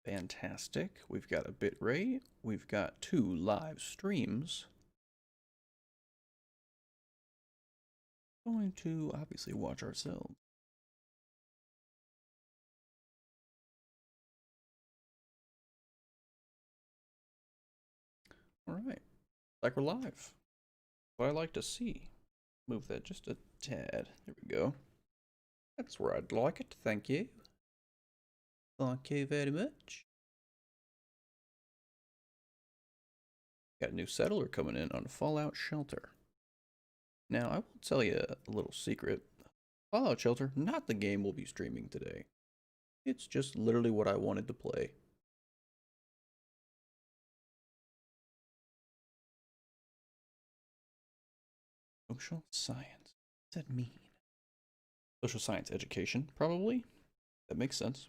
Fantastic. We've got a bitrate. We've got 2 live streams. Going to obviously watch ourselves. All right. Like we're live. What I like to see. Move that just a tad. There we go. That's where I'd like it. Thank you. Thank you very much. Got a new settler coming in on Fallout Shelter. Now, I will tell you a little secret. Fallout Shelter, not the game we'll be streaming today. It's just literally what I wanted to play. Social science. What does that mean? Social science education, probably. That makes sense.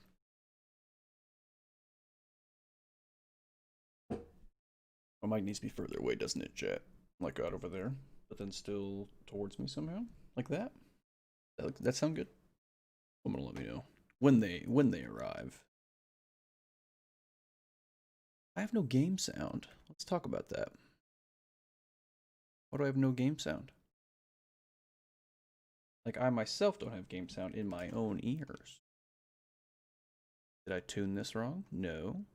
My mic needs to be further away, doesn't it, chat? Like out over there, but then still towards me somehow, like that. That sound good? Someone will let me know when they arrive. I have no game sound. Let's talk about that. Why do I have no game sound? Like, I myself don't have game sound in my own ears. Did I tune this wrong? No.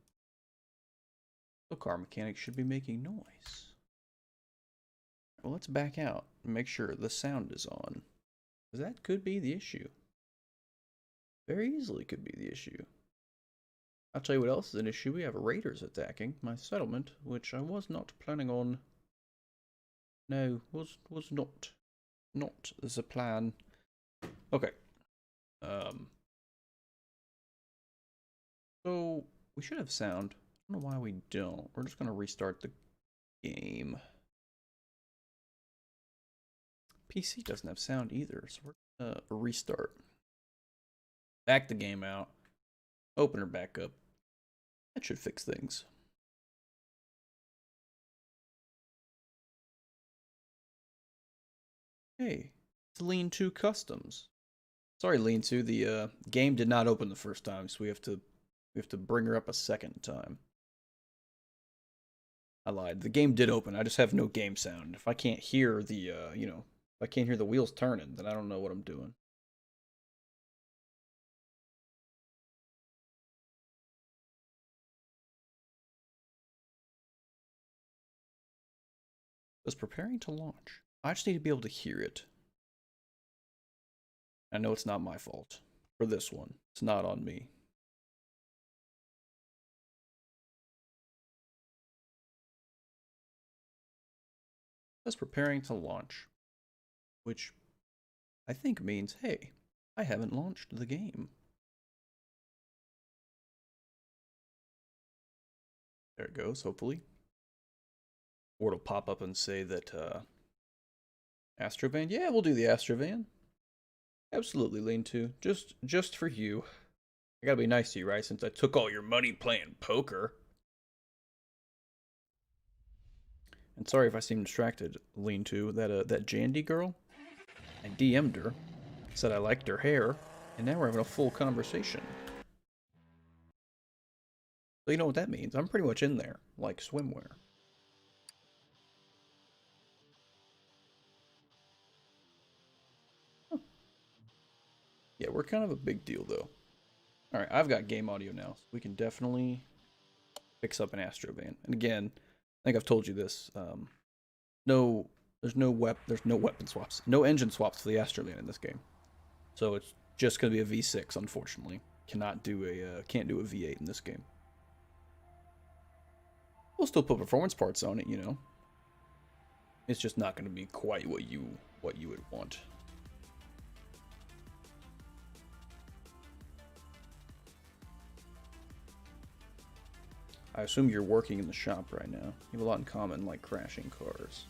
The car mechanic should be making noise. Well, let's back out and make sure the sound is on. Because that could be the issue. Very easily could be the issue. I'll tell you what else is an issue. We have raiders attacking my settlement, which I was not planning on. No, was not the plan. Okay. So we should have sound. I don't know why we don't. We're just gonna restart the game. PC doesn't have sound either, so we're gonna restart. Back the game out. Open her back up. That should fix things. Hey, it's Lean 2 Customs. Sorry, Lean 2, the game did not open the first time, so we have to bring her up a second time. I lied. The game did open. I just have no game sound. If I can't hear the if I can't hear the wheels turning, then I don't know what I'm doing. It's preparing to launch. I just need to be able to hear it. I know it's not my fault. For this one. It's not on me. It's preparing to launch. Which I think means, hey, I haven't launched the game. There it goes, hopefully. Or it'll pop up and say that, Astrovan? Yeah, we'll do the Astrovan. Absolutely, Lean to. Just for you. I gotta be nice to you, right? Since I took all your money playing poker. And sorry if I seem distracted, Lean to. That Jandy girl, I DM'd her, said I liked her hair, and now we're having a full conversation. So you know what that means. I'm pretty much in there, like swimwear. Huh. Yeah, we're kind of a big deal, though. Alright, I've got game audio now, so we can definitely fix up an Astrovan. And again, I think I've told you this. There's no weapon swaps, no engine swaps for the Astrovan in this game. So it's just gonna be a V6, unfortunately. Can't do a V8 in this game. We'll still put performance parts on it, you know. It's just not gonna be quite what you would want. I assume you're working in the shop right now. You have a lot in common, like crashing cars.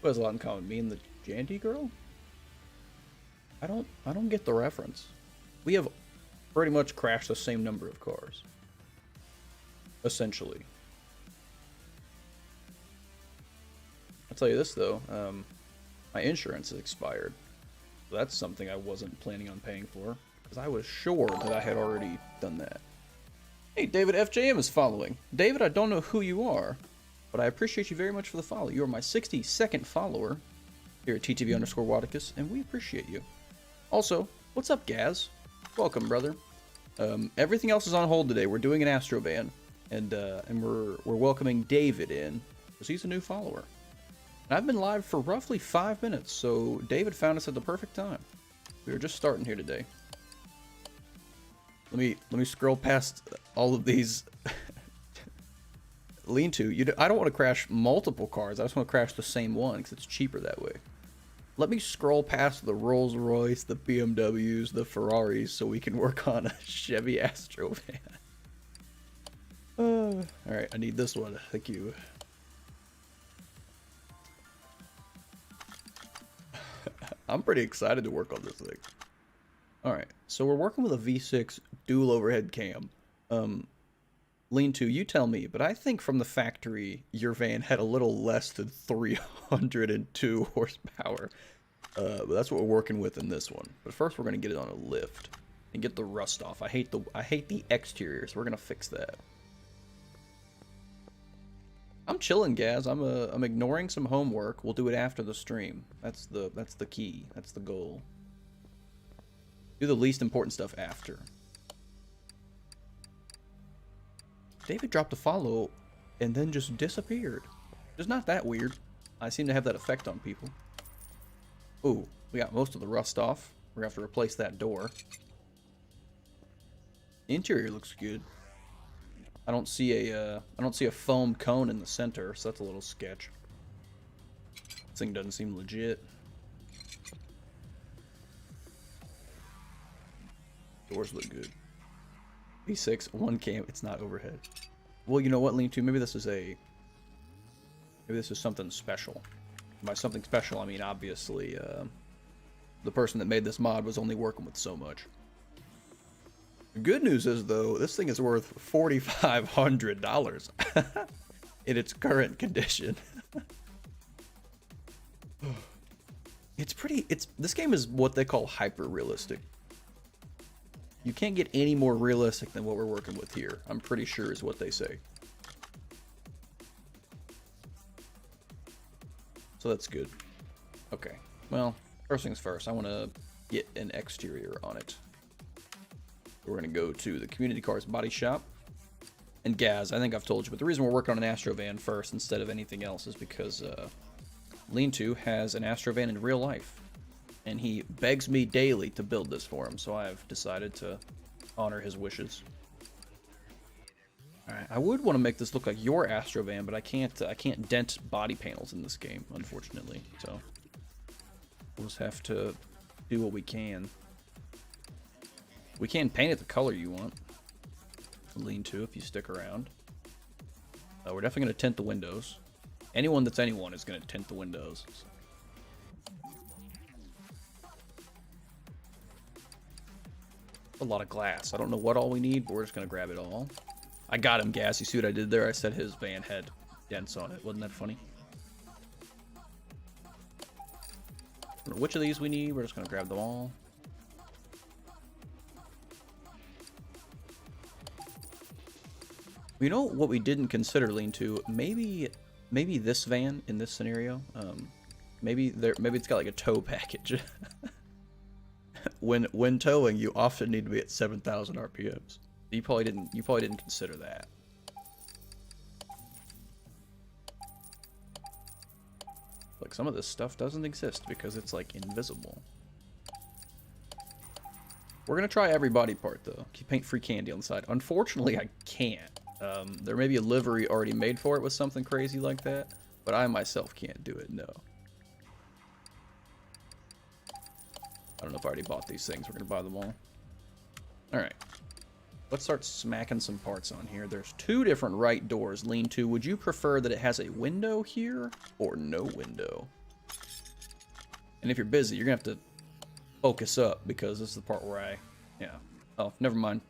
Who has a lot in common? Me and the Jandy girl? I don't get the reference. We have pretty much crashed the same number of cars. Essentially. I'll tell you this though, my insurance has expired. So that's something I wasn't planning on paying for, because I was sure that I had already done that. Hey, David FJM is following. David, I don't know who you are, but I appreciate you very much for the follow. You are my 62nd follower here at TTV_Wadicus, and we appreciate you. Also, what's up, Gaz? Welcome, brother. Everything else is on hold today. We're doing an Astrovan, and we're welcoming David in because he's a new follower. And I've been live for roughly 5 minutes, so David found us at the perfect time. We were just starting here today. Let me scroll past all of these. Lean-to. I don't want to crash multiple cars. I just want to crash the same one because it's cheaper that way. Let me scroll past the Rolls-Royce, the BMWs, the Ferraris, so we can work on a Chevy Astrovan. Alright, I need this one. Thank you. I'm pretty excited to work on this thing. Alright, so we're working with a V6 dual overhead cam. Lean-to, you tell me, but I think from the factory, your van had a little less than 302 horsepower. But that's what we're working with in this one. But first, we're gonna get it on a lift and get the rust off. I hate the exterior, so we're gonna fix that. I'm chilling, Gaz. I'm ignoring some homework. We'll do it after the stream. That's the key. That's the goal. Do the least important stuff after. David dropped a follow and then just disappeared. It's not that weird. I seem to have that effect on people. Ooh, we got most of the rust off. We're gonna have to replace that door. Interior looks good. I don't see a foam cone in the center, so that's a little sketch. This thing doesn't seem legit. Doors look good. V6, one cam, it's not overhead. Well, you know what, Lean-to, maybe this is something special. By something special, I mean, obviously, the person that made this mod was only working with so much. The good news is, though, this thing is worth $4,500 in its current condition. This game is what they call hyper-realistic. You can't get any more realistic than what we're working with here. I'm pretty sure is what they say. So that's good. Okay. Well, first things first. I want to get an exterior on it. We're going to go to the Community Cars Body Shop. And Gaz, I think I've told you, but the reason we're working on an Astrovan first instead of anything else is because Lean-to has an Astrovan in real life. And he begs me daily to build this for him, so I've decided to honor his wishes. Alright, I would want to make this look like your Astrovan, but I can't dent body panels in this game, unfortunately. So we'll just have to do what we can. We can paint it the color you want. Lean-to if you stick around. We're definitely going to tint the windows. Anyone that's anyone is going to tint the windows. So. A lot of glass. I don't know what all we need, but we're just gonna grab it all. I got him, Gas. You see what I did there? I said his van had dents on it. Wasn't that funny? I don't know which of these we need. We're just gonna grab them all. You know what we didn't consider, Lean-to? Maybe this van in this scenario. Maybe it's got like a tow package. When towing, you often need to be at 7,000 RPMs. You probably didn't consider that. Like some of this stuff doesn't exist because it's like invisible. We're gonna try every body part though. Paint free candy on the side. Unfortunately, I can't. There may be a livery already made for it with something crazy like that, but I myself can't do it. No. I don't know if I already bought these things. We're going to buy them all. Alright. Let's start smacking some parts on here. There's two different right doors. Lean-to. Would you prefer that it has a window here or no window? And if you're busy, you're going to have to focus up because this is the part where yeah. Oh, never mind.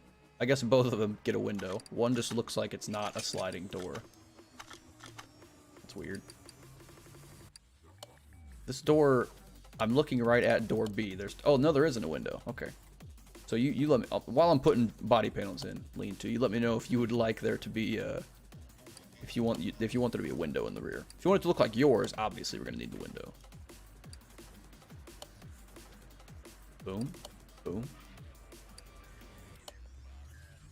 I guess both of them get a window. One just looks like it's not a sliding door. That's weird. This door... I'm looking right at door B. Oh, no, there isn't a window. Okay. So you let me, while I'm putting body panels in, lean-to, you let me know if you would like there to be, if you want there to be a window in the rear. If you want it to look like yours, obviously we're gonna need the window. Boom, boom.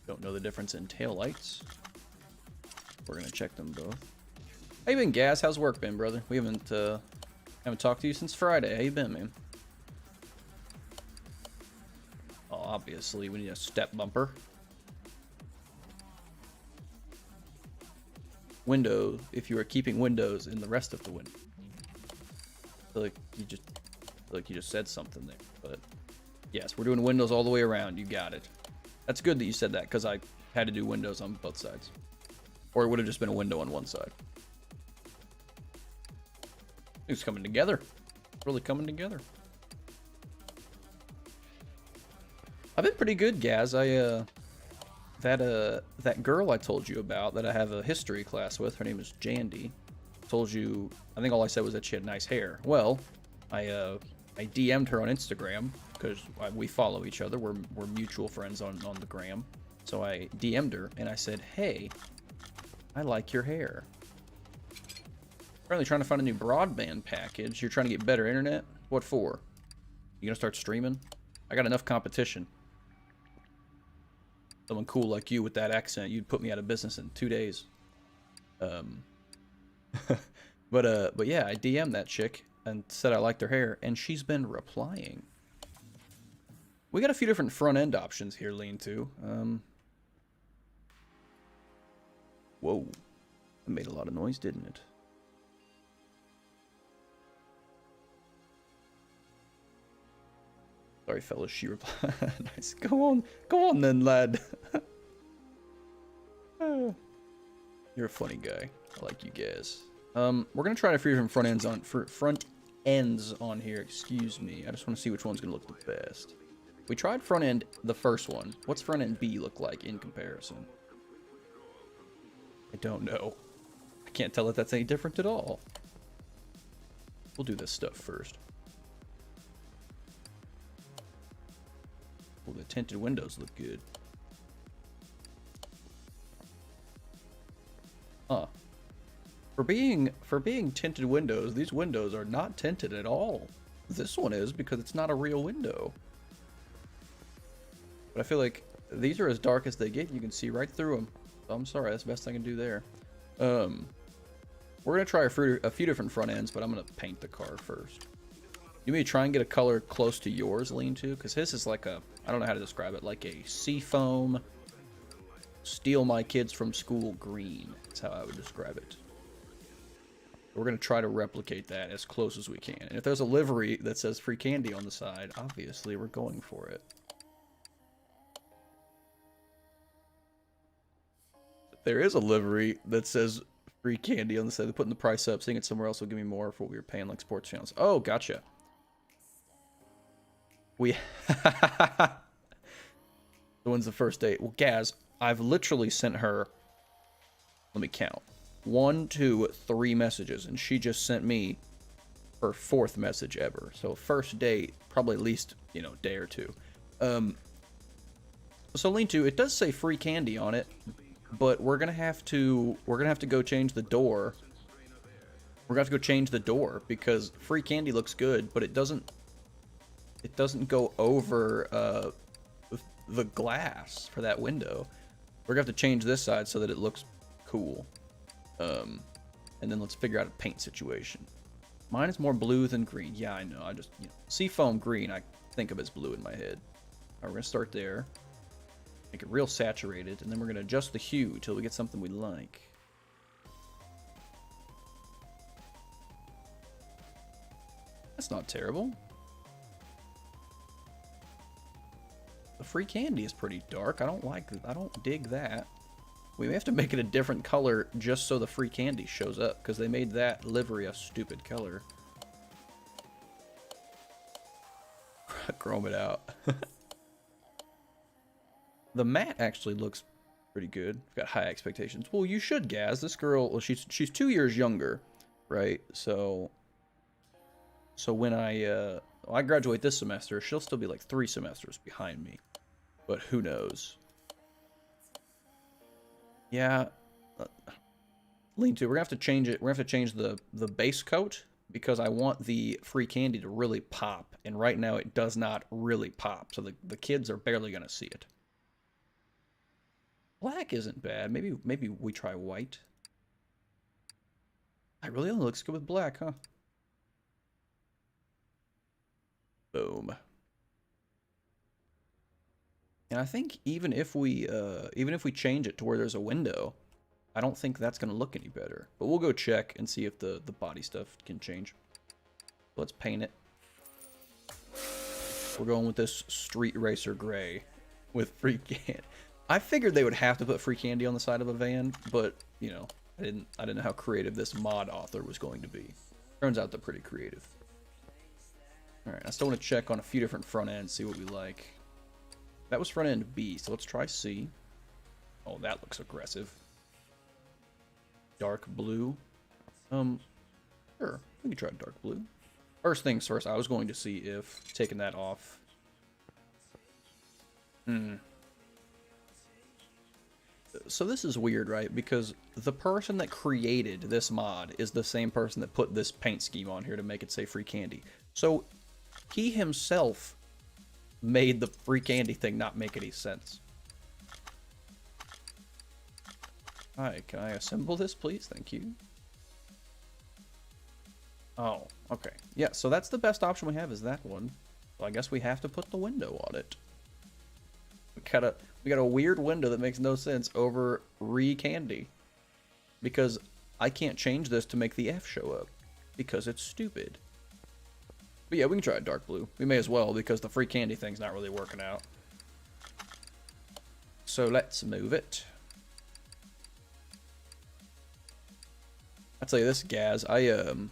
Don't know the difference in taillights. We're gonna check them both. How you been, Gaz? How's work been, brother? We haven't talked to you since Friday. How you been, man? Oh, obviously, we need a step bumper. Window, if you are keeping windows in the rest of the window. I feel like you just said something there, but yes, we're doing windows all the way around. You got it. That's good that you said that, because I had to do windows on both sides. Or it would have just been a window on one side. It's coming together. Really coming together. I've been pretty good, Gaz. That girl I told you about that I have a history class with, her name is Jandy. Told you, I think all I said was that she had nice hair. Well, I DM'd her on Instagram because we follow each other. We're mutual friends on the gram. So I DM'd her and I said, "Hey, I like your hair." Apparently trying to find a new broadband package. You're trying to get better internet? What for? You gonna start streaming? I got enough competition. Someone cool like you with that accent, you'd put me out of business in 2 days. But yeah, I DM'd that chick and said I liked her hair, and she's been replying. We got a few different front end options here, lean-to. Whoa, it made a lot of noise, didn't it? Sorry, fellas, she replied. Nice. Go on then, lad. You're a funny guy. I like you guys. We're gonna try a few different front ends on here. Excuse me. I just want to see which one's gonna look the best. We tried front end, the first one. What's front end B look like in comparison? I don't know. I can't tell if that's any different at all. We'll do this stuff first. Oh, the tinted windows look good. Huh. For being tinted windows, these windows are not tinted at all. This one is because it's not a real window. But I feel like these are as dark as they get. You can see right through them. So I'm sorry, that's the best I can do there. We're gonna try a few different front ends, but I'm gonna paint the car first. You may try and get a color close to yours, lean-to, because his is like a, I don't know how to describe it, like a seafoam, steal my kids from school green. That's how I would describe it. We're going to try to replicate that as close as we can. And if there's a livery that says free candy on the side, obviously we're going for it. If there is a livery that says free candy on the side, they're putting the price up, seeing it somewhere else will give me more for what we were paying like sports channels. Oh, gotcha. The when's the first date? Well, Gaz, I've literally sent her, let me count, 1, 2, 3 messages, and she just sent me her 4th message ever. So first date, probably at least, you know, day or two. So lean-to, it does say free candy on it, but we're gonna have to go change the door. We're gonna have to go change the door because free candy looks good, but it doesn't go over the glass for that window. We're gonna have to change this side so that it looks cool. And then let's figure out a paint situation. Mine is more blue than green. Yeah, I know. I just, you know, seafoam green, I think of as blue in my head. All right, we're gonna start there. Make it real saturated, and then we're gonna adjust the hue until we get something we like. That's not terrible. The free candy is pretty dark. I don't dig that. We may have to make it a different color just so the free candy shows up, because they made that livery a stupid color. Chrome it out. The matte actually looks pretty good. I've got high expectations. Well, you should, Gaz. This girl, well, she's 2 years younger, right? So when I graduate this semester, she'll still be like 3 semesters behind me. but who knows? Yeah, lean to. We're gonna have to change it. We're gonna have to change the base coat because I want the free candy to really pop, and right now it does not really pop. So the kids are barely gonna see it. Black isn't bad. Maybe we try white. It really only looks good with black, huh? Boom. And I think even if we change it to where there's a window, I don't think that's gonna look any better. But we'll go check and see if the body stuff can change. Let's paint it. We're going with this Street Racer gray with free candy. I figured they would have to put free candy on the side of a van, but you know, I didn't know how creative this mod author was going to be. Turns out they're pretty creative. All right, I still want to check on a few different front ends, see what we like. That was front end B, so let's try C. Oh, that looks aggressive. Dark blue. Sure, we can try dark blue. First things first, I was going to see if taking that off. So this is weird, right? Because the person that created this mod is the same person that put this paint scheme on here to make it say free candy. So he himself made the free candy thing not make any sense. Hi, can I assemble this, please? Thank you. Oh, okay. Yeah, so that's the best option we have is that one. So I guess we have to put the window on it. We got a weird window that makes no sense over re-candy. Because I can't change this to make the F show up. Because it's stupid. But yeah, we can try a dark blue. We may as well because the free candy thing's not really working out. So let's move it. I'll tell you this, Gaz. I mean,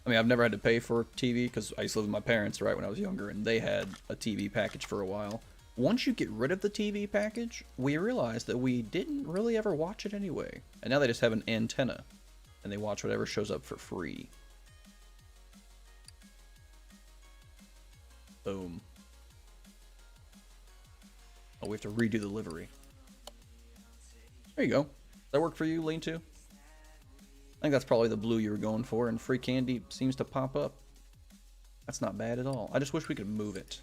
I've never had to pay for TV because I used to live with my parents, right, when I was younger, and they had a TV package for a while. Once you get rid of the TV package, we realized that we didn't really ever watch it anyway. And now they just have an antenna, and they watch whatever shows up for free. Boom. Oh, we have to redo the livery. There you go. Does that work for you, Lean To? I think that's probably the blue you were going for, and free candy seems to pop up. That's not bad at all. I just wish we could move it.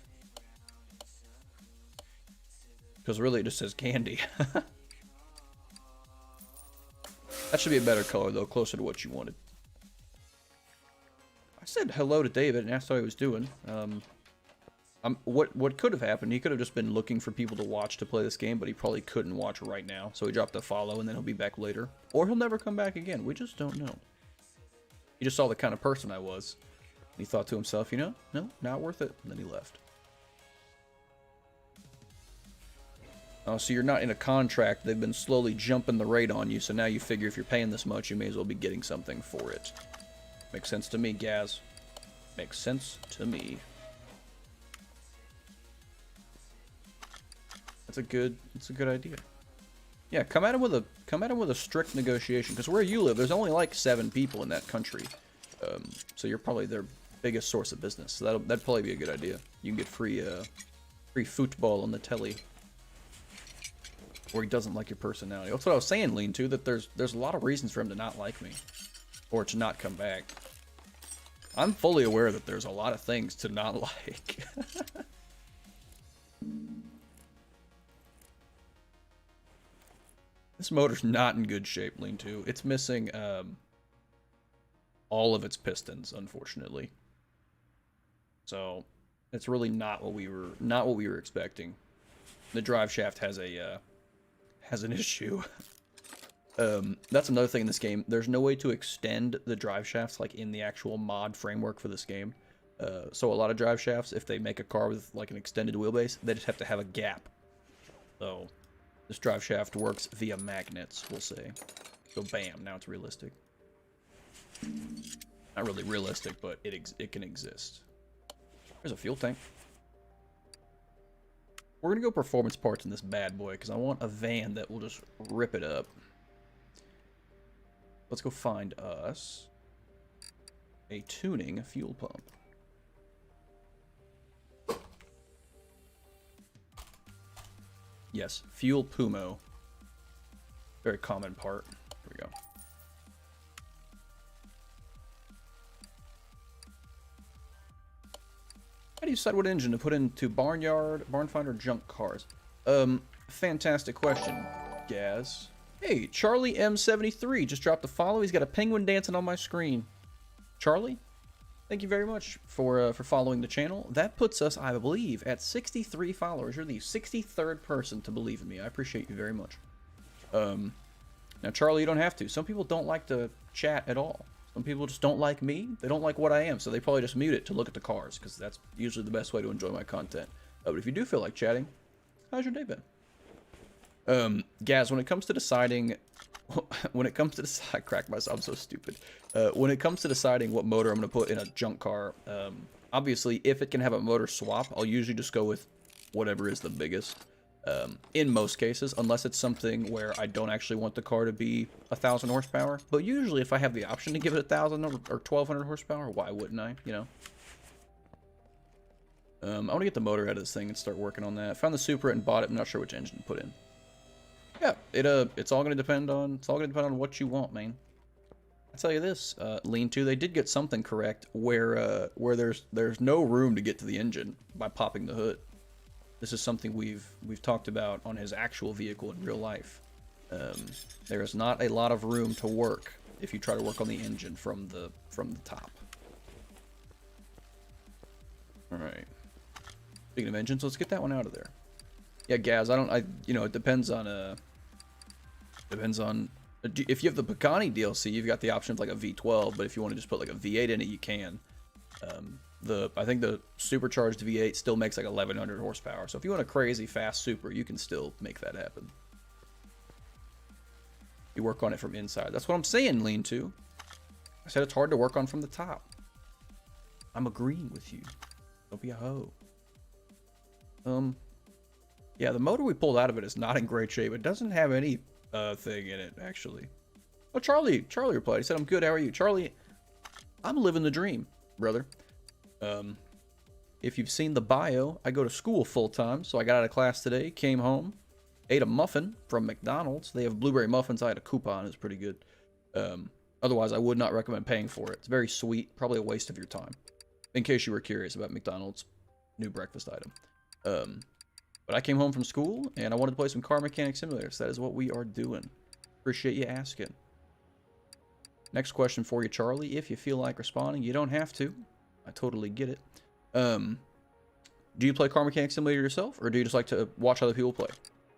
Because really it just says candy. That should be a better color, though, closer to what you wanted. I said hello to David and asked how he was doing. What could have happened, he could have just been looking for people to watch to play this game, but he probably couldn't watch right now, so he dropped a follow, and then he'll be back later. Or he'll never come back again, we just don't know. He just saw the kind of person I was. And he thought to himself, you know, no, not worth it, and then he left. Oh, so you're not in a contract, they've been slowly jumping the rate on you, so now you figure if you're paying this much, you may as well be getting something for it. Makes sense to me, Gaz. Makes sense to me. It's a good idea. Yeah, come at him with a strict negotiation, because where you live, there's only like 7 people in that country, so you're probably their biggest source of business. So that'd probably be a good idea. You can get free football on the telly. Or he doesn't like your personality. That's what I was saying, Lean To, that there's a lot of reasons for him to not like me, or to not come back. I'm fully aware that there's a lot of things to not like. This motor's not in good shape, Lean To. It's missing all of its pistons, unfortunately. So it's really not what we were expecting. The drive shaft has an issue. That's another thing in this game. There's no way to extend the drive shafts like in the actual mod framework for this game. So a lot of drive shafts, if they make a car with like an extended wheelbase, they just have to have a gap. So this drive shaft works via magnets, we'll say. So bam, now it's realistic. Not really realistic, but it can exist. There's a fuel tank. We're gonna go performance parts in this bad boy because I want a van that will just rip it up. Let's go find us a tuning fuel pump. Yes, fuel Pumo. Very common part. Here we go. How do you decide what engine to put into barnyard, barn finder, junk cars? Fantastic question, Gaz. Hey, Charlie M73 just dropped a follow. He's got a penguin dancing on my screen. Charlie, thank you very much for following the channel. That puts us, I believe, at 63 followers. You're the 63rd person to believe in me. I appreciate you very much. Now, Charlie, you don't have to. Some people don't like to chat at all. Some people just don't like me. They don't like what I am, so they probably just mute it to look at the cars, because that's usually the best way to enjoy my content. But if you do feel like chatting, how's your day been? Gaz, when it comes to deciding... I crack myself, I'm so stupid. When it comes to deciding what motor I'm going to put in a junk car, obviously, if it can have a motor swap, I'll usually just go with whatever is the biggest. In most cases, unless it's something where I don't actually want the car to be 1,000 horsepower. But usually if I have the option to give it 1,000 or 1,200 horsepower, why wouldn't I, you know? I want to get the motor out of this thing and start working on that. Found the Supra and bought it. I'm not sure which engine to put in. Yeah, it's all going to depend on what you want, man. I'll tell you this, Lean-To, they did get something correct where there's no room to get to the engine by popping the hood. This is something we've talked about on his actual vehicle in real life. There is not a lot of room to work if you try to work on the engine from the top. All right. Speaking of engines, let's get that one out of there. Yeah, Gaz, you know, it depends on if you have the Pagani DLC, you've got the option of like a V12, but if you want to just put like a V8 in it, you can. I think the supercharged V8 still makes like 1,100 horsepower. So if you want a crazy fast super, you can still make that happen. You work on it from inside. That's what I'm saying, Lean-To. I said it's hard to work on from the top. I'm agreeing with you. Don't be a hoe. Yeah, the motor we pulled out of it is not in great shape. It doesn't have any thing in it, actually. Oh, Charlie replied. He said, I'm good, how are you? Charlie, I'm living the dream, brother. If you've seen the bio, I go to school full-time, so I got out of class today, came home, ate a muffin from McDonald's. They have blueberry muffins. I had a coupon. It's pretty good. Otherwise, I would not recommend paying for it. It's very sweet, probably a waste of your time, in case you were curious about McDonald's new breakfast item. But I came home from school, and I wanted to play some Car Mechanic Simulators. That is what we are doing. Appreciate you asking. Next question for you, Charlie. If you feel like responding, you don't have to. I totally get it. Do you play Car Mechanic Simulator yourself, or do you just like to watch other people play?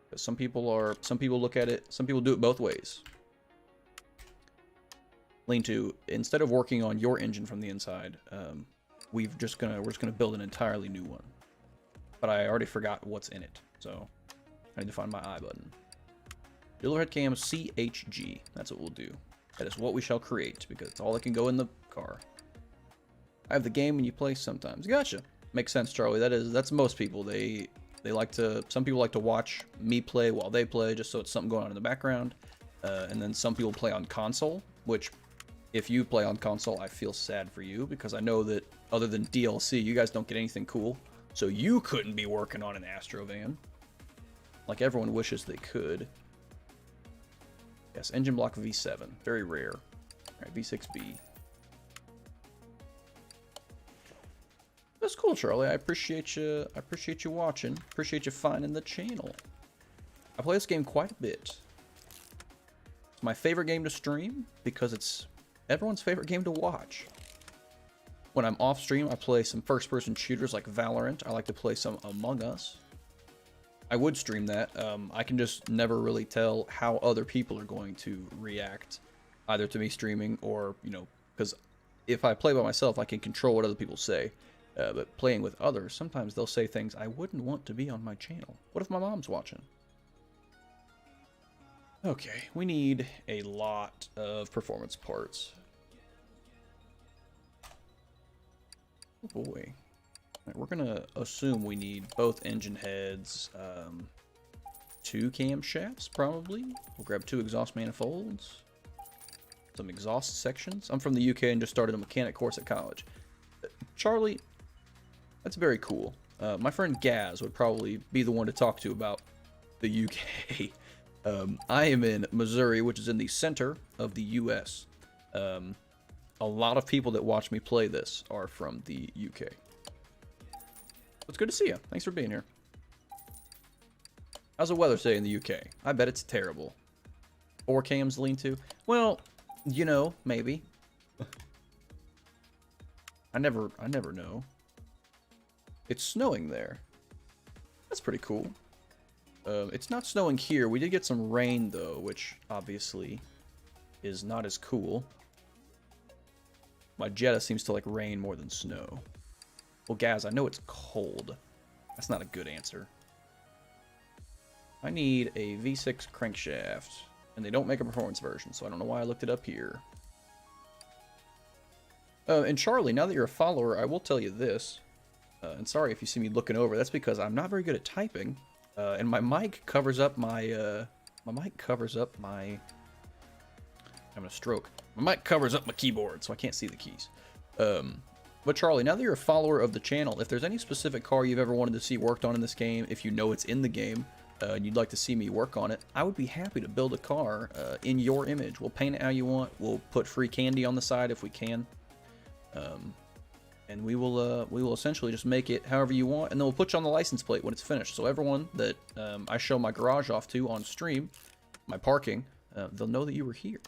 Because some people look at it, some people do it both ways. Lean-To, instead of working on your engine from the inside, we're just gonna build an entirely new one. But I already forgot what's in it, so I need to find my I button. Dealerhead cam CHG. That's what we'll do. That is what we shall create, because it's all that can go in the car. I have the game and you play sometimes. Gotcha. Makes sense, Charlie. That's most people. Some people like to watch me play while they play, just so it's something going on in the background. And then some people play on console, which, if you play on console, I feel sad for you, because I know that other than DLC, you guys don't get anything cool. So you couldn't be working on an Astrovan, like everyone wishes they could. Yes, engine block V7, very rare. All right, V6B. That's cool, Charlie. I appreciate you. I appreciate you watching. Appreciate you finding the channel. I play this game quite a bit. It's my favorite game to stream because it's everyone's favorite game to watch. When I'm off stream, I play some first-person shooters like Valorant. I like to play some Among Us. I would stream that. I can just never really tell how other people are going to react, either to me streaming or, you know, because if I play by myself, I can control what other people say. But playing with others, sometimes they'll say things I wouldn't want to be on my channel. What if my mom's watching? Okay, we need a lot of performance parts. Oh boy. Right, we're gonna assume we need both engine heads, 2 camshafts probably. We'll grab 2 exhaust manifolds, some exhaust sections. I'm from the UK and just started a mechanic course at college. Charlie, that's very cool. My friend Gaz would probably be the one to talk to about the UK. I am in Missouri, which is in the center of the US. A lot of people that watch me play this are from the UK. It's good to see you. Thanks for being here. How's the weather today in the UK? I bet it's terrible. 4 cams lean to? Well, you know, maybe. I never know. It's snowing there. That's pretty cool. It's not snowing here. We did get some rain though, which obviously is not as cool. My Jetta seems to like rain more than snow. Well, Gaz, I know it's cold. That's not a good answer. I need a V6 crankshaft, and they don't make a performance version, so I don't know why I looked it up here. And Charlie, now that you're a follower, I will tell you this. And sorry if you see me looking over. That's because I'm not very good at typing, and my mic covers up my. I'm having a stroke. My mic covers up my keyboard, so I can't see the keys. But Charlie, now that you're a follower of the channel, if there's any specific car you've ever wanted to see worked on in this game, if you know it's in the game, and you'd like to see me work on it, I would be happy to build a car in your image. We'll paint it how you want. We'll put free candy on the side if we can. And we will essentially just make it however you want, and then we'll put you on the license plate when it's finished. So everyone that I show my garage off to on stream, my parking, they'll know that you were here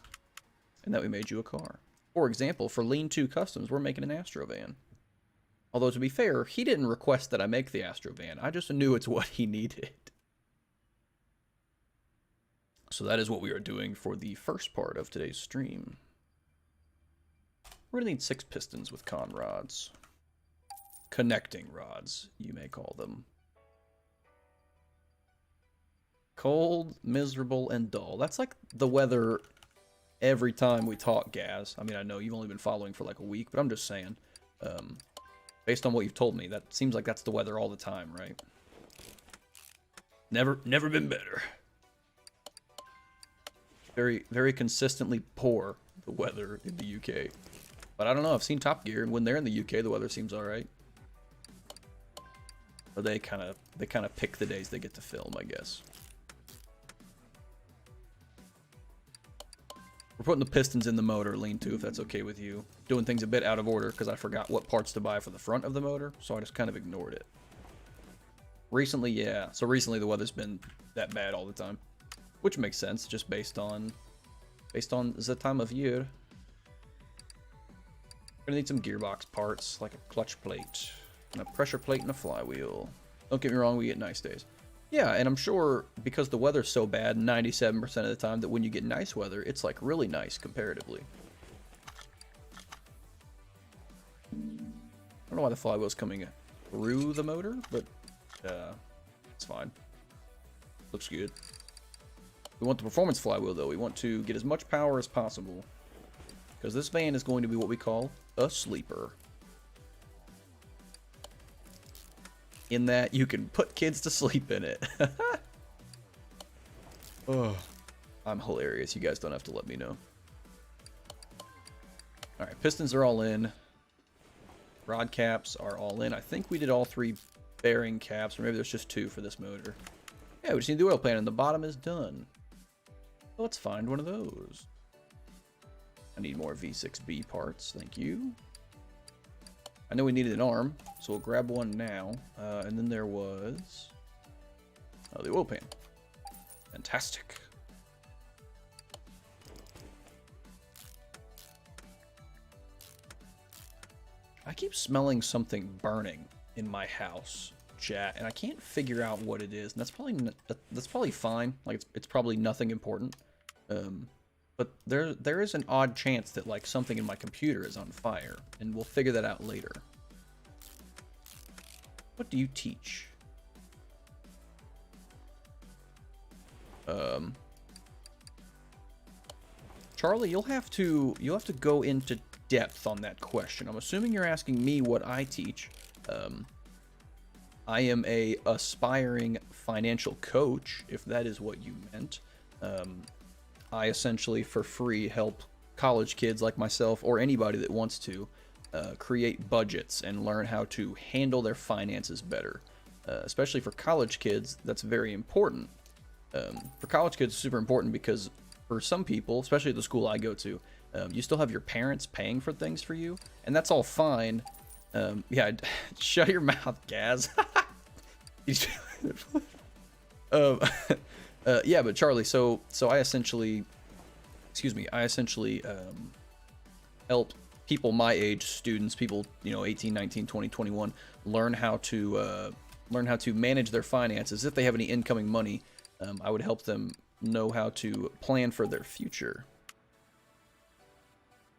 and that we made you a car. For example, for Lean 2 Customs, we're making an Astrovan. Although, to be fair, he didn't request that I make the Astrovan. I just knew it's what he needed. So that is what we are doing for the first part of today's stream. We're going to need 6 pistons with con rods. Connecting rods, you may call them. Cold, miserable, and dull. That's like the weather every time we talk, Gaz. I mean, I know you've only been following for like a week, but I'm just saying. Based on what you've told me, that seems like that's the weather all the time, right? Never been better. Very, very consistently poor, the weather in the UK. But I don't know, I've seen Top Gear, and when they're in the UK, the weather seems alright. But they kind of pick the days they get to film, I guess. We're putting the pistons in the motor, Lean 2, if that's okay with you. Doing things a bit out of order, because I forgot what parts to buy for the front of the motor, so I just kind of ignored it. Recently, yeah. So recently the weather's been that bad all the time. Which makes sense, just based on the time of year. Gonna need some gearbox parts, like a clutch plate, and a pressure plate and a flywheel. Don't get me wrong, we get nice days. Yeah, and I'm sure because the weather's so bad 97% of the time that when you get nice weather, it's like really nice comparatively. I don't know why the flywheel's coming through the motor, but it's fine. Looks good. We want the performance flywheel though. We want to get as much power as possible, because this van is going to be what we call a sleeper. In that you can put kids to sleep in it. Oh, I'm hilarious. You guys don't have to let me know. Alright, pistons are all in. Rod caps are all in. I think we did all 3 bearing caps, or maybe there's just 2 for this motor. Yeah, we just need the oil pan, and the bottom is done. Let's find one of those. I need more V6B parts, thank you. I know we needed an arm, so we'll grab one now. And then there was the oil pan. Fantastic. I keep smelling something burning in my house, chat, and I can't figure out what it is. And that's probably fine. Like it's probably nothing important. But there is an odd chance that like something in my computer is on fire, and we'll figure that out later. What do you teach? Charlie, you'll have to go into depth on that question. I'm assuming you're asking me what I teach. I am a aspiring financial coach, if that is what you meant. I essentially, for free, help college kids like myself, or anybody that wants to, create budgets and learn how to handle their finances better. Especially for college kids, that's very important. For college kids, it's super important because for some people, especially at the school I go to, you still have your parents paying for things for you, and that's all fine. Yeah, shut your mouth, Gaz. um, yeah, but Charlie, so I essentially, I essentially help people my age, students, people, 18, 19, 20, 21, learn how to manage their finances. If they have any incoming money, I would help them know how to plan for their future.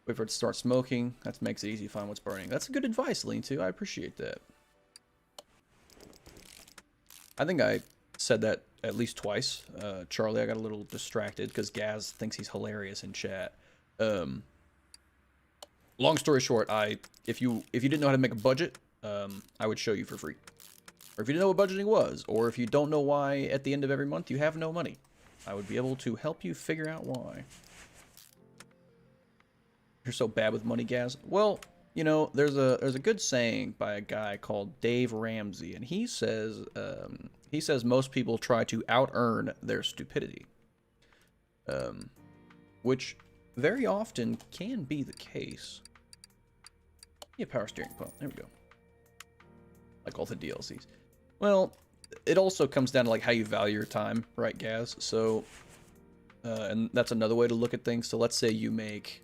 Wait for it to start smoking. That makes it easy to find what's burning. That's good advice, Lean to. I appreciate that. I think I said that at least twice. Charlie, I got a little distracted because Gaz thinks he's hilarious in chat. Long story short, if you didn't know how to make a budget, I would show you for free. Or if you didn't know what budgeting was, or if you don't know why at the end of every month you have no money, I would be able to help you figure out why. You're so bad with money, Gaz. Well, there's a good saying by a guy called Dave Ramsey, and he says most people try to out-earn their stupidity, which very often can be the case. Yeah, power steering pump. There we go. Like all the DLCs. Well, it also comes down to like how you value your time, right, Gaz? So, and that's another way to look at things. So let's say you make,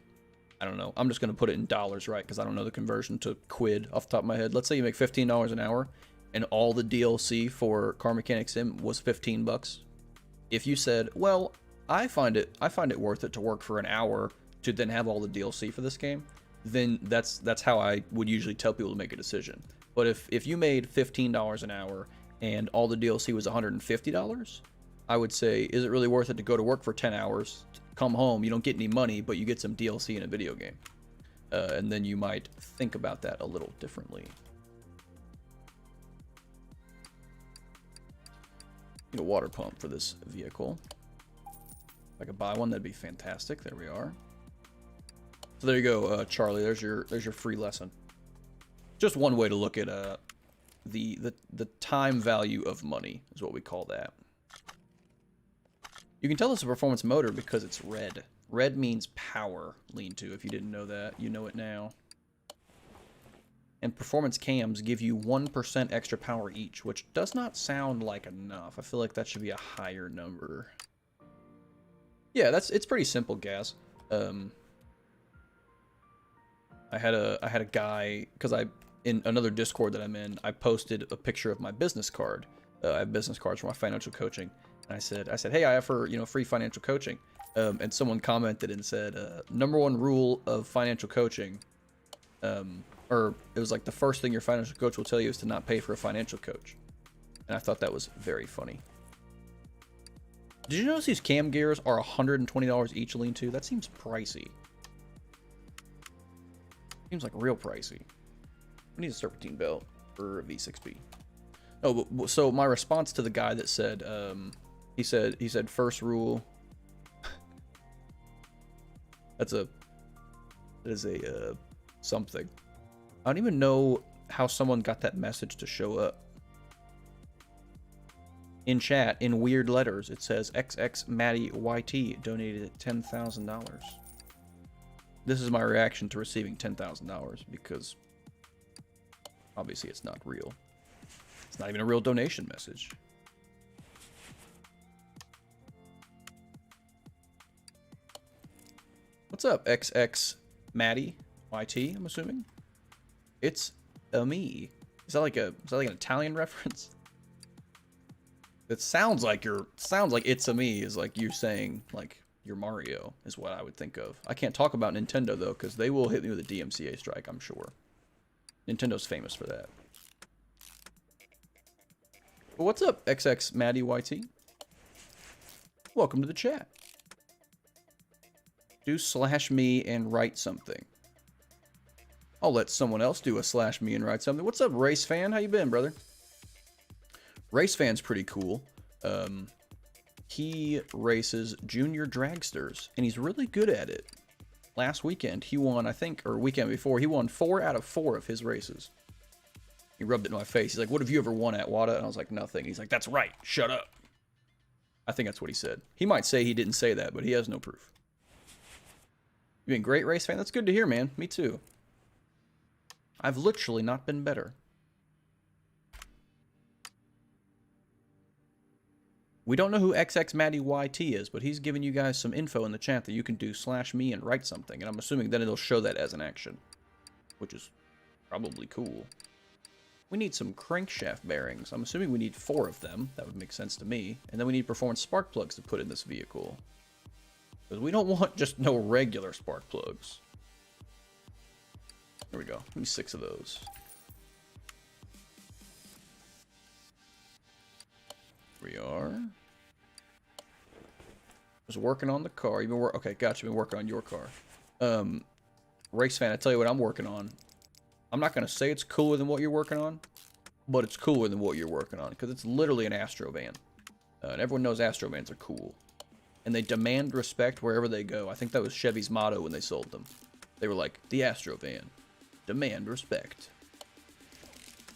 I don't know, I'm just going to put it in dollars, right? Because I don't know the conversion to quid off the top of my head. Let's say you make $15 an hour and all the DLC for Car Mechanic Sim was 15 bucks. If you said, well, I find it worth it to work for an hour to then have all the DLC for this game, then that's how I would usually tell people to make a decision. But if you made $15 an hour and all the DLC was $150, I would say, is it really worth it to go to work for 10 hours, come home, you don't get any money, but you get some DLC in a video game? And then you might think about that a little differently. Need a water pump for this vehicle. If I could buy one, that'd be fantastic. There we are. So there you go, Charlie. There's your free lesson. Just one way to look at the time value of money is what we call that. You can tell it's a performance motor because it's red. Red means power, lean to. If you didn't know that, you know it now. And performance cams give you 1% extra power each, which does not sound like enough. I feel like that should be a higher number. Yeah, it's pretty simple, Gaz. I had a guy, because in another Discord that I'm in, I posted a picture of my business card. I have business cards for my financial coaching, and I said, hey, I offer free financial coaching. And someone commented and said, #1 rule of financial coaching, or it was like the first thing your financial coach will tell you is to not pay for a financial coach. And I thought that was very funny. Did you notice these cam gears are $120 each, lean to? That seems pricey. Seems like real pricey. We need a serpentine belt for a V6B. Oh, so my response to the guy that said, he said first rule. That is a something. I don't even know how someone got that message to show up. In chat, in weird letters, it says XX Maddie YT donated $10,000. This is my reaction to receiving $10,000 because obviously it's not real. It's not even a real donation message. What's up, XX Maddie YT? I'm assuming it's a me. Is that like an Italian reference? It sounds like it's a me is like you saying like you're Mario is what I would think of. I can't talk about Nintendo though because they will hit me with a DMCA strike, I'm sure. Nintendo's famous for that. But what's up, XX Maddie YT? Welcome to the chat. Do /me and write something. I'll let someone else do a /me and write something. What's up, Race Fan? How you been, brother? Race Fan's pretty cool. He races junior dragsters, and he's really good at it. Last weekend, he won, I think, or weekend before, he won 4 out of 4 of his races. He rubbed it in my face. He's like, what have you ever won at WADA? And I was like, nothing. He's like, that's right. Shut up. I think that's what he said. He might say he didn't say that, but he has no proof. You been great, race fan? That's good to hear, man. Me too. I've literally not been better. We don't know who XXMattyYT is, but he's giving you guys some info in the chat that you can do /me and write something, and I'm assuming then it'll show that as an action, which is probably cool. We need some crankshaft bearings. I'm assuming we need 4 of them. That would make sense to me. And then we need performance spark plugs to put in this vehicle. Because we don't want just no regular spark plugs. There we go. Give me 6 of those. Here we are. Was working on the car. You've been okay, gotcha. Been working on your car. Race fan, I tell you what I'm working on. I'm not going to say it's cooler than what you're working on, but it's cooler than what you're working on, because it's literally an Astro van. And everyone knows Astro vans are cool. And they demand respect wherever they go. I think that was Chevy's motto when they sold them. They were like, the Astro van. Demand respect.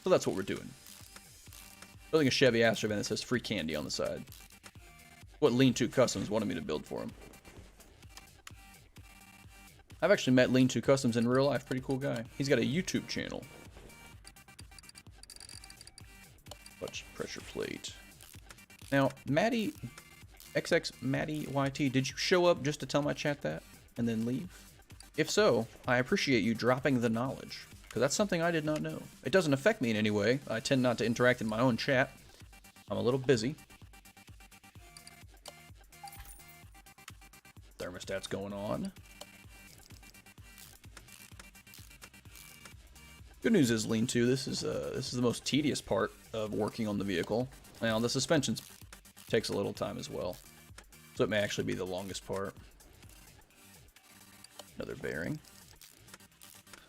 So that's what we're doing. Building a Chevy Astro van that says free candy on the side. What Lean-To Customs wanted me to build for him. I've actually met Lean-To Customs in real life. Pretty cool guy. He's got a YouTube channel. Clutch pressure plate. Now, Matty, XXMattyYT, did you show up just to tell my chat that and then leave? If so, I appreciate you dropping the knowledge, because that's something I did not know. It doesn't affect me in any way. I tend not to interact in my own chat. I'm a little busy. Thermostat's going on. Good news is, Lean-To, this is the most tedious part of working on the vehicle. Now, the suspension takes a little time as well, so it may actually be the longest part. Another bearing.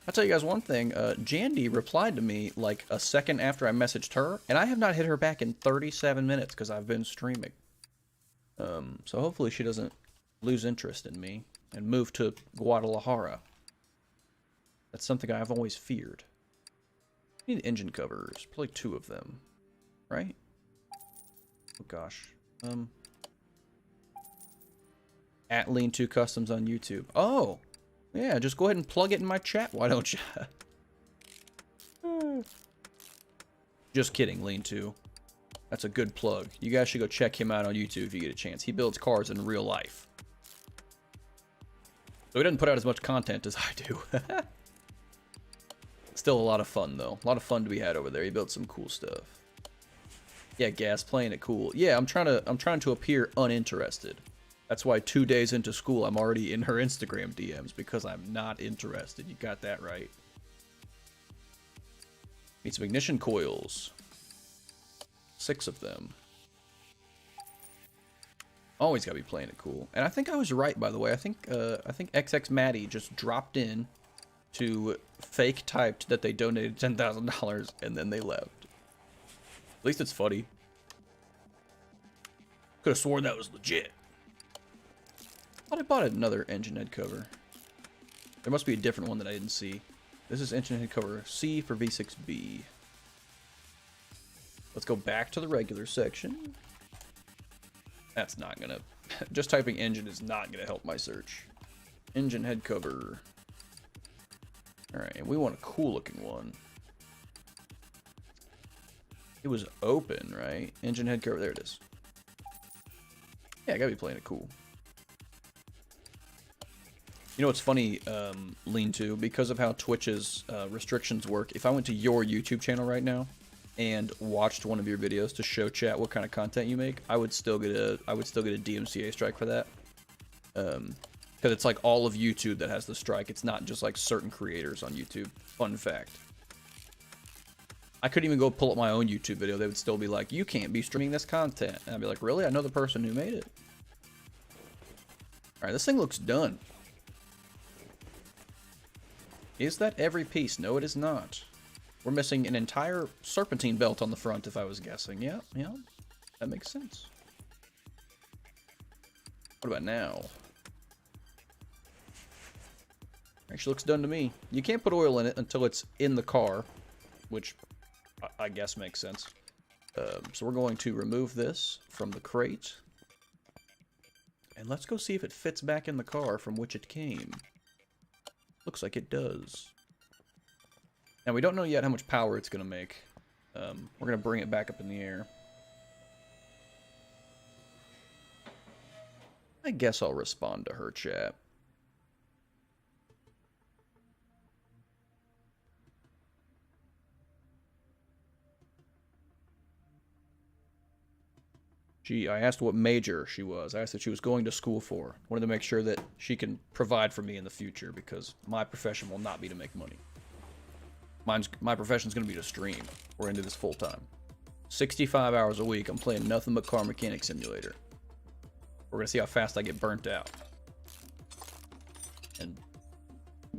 I'll tell you guys one thing. Jandy replied to me like a second after I messaged her, and I have not hit her back in 37 minutes because I've been streaming. So hopefully she doesn't lose interest in me and move to Guadalajara. That's something I've always feared. I need engine covers. Probably 2 of them. Right? Oh gosh. At Lean-To Customs on YouTube. Oh! Yeah, just go ahead and plug it in my chat, why don't you? Just kidding, Lean-To. That's a good plug. You guys should go check him out on YouTube if you get a chance. He builds cars in real life. So he doesn't put out as much content as I do. Still a lot of fun, though. A lot of fun to be had over there. He built some cool stuff. Yeah, Gas, playing it cool. Yeah, I'm trying to appear uninterested. That's why 2 days into school, I'm already in her Instagram DMs, because I'm not interested. You got that right. Need some ignition coils. 6 of them. Always gotta be playing it cool. And I think I was right, by the way. I think XXMatty just dropped in to fake typed that they donated $10,000 and then they left. At least it's funny. Could have sworn that was legit. Thought I bought another engine head cover. There must be a different one that I didn't see. This is engine head cover C for V6B. Let's go back to the regular section. That's not gonna... Just typing engine is not gonna help my search. Engine head cover. Alright, and we want a cool looking one. It was open, right? Engine head cover, there it is. Yeah, I gotta be playing it cool. You know what's funny, Lean-To, because of how Twitch's restrictions work, if I went to your YouTube channel right now and watched one of your videos to show chat what kind of content you make, I would still get a DMCA strike for that. Because it's like all of YouTube that has the strike. It's not just like certain creators on YouTube. Fun fact. I couldn't even go pull up my own YouTube video. They would still be like, you can't be streaming this content. And I'd be like, really? I know the person who made it. Alright, this thing looks done. Is that every piece? No, it is not. We're missing an entire serpentine belt on the front, if I was guessing. Yeah, yeah. That makes sense. What about now? Actually looks done to me. You can't put oil in it until it's in the car, which I guess makes sense. So we're going to remove this from the crate. And let's go see if it fits back in the car from which it came. Looks like it does. Now, we don't know yet how much power it's going to make. We're going to bring it back up in the air. I guess I'll respond to her chat. I asked what major she was. I asked if she was going to school for. Wanted to make sure that she can provide for me in the future because my profession will not be to make money. My profession's going to be to stream. We're into this full time. 65 hours a week, I'm playing nothing but Car Mechanic Simulator. We're going to see how fast I get burnt out. And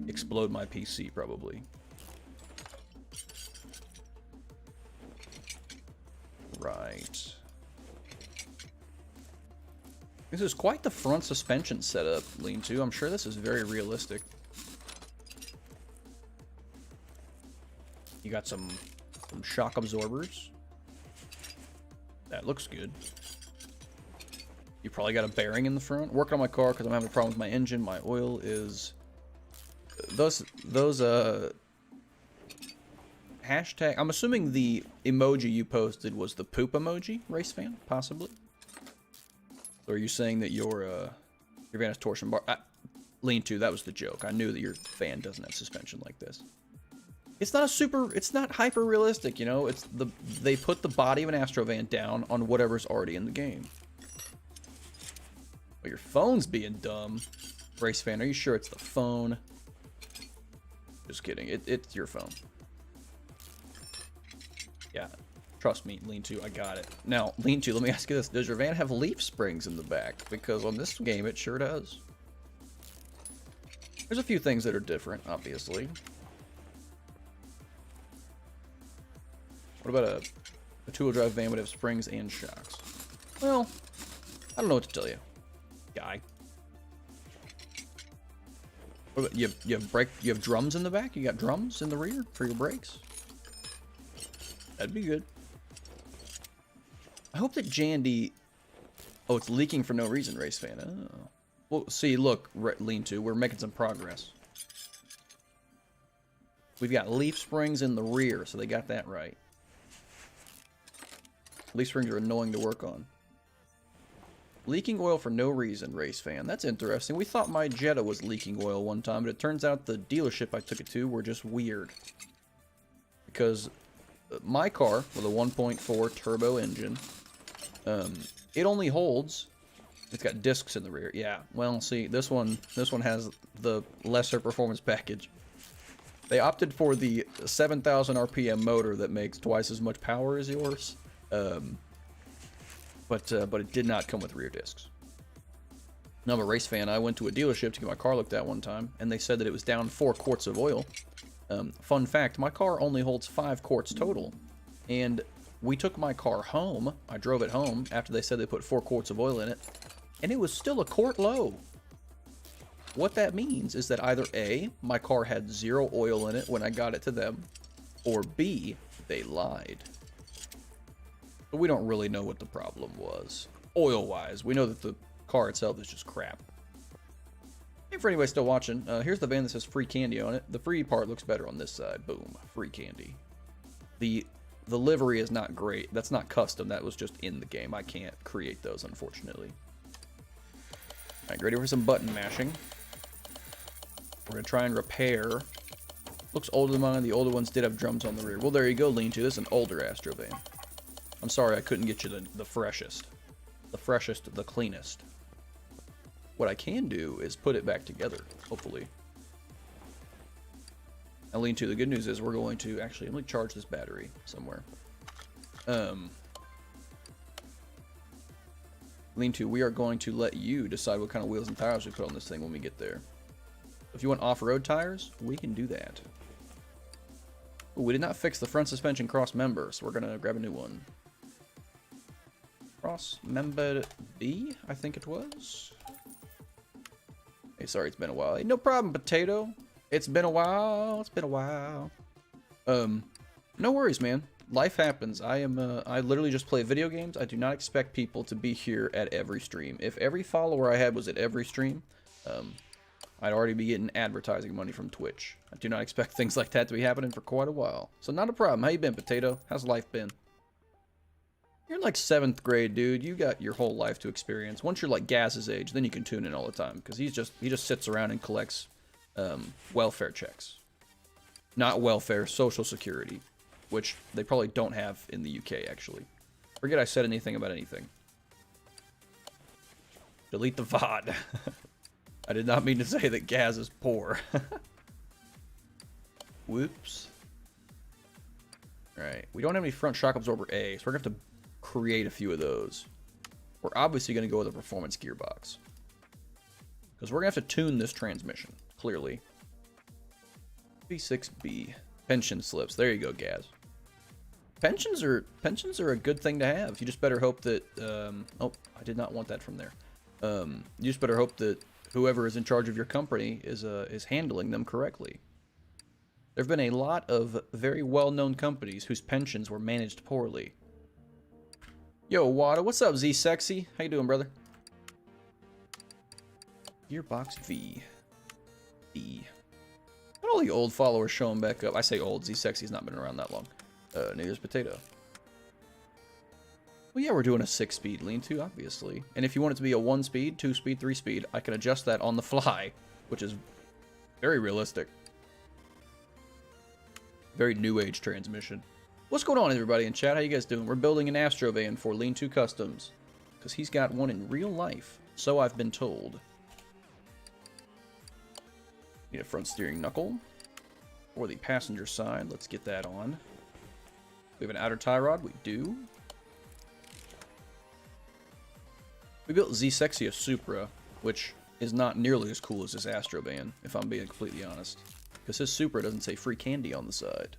explode my PC, probably. Right. This is quite the front suspension setup, Lean-To. I'm sure this is very realistic. You got some shock absorbers. That looks good. You probably got a bearing in the front. Working on my car because I'm having a problem with my engine. My oil is... Those hashtag... I'm assuming the emoji you posted was the poop emoji, race fan, possibly. Or are you saying that your van has torsion bar? Lean-To, that was the joke. I knew that your van doesn't have suspension like this. It's not hyper realistic, you know. They put the body of an Astrovan down on whatever's already in the game. But your phone's being dumb. Race fan, are you sure it's the phone? Just kidding. It's your phone. Yeah. Trust me, Lean-To, I got it. Now, Lean-To, let me ask you this. Does your van have leaf springs in the back? Because on this game, it sure does. There's a few things that are different, obviously. What about a two-wheel drive van would have springs and shocks? Well, I don't know what to tell you, guy. What about, you have drums in the back? You got drums in the rear for your brakes? That'd be good. I hope that Jandy... Oh, it's leaking for no reason, race fan. Oh. Well, see, look, Lean-To, we're making some progress. We've got leaf springs in the rear, so they got that right. Leaf springs are annoying to work on. Leaking oil for no reason, race fan. That's interesting. We thought my Jetta was leaking oil one time, but it turns out the dealership I took it to were just weird. Because my car, with a 1.4 turbo engine, it only holds... It's got discs in the rear. Yeah, well, see, this one has the lesser performance package. They opted for the 7,000 RPM motor that makes twice as much power as yours. But it did not come with rear discs. Now, I'm a race fan. I went to a dealership to get my car looked at one time, and they said that it was down 4 quarts of oil. Fun fact, my car only holds 5 quarts total. And we took my car home. I drove it home after they said they put 4 quarts of oil in it. And it was still a quart low. What that means is that either A, my car had 0 oil in it when I got it to them, or B, they lied. But we don't really know what the problem was. Oil-wise, we know that the car itself is just crap. Hey, for anybody still watching, here's the van that says free candy on it. The free part looks better on this side. Boom, free candy. The livery is not great. That's not custom. That was just in the game. I can't create those, unfortunately. Alright, ready for some button mashing. We're going to try and repair. Looks older than mine. The older ones did have drums on the rear. Well, there you go, Lean-To. This is an older Astrovan. I'm sorry I couldn't get you the freshest. The freshest, the cleanest. What I can do is put it back together, hopefully. Now, Lean-To, the good news is we're going to... Actually, I'm going to charge this battery somewhere. Lean-To, we are going to let you decide what kind of wheels and tires we put on this thing when we get there. If you want off-road tires, we can do that. Ooh, we did not fix the front suspension cross member, so we're going to grab a new one. Cross member B, I think it was. Hey, sorry, it's been a while. Hey, no problem, Potato. It's been a while. It's been a while. No worries, man. life happens. I literally just play video games. I do not expect people to be here at every stream. If every follower I had was at every stream, I'd already be getting advertising money from Twitch. I do not expect things like that to be happening for quite a while. So not a problem. How you been, Potato? How's life been? You're in like 7th grade, dude. You got your whole life to experience. Once you're like Gaz's age, then you can tune in all the time. Because he just sits around and collects welfare checks. Not welfare, social security. Which they probably don't have in the UK, actually. Forget I said anything about anything. Delete the VOD. I did not mean to say that Gaz is poor. Whoops. Alright, we don't have any front shock absorber A, so we're going to have to create a few of those. We're obviously going to go with a performance gearbox. Because we're going to have to tune this transmission, clearly. B6B. Pension slips. There you go, Gaz. Pensions are a good thing to have. You just better hope that... oh, I did not want that from there. You just better hope that whoever is in charge of your company is handling them correctly. There have been a lot of very well-known companies whose pensions were managed poorly. Yo, Wada, what's up, Z Sexy? How you doing, brother? Gearbox V. D. Got all the old followers showing back up. I say old, Z Sexy's not been around that long. Neither's Potato. Well, yeah, we're doing a 6-speed lean-to, obviously. And if you want it to be a 1-speed, 2-speed, 3-speed, I can adjust that on the fly, which is very realistic. Very new age transmission. What's going on, everybody in chat? How you guys doing? We're building an Astrovan for Lean-to Customs. Because he's got one in real life. So I've been told. Need a front steering knuckle. For the passenger side, let's get that on. We have an outer tie rod. We do. We built Z-Sexy a Supra, which is not nearly as cool as this Astrovan, if I'm being completely honest. Because his Supra doesn't say free candy on the side.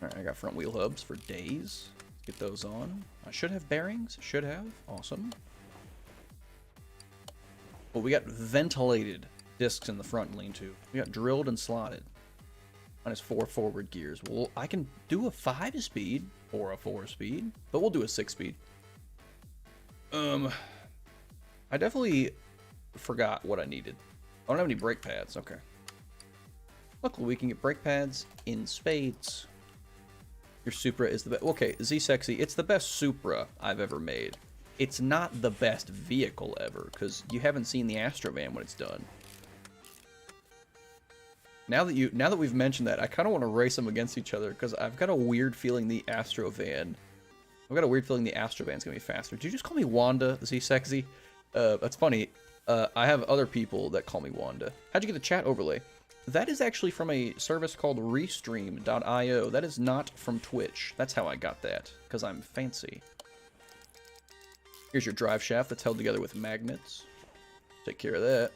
Alright, I got front wheel hubs for days. Get those on. I should have bearings. Should have. Awesome. Well, we got ventilated discs in the front lean-to. We got drilled and slotted. Minus 4 forward gears. Well, I can do a 5-speed or a 4-speed, but we'll do a 6-speed. I definitely forgot what I needed. I don't have any brake pads. Okay. Luckily, we can get brake pads in spades. Your Supra is the best. Okay, Z-Sexy, it's the best Supra I've ever made. It's not the best vehicle ever, because you haven't seen the Astrovan when it's done. Now that we've mentioned that, I kind of want to race them against each other, because I've got a weird feeling the Astrovan... I've got a weird feeling the Astrovan's going to be faster. Did you just call me Wanda, Z-Sexy? That's funny. I have other people that call me Wanda. How'd you get the chat overlay? That is actually from a service called Restream.io. That is not from Twitch. That's how I got that, because I'm fancy. Here's your drive shaft that's held together with magnets. Take care of that.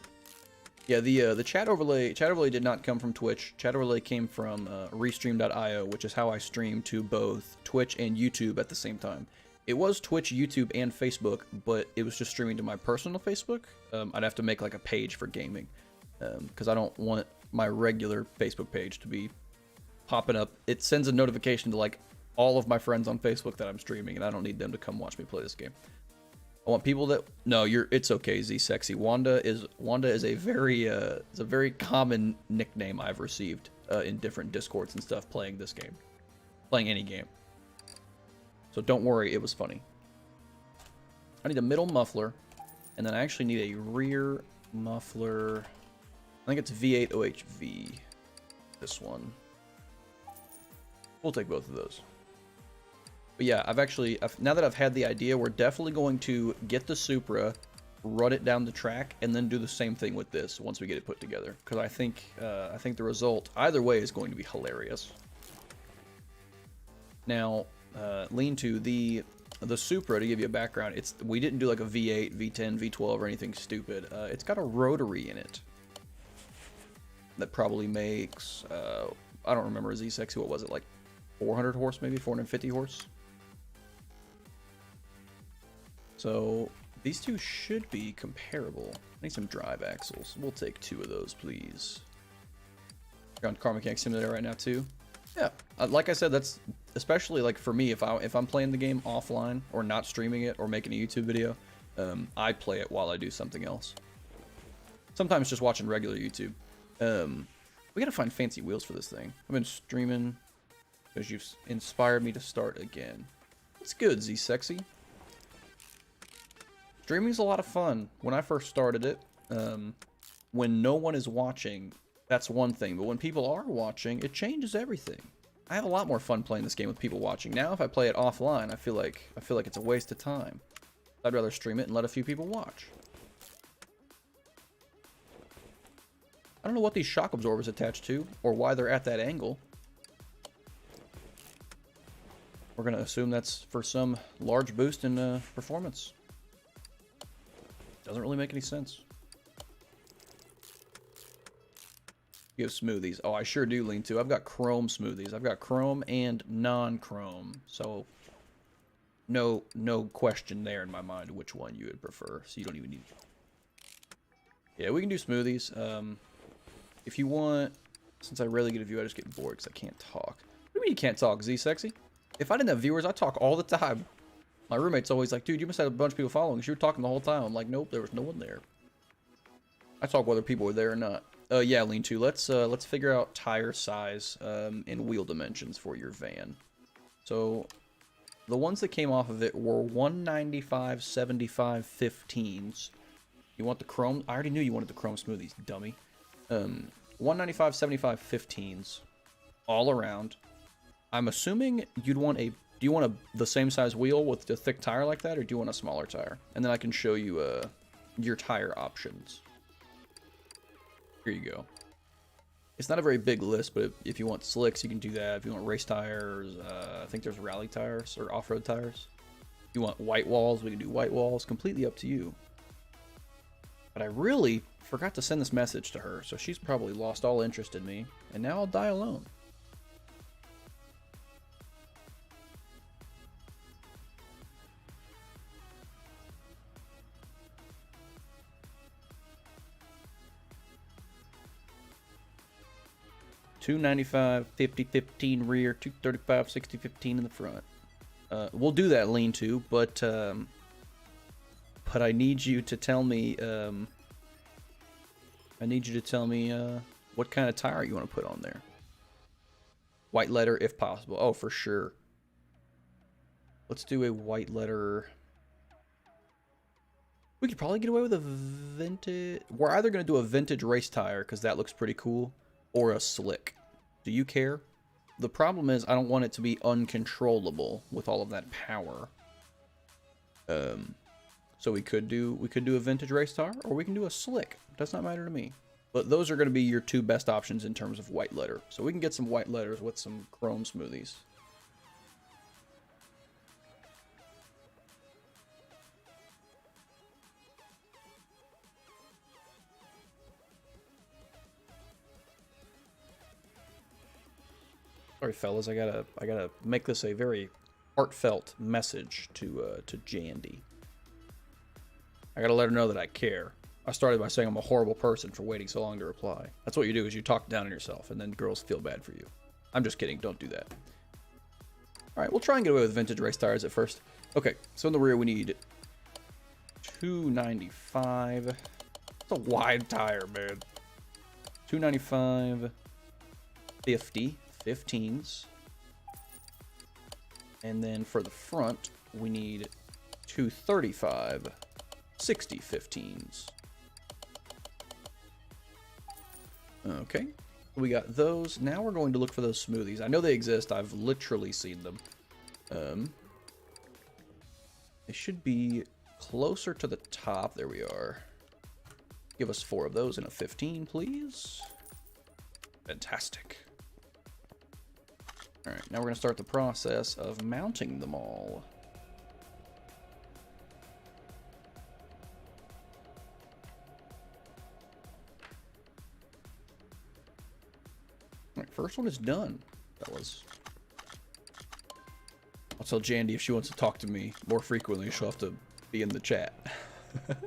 Yeah, the chat overlay did not come from Twitch. Chat overlay came from Restream.io, which is how I stream to both Twitch and YouTube at the same time. It was Twitch, YouTube, and Facebook, but it was just streaming to my personal Facebook. I'd have to make like a page for gaming, because I don't want my regular Facebook page to be popping up. It sends a notification to like all of my friends on Facebook that I'm streaming, and I don't need them to come watch me play this game. I want people that... No, it's okay, Z-Sexy. Wanda is a very common nickname I've received in different Discords and stuff playing this game. Playing any game. So don't worry, it was funny. I need a middle muffler, and then I actually need a rear muffler. I think it's V8 OHV. This one. We'll take both of those. But yeah, now that I've had the idea, we're definitely going to get the Supra, run it down the track, and then do the same thing with this once we get it put together. Because I think the result, either way, is going to be hilarious. Now, lean-to the Supra, to give you a background, we didn't do like a V8, V10, V12, or anything stupid. It's got a rotary in it that probably makes, I don't remember Z-Sexy, what was it, like 400 horse maybe, 450 horse? So these two should be comparable. I need some drive axles. We'll take 2 of those, please. You're on Car Mechanic Simulator right now, too? Yeah, like I said, that's especially like for me if I'm playing the game offline or not streaming it or making a YouTube video, I play it while I do something else. Sometimes just watching regular YouTube. We gotta find fancy wheels for this thing. I've been streaming because you've inspired me to start again. It's good, Z Sexy. Streaming's a lot of fun. When I first started it, when no one is watching, that's one thing. But when people are watching, it changes everything. I have a lot more fun playing this game with people watching. Now, if I play it offline, I feel like it's a waste of time. I'd rather stream it and let a few people watch. I don't know what these shock absorbers attach to, or why they're at that angle. We're gonna assume that's for some large boost in performance. Doesn't really make any sense. You have smoothies. Oh, I sure do, Lean Too. I've got chrome smoothies. I've got chrome and non-chrome. So, no question there in my mind which one you would prefer. So you don't even need... Yeah, we can do smoothies. If you want... Since I rarely get a view, I just get bored because I can't talk. What do you mean you can't talk, Z Sexy? If I didn't have viewers, I'd talk all the time. My roommate's always like, dude, you must have a bunch of people following because you were talking the whole time. I'm like, nope, there was no one there. I talk whether people were there or not. Yeah, Lean Too. Let's figure out tire size and wheel dimensions for your van. So the ones that came off of it were 195 75 15s. You want the chrome? I already knew you wanted the chrome smoothies, dummy. 195 75 15s all around. I'm assuming you'd want a... Do you want the same size wheel with a thick tire like that, or do you want a smaller tire? And then I can show you your tire options. Here you go. It's not a very big list, but if you want slicks, you can do that. If you want race tires, I think there's rally tires or off-road tires. If you want white walls, we can do white walls. Completely up to you. But I really forgot to send this message to her, so she's probably lost all interest in me, and now I'll die alone. $295, 50, 15 rear, $235, 60, 15 in the front. We'll do that, Lean Too, but I need you to tell me. What kind of tire you want to put on there. White letter, if possible. Oh, for sure. Let's do a white letter. We could probably get away with a vintage. We're either going to do a vintage race tire because that looks pretty cool, or a slick. Do you care? The problem is I don't want it to be uncontrollable with all of that power. So we could do a vintage race tire, or we can do a slick. It does not matter to me. But those are going to be your two best options in terms of white letter. So we can get some white letters with some chrome smoothies. Sorry, fellas, I gotta make this a very heartfelt message to Jandy. I gotta let her know that I care. I started by saying I'm a horrible person for waiting so long to reply. That's what you do, is you talk down on yourself, and then girls feel bad for you. I'm just kidding, don't do that. Alright, we'll try and get away with vintage race tires at first. Okay, so in the rear we need 295. It's a wide tire, man. 295, 50, 15s. And then for the front, we need 235, 60, 15s. Okay, we got those. Now we're going to look for those smoothies. I know they exist. I've literally seen them. They should be closer to the top. There we are. Give us 4 of those in a 15, please. Fantastic. All right, now we're going to start the process of mounting them all. All right, first one is done. I'll tell Jandy if she wants to talk to me more frequently, she'll have to be in the chat. All right,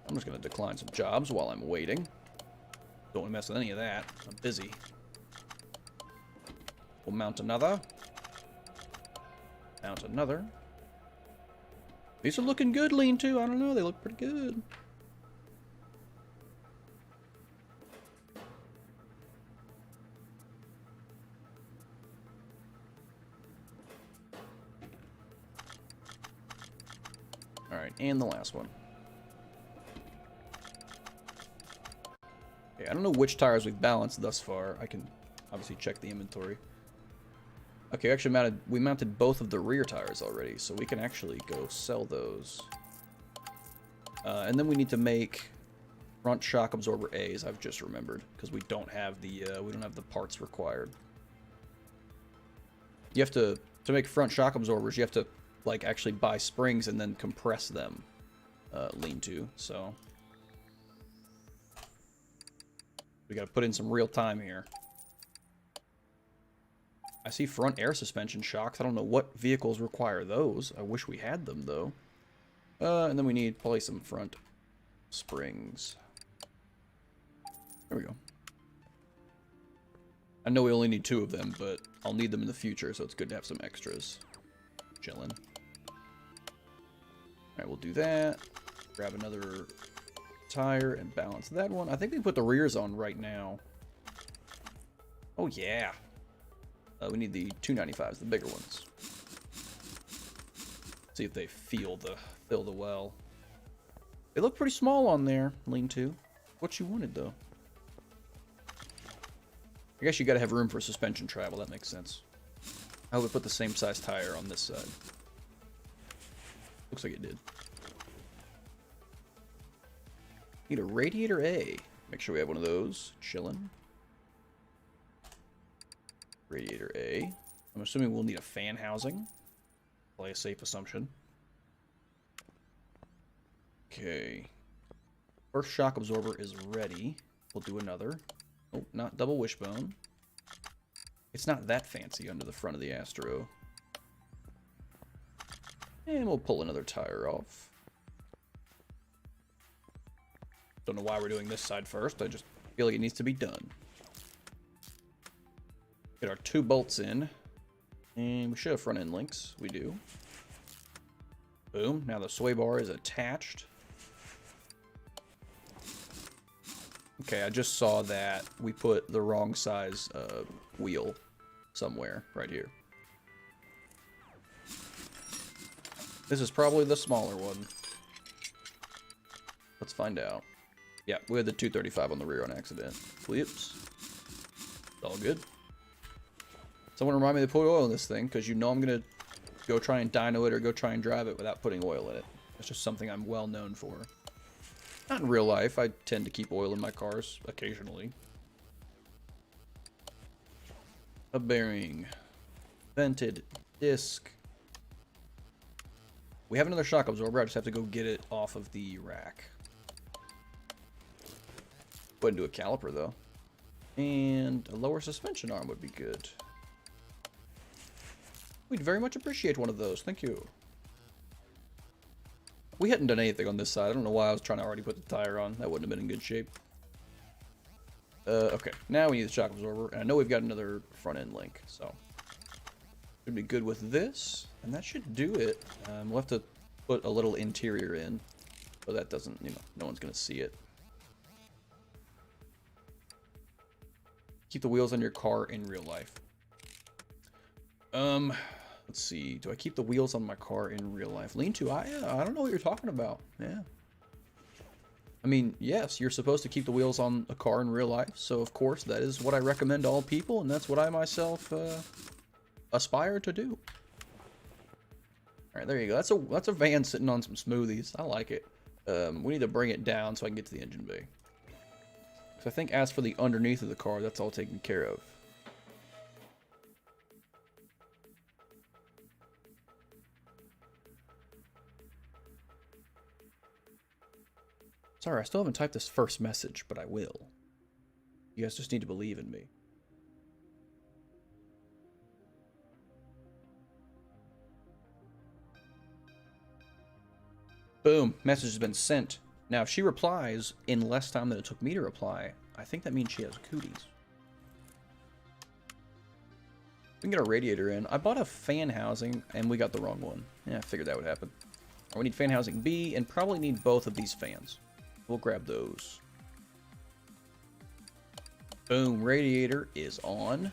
I'm just going to decline some jobs while I'm waiting. Don't want to mess with any of that. I'm busy. We'll mount another. Mount another. These are looking good, lean-to. I don't know. They look pretty good. Alright, and the last one. Okay, I don't know which tires we've balanced thus far. I can obviously check the inventory. Okay, actually we mounted both of the rear tires already, so we can actually go sell those. And then we need to make front shock absorber A's, I've just remembered, because we don't have the parts required. You have to make front shock absorbers, you have to like actually buy springs and then compress them, lean-to, so we gotta put in some real time here. I see front air suspension shocks. I don't know what vehicles require those. I wish we had them though. And then we need probably some front springs. There we go. I know we only need 2 of them, but I'll need them in the future, so it's good to have some extras. Chillin'. Alright, we'll do that. Grab another tire and balance that one. I think we put the rears on right now. Oh, yeah. We need the 295s, the bigger ones. See if they fill the well. They look pretty small on there, lean-to. What you wanted, though. I guess you gotta have room for suspension travel, that makes sense. I would put the same size tire on this side. Looks like it did. Need a radiator A. Make sure we have one of those. Chillin'. Radiator A. I'm assuming we'll need a fan housing. Probably a safe assumption. Okay. First shock absorber is ready. We'll do another. Oh, not double wishbone. It's not that fancy under the front of the Astro. And we'll pull another tire off. Don't know why we're doing this side first. I just feel like it needs to be done. Get our 2 bolts in. And we should have front end links. We do. Boom. Now the sway bar is attached. Okay, I just saw that we put the wrong size wheel somewhere right here. This is probably the smaller one. Let's find out. Yeah, we had the 235 on the rear on accident. Whoops. It's all good. Someone remind me to put oil in this thing, because you know I'm going to go try and dyno it or go try and drive it without putting oil in it. That's just something I'm well known for. Not in real life. I tend to keep oil in my cars occasionally. A bearing. Vented disc. We have another shock absorber. I just have to go get it off of the rack. Go ahead and do a caliper, though. And a lower suspension arm would be good. We'd very much appreciate one of those. Thank you. We hadn't done anything on this side. I don't know why I was trying to already put the tire on. That wouldn't have been in good shape. Okay, now we need the shock absorber. And I know we've got another front end link, so should be good with this. And that should do it. We'll have to put a little interior in, so that doesn't, you know, no one's going to see it. Keep the wheels on your car in real life. Let's see. Do I keep the wheels on my car in real life? Lean-to, I don't know what you're talking about. Yeah. I mean, yes, you're supposed to keep the wheels on a car in real life. So, of course, that is what I recommend to all people. And that's what I myself aspire to do. All right, there you go. That's a van sitting on some smoothies. I like it. We need to bring it down so I can get to the engine bay. So I think as for the underneath of the car, that's all taken care of. Sorry, I still haven't typed this first message, but I will. You guys just need to believe in me. Boom, message has been sent. Now, if she replies in less time than it took me to reply, I think that means she has cooties. We can get a radiator in. I bought a fan housing, and we got the wrong one. Yeah, I figured that would happen. We need fan housing B, and probably need both of these fans. We'll grab those. Boom, radiator is on.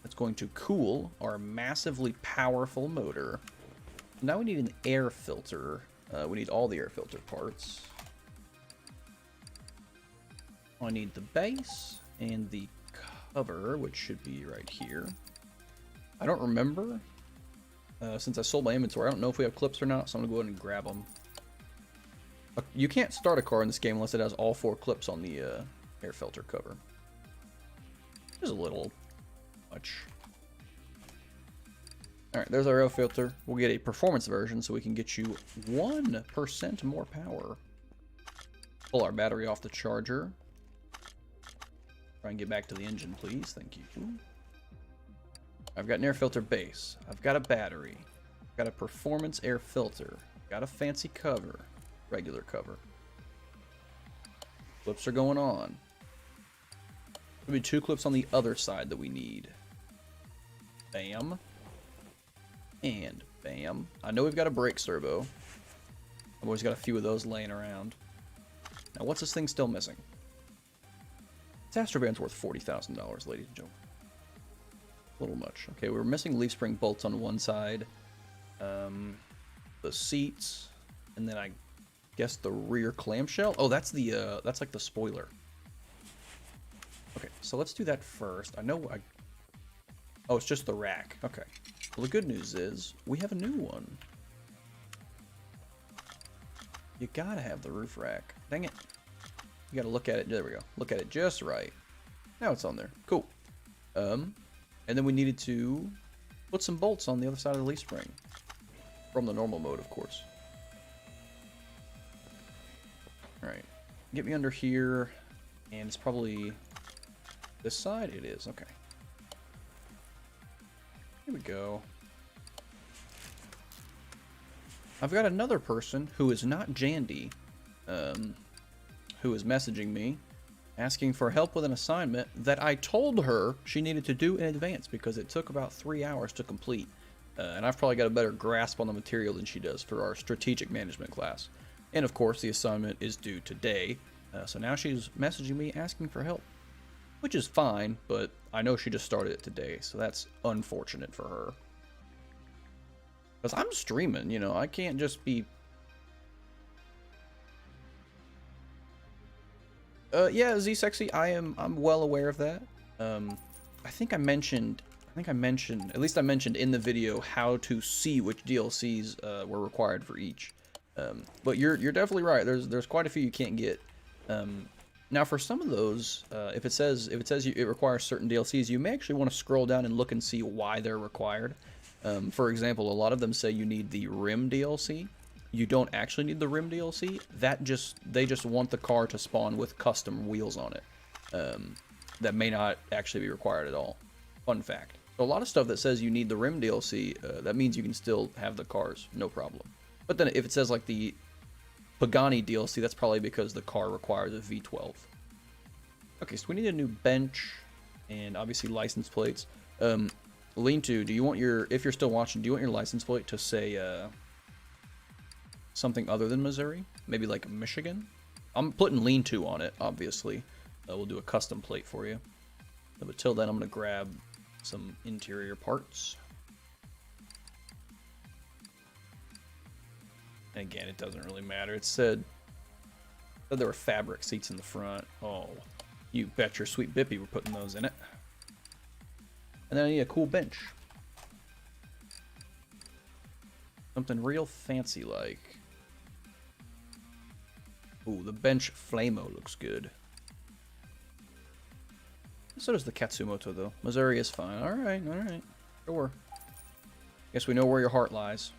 That's going to cool our massively powerful motor. Now we need an air filter. We need all the air filter parts. I need the base and the cover, which should be right here. I don't remember. Since I sold my inventory, I don't know if we have clips or not, so I'm going to go ahead and grab them. You can't start a car in this game unless it has all 4 clips on the air filter cover. Just a little much. Alright, there's our air filter. We'll get a performance version so we can get you 1% more power. Pull our battery off the charger. Try and get back to the engine, please. Thank you. I've got an air filter base. I've got a battery. I've got a performance air filter. Got a fancy cover. Regular cover. Clips are going on. There'll be 2 clips on the other side that we need. Bam. And bam. I know we've got a brake servo. I've always got a few of those laying around. Now, what's this thing still missing? This Astroband's worth $40,000, ladies and gentlemen. A little much. Okay, we're missing leaf spring bolts on one side. The seats. And then I guess the rear clamshell. Oh, that's the that's like the spoiler. Okay, so let's do that first. Oh, it's just the rack. Okay. Well, the good news is we have a new one. You gotta have the roof rack. Dang it. You gotta look at it. There we go. Look at it just right. Now it's on there. Cool. And then we needed to put some bolts on the other side of the leaf spring. From the normal mode, of course. Alright. Get me under here. And it's probably this side? It is. Okay. Here we go. I've got another person who is not Jandy, who is messaging me, asking for help with an assignment that I told her she needed to do in advance because it took about 3 hours to complete. And I've probably got a better grasp on the material than she does for our strategic management class. And of course, the assignment is due today. So now she's messaging me asking for help, which is fine, but I know she just started it today, so that's unfortunate for her. Because I'm streaming, you know, I can't just be... yeah, Z-Sexy, I'm well aware of that. I think I mentioned, at least I mentioned in the video how to see which DLCs were required for each. But you're definitely right. There's quite a few you can't get. Now for some of those, if it says it requires certain DLCs, you may actually want to scroll down and look and see why they're required. For example, a lot of them say you need the rim DLC. You don't actually need the rim DLC. They just want the car to spawn with custom wheels on it. That may not actually be required at all. Fun fact. So a lot of stuff that says you need the rim DLC, that means you can still have the cars, no problem. But then if it says like the Pagani DLC, that's probably because the car requires a V12. Okay, so we need a new bench and obviously license plates. Lean-to, do you want if you're still watching, do you want your license plate to say something other than Missouri? Maybe like Michigan? I'm putting Lean-to on it, obviously. We'll do a custom plate for you. But till then, I'm going to grab some interior parts. And again, it doesn't really matter. It said there were fabric seats in the front. Oh, you bet your sweet bippy we're putting those in it. And then I need a cool bench. Something real fancy like. Ooh, the bench Flamo looks good. So does the Katsumoto though. Missouri is fine. Alright, alright. Sure. Guess we know where your heart lies.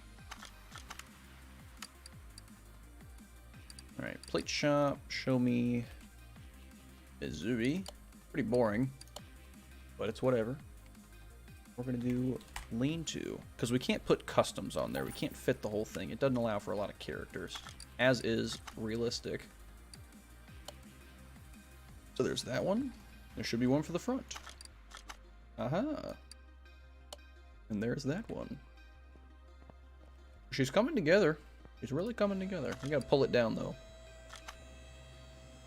Alright, plate shop, show me Missouri. Pretty boring, but it's whatever. We're going to do Lean-to, because we can't put customs on there. We can't fit the whole thing. It doesn't allow for a lot of characters, as is realistic. So there's that one. There should be one for the front. Aha. And there's that one. She's coming together. She's really coming together. We gotta pull it down, though.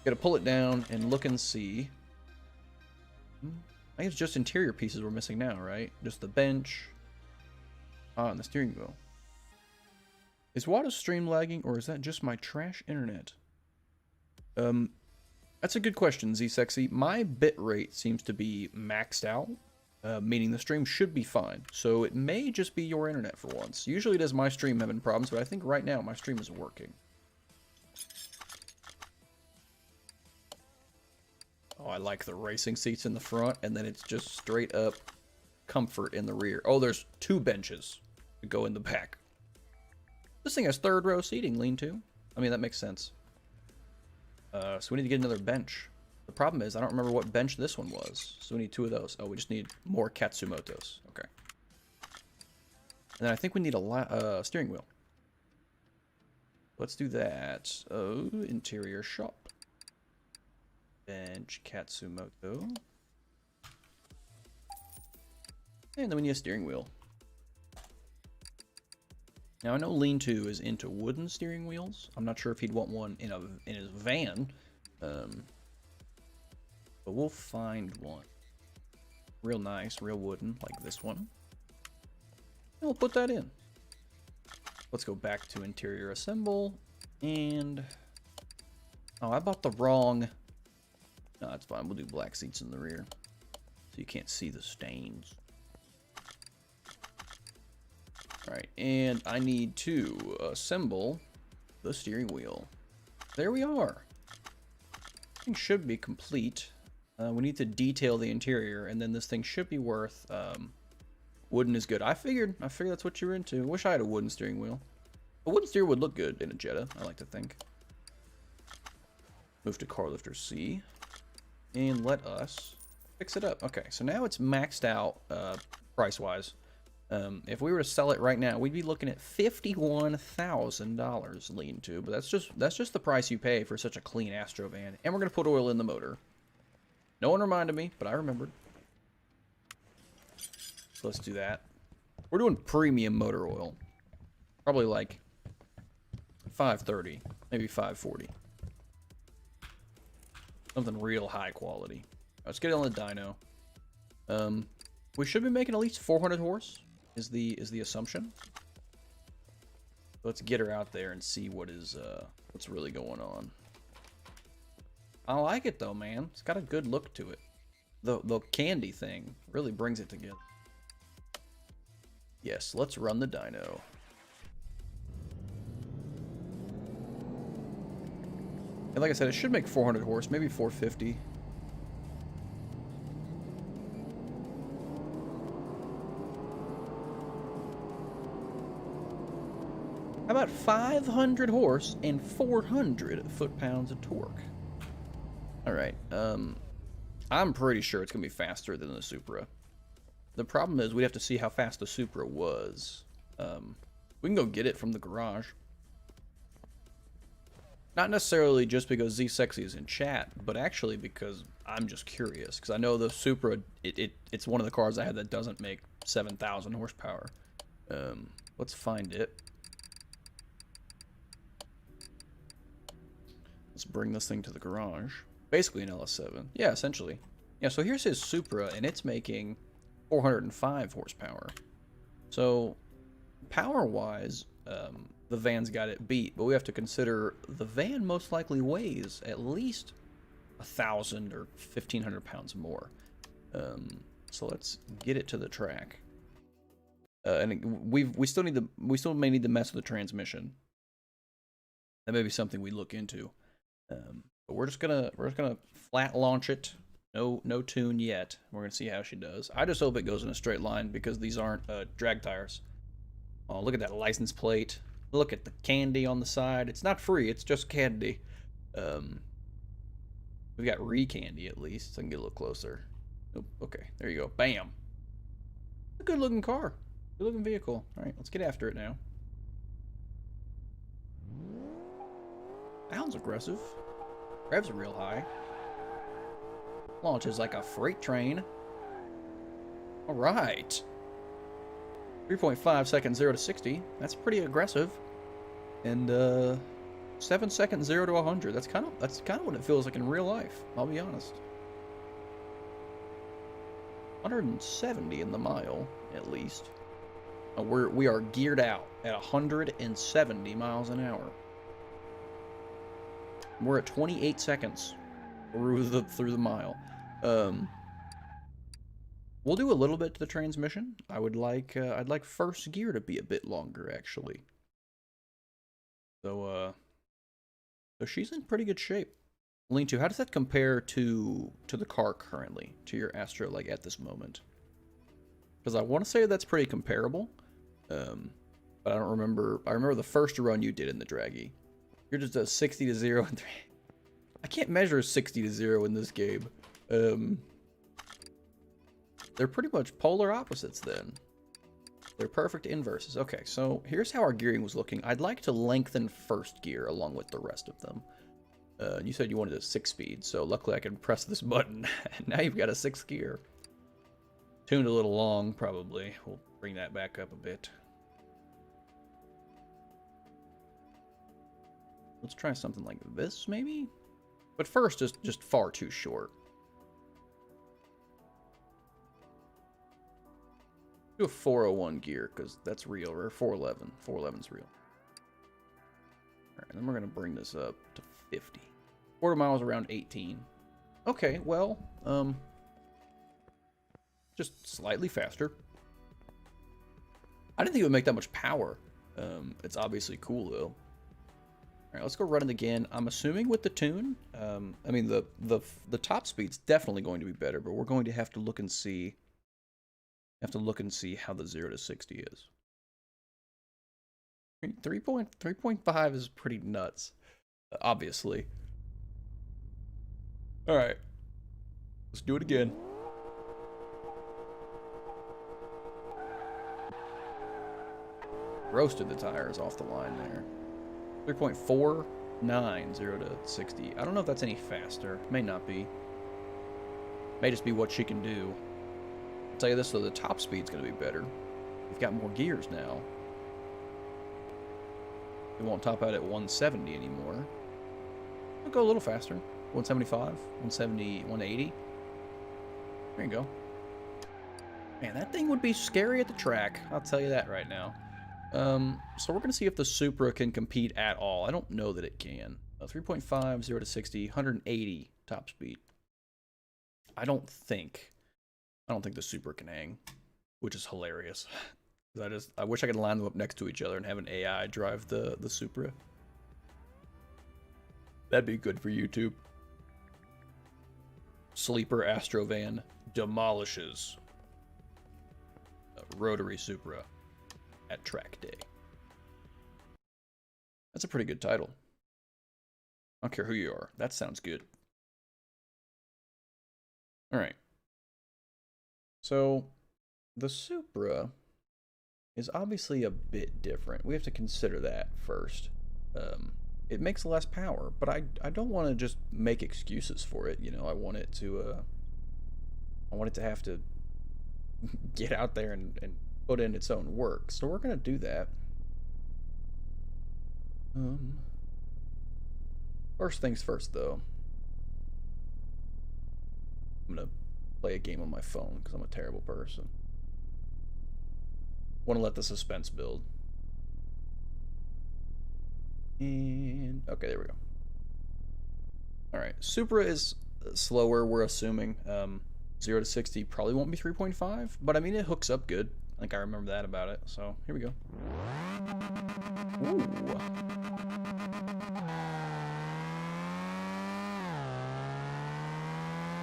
Gotta pull it down and look and see. I think it's just interior pieces we're missing now, right? Just the bench. Ah, and the steering wheel. Is Wada's stream lagging, or is that just my trash internet? That's a good question, Z-Sexy. My bitrate seems to be maxed out, meaning the stream should be fine. So it may just be your internet for once. Usually it is my stream having problems, but I think right now my stream is working. Oh, I like the racing seats in the front, and then it's just straight up comfort in the rear. Oh, there's 2 benches to go in the back. This thing has 3rd row seating, lean-to. I mean, that makes sense. So we need to get another bench. The problem is, I don't remember what bench this one was. So we need 2 of those. Oh, we just need more Katsumotos. Okay. And then I think we need a steering wheel. Let's do that. Oh, interior shop. Bench, Katsumoto. And then we need a steering wheel. Now I know Lean-to is into wooden steering wheels. I'm not sure if he'd want one in his van, but we'll find one. Real nice, real wooden, like this one. And we'll put that in. Let's go back to interior assemble, and oh, I bought the wrong. No, that's fine. We'll do black seats in the rear, so you can't see the stains. Alright, and I need to assemble the steering wheel. There we are. Thing should be complete. We need to detail the interior, and then this thing should be worth... wooden is good. I figured that's what you're into. Wish I had a wooden steering wheel. A wooden steer would look good in a Jetta, I like to think. Move to car lifter C. And let us fix it up. Okay, so now it's maxed out price-wise. If we were to sell it right now, we'd be looking at $51,000 Lean-to, but that's just the price you pay for such a clean Astro van. And we're gonna put oil in the motor. No one reminded me, but I remembered. So let's do that. We're doing premium motor oil, probably like 530, maybe 540. Something real high quality. Let's get it on the dyno. We should be making at least 400 horse. Is the assumption. Let's get her out there and see what's really going on. I like it though, man. It's got a good look to it. The candy thing really brings it together. Yes, let's run the dyno. And like I said, it should make 400 horse, maybe 450. How about 500 horse and 400 foot-pounds of torque? Alright, I'm pretty sure it's going to be faster than the Supra. The problem is we'd have to see how fast the Supra was. We can go get it from the garage. Not necessarily just because Z-Sexy is in chat, but actually because I'm just curious. Because I know the Supra, it's one of the cars I have that doesn't make 7,000 horsepower. Let's find it. Let's bring this thing to the garage. Basically an LS7. Yeah, essentially. Yeah, so here's his Supra, and it's making 405 horsepower. So, power-wise, the van's got it beat, but we have to consider the van most likely weighs at least 1,000 or 1,500 pounds more. So let's get it to the track. And we still may need to mess with the transmission. That may be something we look into. But we're just gonna flat launch it. No tune yet. We're gonna see how she does. I just hope it goes in a straight line because these aren't drag tires. Oh, look at that license plate. Look at the candy on the side. It's not free. It's just candy. We've got re-candy at least. So I can get a little closer. Oh, okay, there you go. Bam. A good looking car. Good looking vehicle. All right, let's get after it now. Sounds aggressive. Revs are real high. Launches like a freight train. All right. 3.5 seconds 0 to 60. That's pretty aggressive. And 7 seconds 0 to 100. That's kind of what it feels like in real life. I'll be honest. 170 in the mile, at least. We are geared out at 170 miles an hour. We're at 28 seconds through the mile. We'll do a little bit to the transmission. I'd like first gear to be a bit longer, actually. So she's in pretty good shape. Lean-to, how does that compare to the car currently, to your Astro, like, at this moment? Because I want to say that's pretty comparable, but I don't remember. I remember the first run you did in the Draggy. You're just a 60 to 0 and 3. I can't measure 60 to 0 in this game. They're pretty much polar opposites then. They're perfect inverses. Okay, so here's how our gearing was looking. I'd like to lengthen first gear along with the rest of them. You said you wanted a 6-speed, so luckily I can press this button. Now you've got a 6th gear. Tuned a little long, probably. We'll bring that back up a bit. Let's try something like this, maybe? But first, just far too short. Do a 401 gear, because that's real, or 411. 411's real. Alright, then we're going to bring this up to 50. Quarter miles around 18. Okay, well, just slightly faster. I didn't think it would make that much power. It's obviously cool, though. Alright, let's go run it again. I'm assuming with the tune, I mean, the top speed's definitely going to be better, but we're going to have to look and see how the 0 to 60 is. 3.5 is pretty nuts, obviously. All right, let's do it again. Roasted the tires off the line there. 3.49, 0 to 60. I don't know if that's any faster. May not be. May just be what she can do. I'll tell you this, though, the top speed's going to be better. We've got more gears now. We won't top out at 170 anymore. We'll go a little faster. 175, 170, 180. There you go. Man, that thing would be scary at the track. I'll tell you that right now. So we're going to see if the Supra can compete at all. I don't know that it can. 3.5, 0 to 60, 180 top speed. I don't think the Supra can hang, which is hilarious. I wish I could line them up next to each other and have an AI drive the Supra. That'd be good for YouTube. Sleeper Astrovan demolishes a rotary Supra at track day. That's a pretty good title. I don't care who you are. That sounds good. All right. So the Supra is obviously a bit different. We have to consider that first. It makes less power, but I don't want to just make excuses for it. You know, I want it to have to get out there and put in its own work. So we're gonna do that. First things first, though. I'm gonna play a game on my phone because I'm a terrible person. Want to let the suspense build. And okay, there we go. All right, Supra is slower, we're assuming. 0 to 60 probably won't be 3.5, but I mean, it hooks up good. I think I remember that about it. So here we go. Ooh.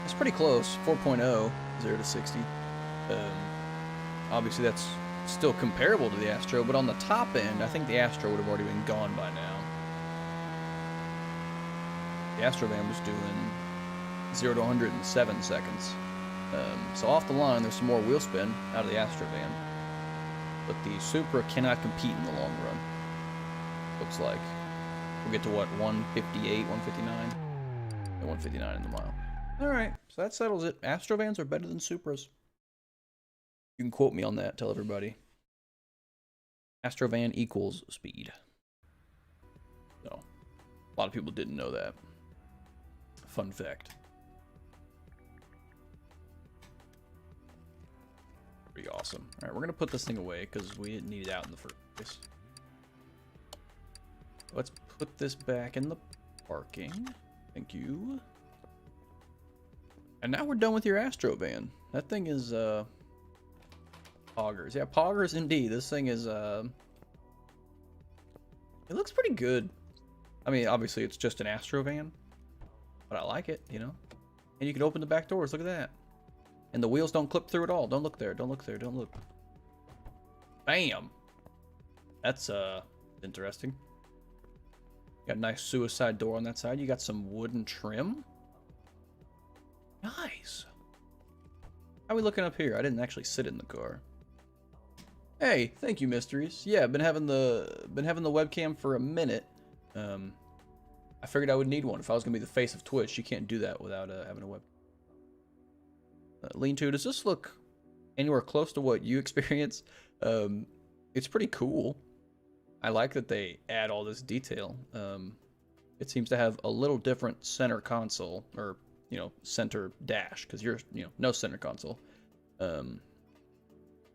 It's pretty close. 4.0, 0 to 60. Obviously, that's still comparable to the Astro, but on the top end, I think the Astro would have already been gone by now. The Astrovan was doing 0 to 100 in 7 seconds. So off the line, there's some more wheel spin out of the Astrovan. But the Supra cannot compete in the long run. Looks like. We'll get to what, 158, 159? And 159 in the mile. Alright, so that settles it. Astrovans are better than Supras. You can quote me on that, tell everybody. Astrovan equals speed. So, a lot of people didn't know that. Fun fact. Pretty awesome. Alright, we're going to put this thing away because we didn't need it out in the first place. Let's put this back in the parking. Thank you. And now we're done with your Astrovan. That thing is, poggers. Yeah, poggers indeed. This thing is, it looks pretty good. I mean, obviously it's just an Astrovan, but I like it, you know? And you can open the back doors. Look at that. And the wheels don't clip through at all. Don't look there. Don't look there. Don't look. Bam! That's, interesting. Got a nice suicide door on that side. You got some wooden trim. Nice. How are we looking up here? I didn't actually sit in the car. Hey, thank you, Mysteries. Yeah, been having the webcam for a minute. I figured I would need one if I was gonna be the face of Twitch. You can't do that without having a web. Lean-to, does this look anywhere close to what you experience? It's pretty cool. I like that they add all this detail. It seems to have a little different center console, or you know, center dash, because you're, you know, no center console. The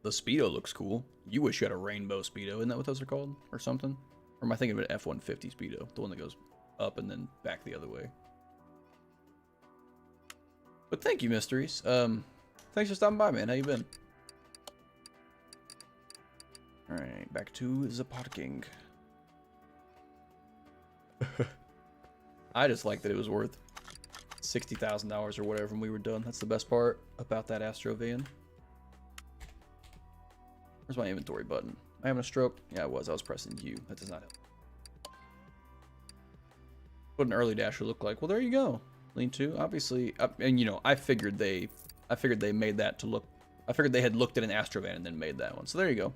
Speedo looks cool. You wish you had a rainbow Speedo. Isn't that what those are called? Or something? Or am I thinking of an F-150 Speedo? The one that goes up and then back the other way. But thank you, Mysteries. Thanks for stopping by, man. How you been? Alright, back to the parking. I just like that it was worth $60,000 or whatever when we were done. That's the best part about that Astrovan. Where's my inventory button? Am I having a stroke? Yeah, I was pressing U. That does not help. What an early dash would look like. Well, there you go. Lean-to, obviously, and you know, I figured they made that to look. I figured they had looked at an Astrovan and then made that one. So there you go.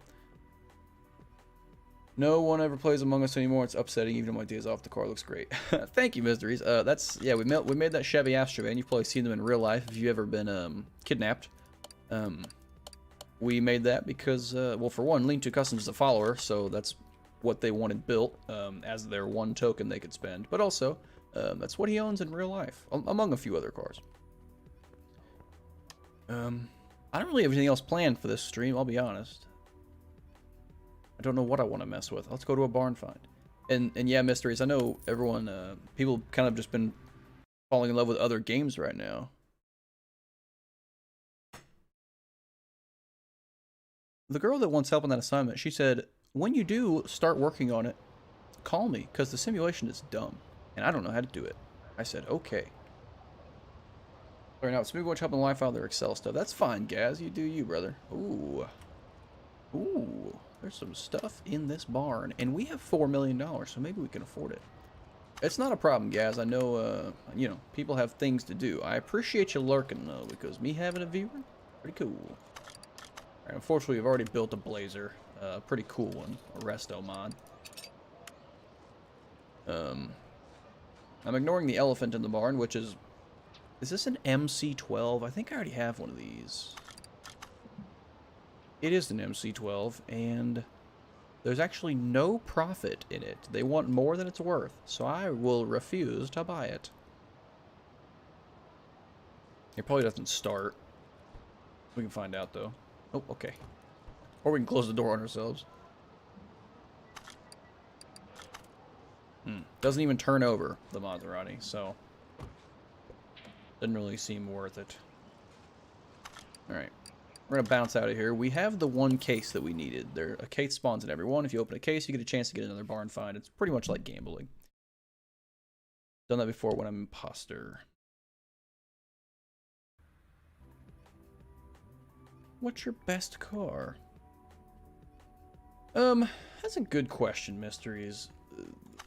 No one ever plays Among Us anymore. It's upsetting. Even though my days off, the car looks great. Thank you, Mysteries. Yeah, we made that Chevy Astrovan. You've probably seen them in real life if you've ever been kidnapped. We made that because, well, for one, Lean-to Customs is a follower, so that's what they wanted built as their one token they could spend. But also, that's what he owns in real life, among a few other cars. I don't really have anything else planned for this stream, I'll be honest. I don't know what I want to mess with. Let's go to a barn find. And yeah, Mysteries, I know everyone, people kind of just been falling in love with other games right now. The girl that wants help on that assignment, she said, when you do start working on it, call me, because the simulation is dumb, and I don't know how to do it. I said, okay. Alright, now it's me going to help in live file their Excel stuff. That's fine, Gaz. You do you, brother. Ooh. Ooh. There's some stuff in this barn, and we have $4 million, so maybe we can afford it. It's not a problem, Gaz. I know, you know, people have things to do. I appreciate you lurking, though, because me having a viewer, pretty cool. Alright, unfortunately, we've already built a Blazer. A pretty cool one. A Resto mod. I'm ignoring the elephant in the barn, which is... Is this an MC-12? I think I already have one of these. It is an MC-12, and there's actually no profit in it. They want more than it's worth, so I will refuse to buy it. It probably doesn't start. We can find out, though. Oh, okay. Or we can close the door on ourselves. Doesn't even turn over, the Maserati, so... Didn't really seem worth it. Alright. We're going to bounce out of here. We have the one case that we needed. A case spawns in every one. If you open a case, you get a chance to get another barn find. It's pretty much like gambling. Done that before when I'm imposter. What's your best car? That's a good question, Mysteries.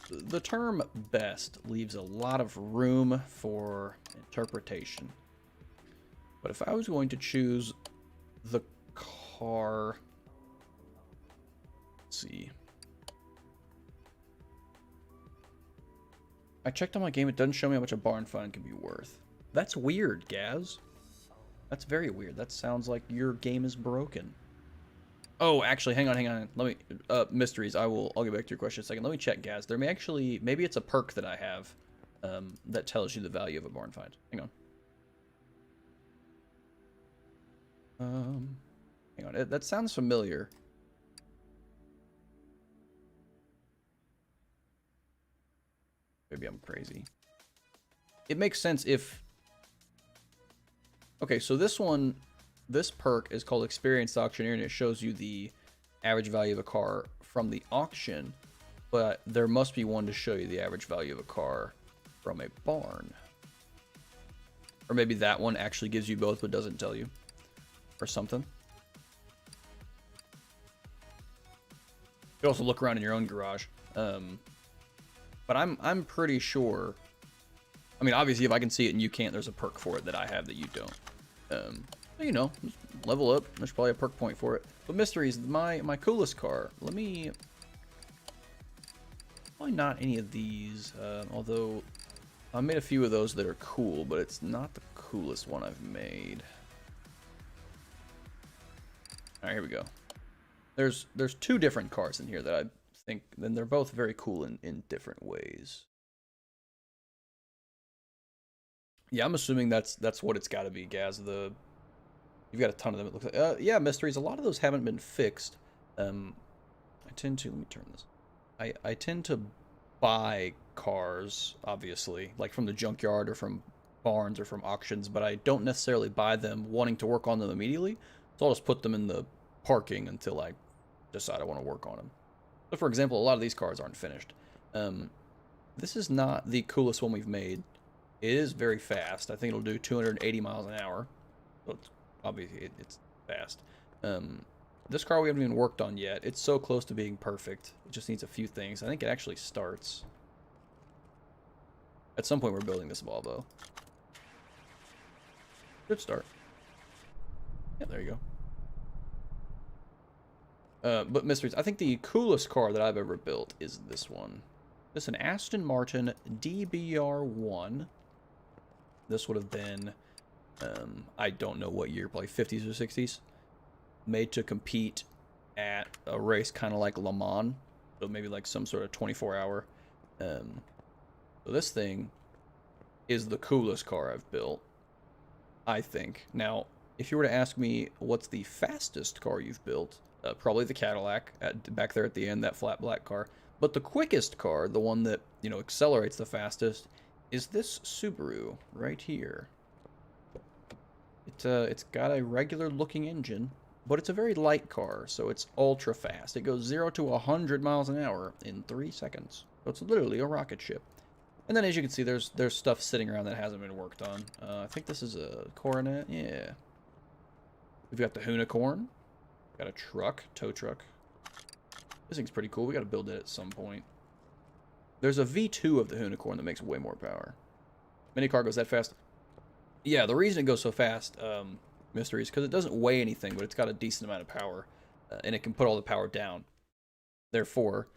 The term best leaves a lot of room for interpretation. But if I was going to choose the car, let's see. I checked on my game, it doesn't show me how much a barn find can be worth. That's weird, Gaz. That's very weird. That sounds like your game is broken. Oh, actually, hang on. Let me, mysteries. I'll get back to your question in a second. Let me check, Gaz. There may actually, maybe it's a perk that I have, that tells you the value of a barn find. Hang on. Hang on. That sounds familiar. Maybe I'm crazy. It makes sense if... Okay, so this perk is called Experienced Auctioneer, and it shows you the average value of a car from the auction, but there must be one to show you the average value of a car from a barn. Or maybe that one actually gives you both, but doesn't tell you. Or something. You also look around in your own garage. But I'm pretty sure... I mean, obviously, if I can see it and you can't, there's a perk for it that I have that you don't. You know, level up. There's probably a perk point for it. But mysteries, my coolest car. Let me... Probably not any of these. Although, I made a few of those that are cool, but it's not the coolest one I've made. Alright, here we go. There's two different cars in here that I think, and they're both very cool in different ways. Yeah, I'm assuming that's what it's got to be, Gaz. You've got a ton of them. It looks like. Yeah, mysteries. A lot of those haven't been fixed. I tend to, let me turn this. I tend to buy cars, obviously, like from the junkyard or from barns or from auctions, but I don't necessarily buy them wanting to work on them immediately. So I'll just put them in the parking until I decide I want to work on them. So, for example, a lot of these cars aren't finished. This is not the coolest one we've made. It is very fast. I think it'll do 280 miles an hour. So it's obviously it's fast. This car we haven't even worked on yet. It's so close to being perfect. It just needs a few things. I think it actually starts. At some point we're building this Volvo. Good start. Yeah, there you go. But mysteries, I think the coolest car that I've ever built is this one. This is an Aston Martin DBR1. This would have been, I don't know what year, probably 50s or 60s. Made to compete at a race kind of like Le Mans. So maybe like some sort of 24-hour. So this thing is the coolest car I've built, I think. Now, if you were to ask me what's the fastest car you've built, probably the Cadillac back there at the end, that flat black car. But the quickest car, the one that, you know, accelerates the fastest, is this Subaru right here. It's got a regular looking engine, but it's a very light car, so it's ultra fast. It goes 0 to 100 miles an hour in 3 seconds. So it's literally a rocket ship. And then as you can see, there's stuff sitting around that hasn't been worked on. I think this is a Coronet, yeah. We've got the Hoonicorn. Got a truck, tow truck. This thing's pretty cool. We gotta build it at some point. There's a V2 of the Hoonicorn that makes way more power. Mini car goes that fast. Yeah, the reason it goes so fast, mystery, is because it doesn't weigh anything, but it's got a decent amount of power, and it can put all the power down. Therefore,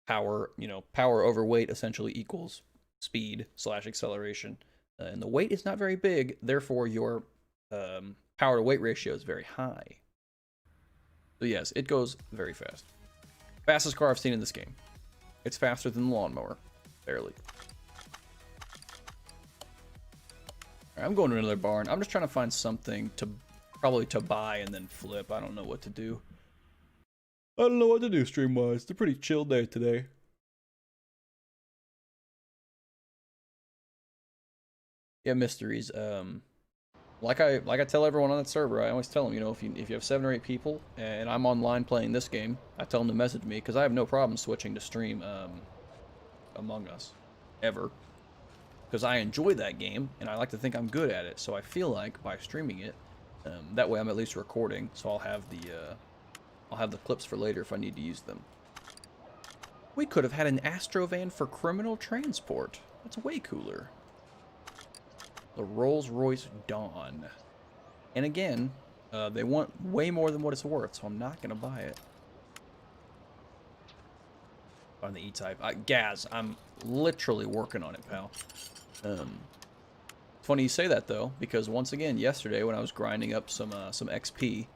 power, you know, power over weight essentially equals speed / acceleration, and the weight is not very big. Therefore, your power to weight ratio is very high. So yes, it goes very fast. Fastest car I've seen in this game. It's faster than the lawnmower, barely. All right, I'm going to another barn. I'm just trying to find something to probably to buy and then flip. I don't know what to do. I don't know what to do stream-wise. It's a pretty chill day today. Yeah, mysteries. Like I tell everyone on that server, I always tell them, you know, if you have 7 or 8 people and I'm online playing this game, I tell them to message me because I have no problem switching to stream Among Us ever, because I enjoy that game and I like to think I'm good at it. So I feel like by streaming it, that way I'm at least recording, so I'll have the clips for later if I need to use them. We could have had an Astrovan for criminal transport. That's way cooler. The Rolls-Royce Dawn. And again, they want way more than what it's worth, so I'm not going to buy it. On the E-Type. Gaz, I'm literally working on it, pal. Funny you say that, though, because once again, yesterday when I was grinding up some XP,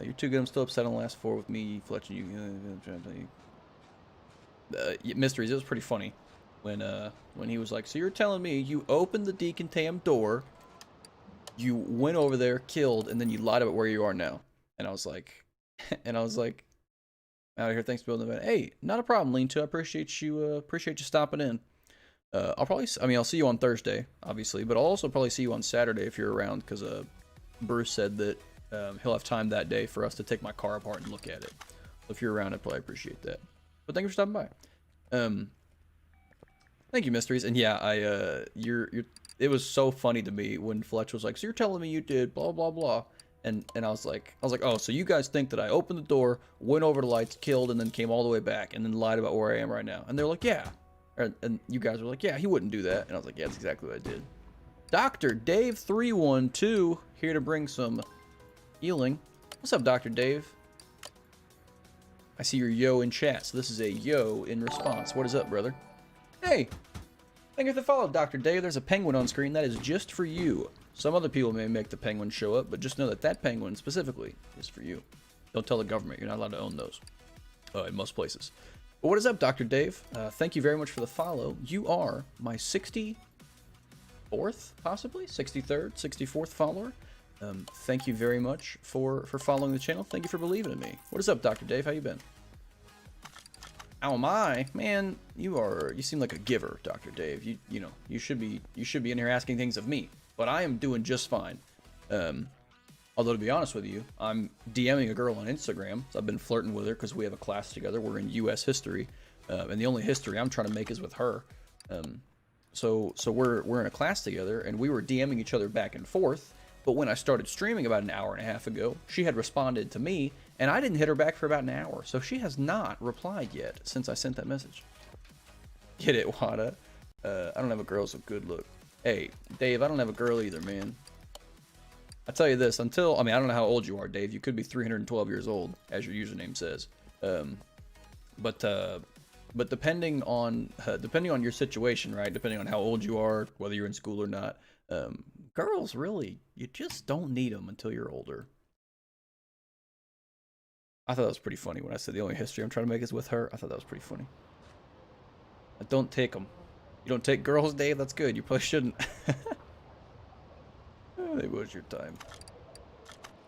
You're too good. I'm still upset on the last 4 with me, Fletch, and you. Mysteries. It was pretty funny when he was like, "So you're telling me you opened the decontam door, you went over there, killed, and then you lied about where you are now?" And I was like, out of here. Thanks for building the event. Hey, not a problem, Lean 2. I appreciate you stopping in. I'll see you on Thursday, obviously, but I'll also probably see you on Saturday if you're around, because Bruce said that he'll have time that day for us to take my car apart and look at it. So if you're around, I'd probably appreciate that. But thank you for stopping by. Thank you, Mysteries. And yeah, it was so funny to me when Fletch was like, "So you're telling me you did blah blah blah," and I was like, "Oh, so you guys think that I opened the door, went over the lights, killed, and then came all the way back, and then lied about where I am right now?" And they're like, "Yeah." And you guys were like, "Yeah, he wouldn't do that." And I was like, "Yeah, that's exactly what I did." Dr. Dave 312 here to bring some healing. What's up, Dr. Dave? I see your yo in chat, so this is a yo in response. What is up, brother? Hey, thank you for the follow, Dr. Dave. There's a penguin on screen. That is just for you. Some other people may make the penguin show up, but just know that that penguin specifically is for you. Don't tell the government. You're not allowed to own those in most places. But what is up, Dr. Dave? Thank you very much for the follow. You are my 64th, possibly? 63rd, 64th follower. Thank you very much for following the channel. Thank you for believing in me. What is up, Dr. Dave? How you been? How am I? Man, you seem like a giver, Dr. Dave. You should be in here asking things of me. But I am doing just fine. Although, to be honest with you, I'm DMing a girl on Instagram. So I've been flirting with her because we have a class together. We're in U.S. history. And the only history I'm trying to make is with her. So we're in a class together, and we were DMing each other back and forth. But when I started streaming about an hour and a half ago, she had responded to me, and I didn't hit her back for about an hour. So she has not replied yet since I sent that message. Get it, Wada? I don't have a girl, so good look. Hey, Dave, I don't have a girl either, man. I tell you this, I don't know how old you are, Dave. You could be 312 years old, as your username says. But depending on your situation, right? Depending on how old you are, whether you're in school or not, girls, really, you just don't need them until you're older. I thought that was pretty funny when I said the only history I'm trying to make is with her. I thought that was pretty funny. Don't take them. You don't take girls, Dave? That's good. You probably shouldn't. They waste your time.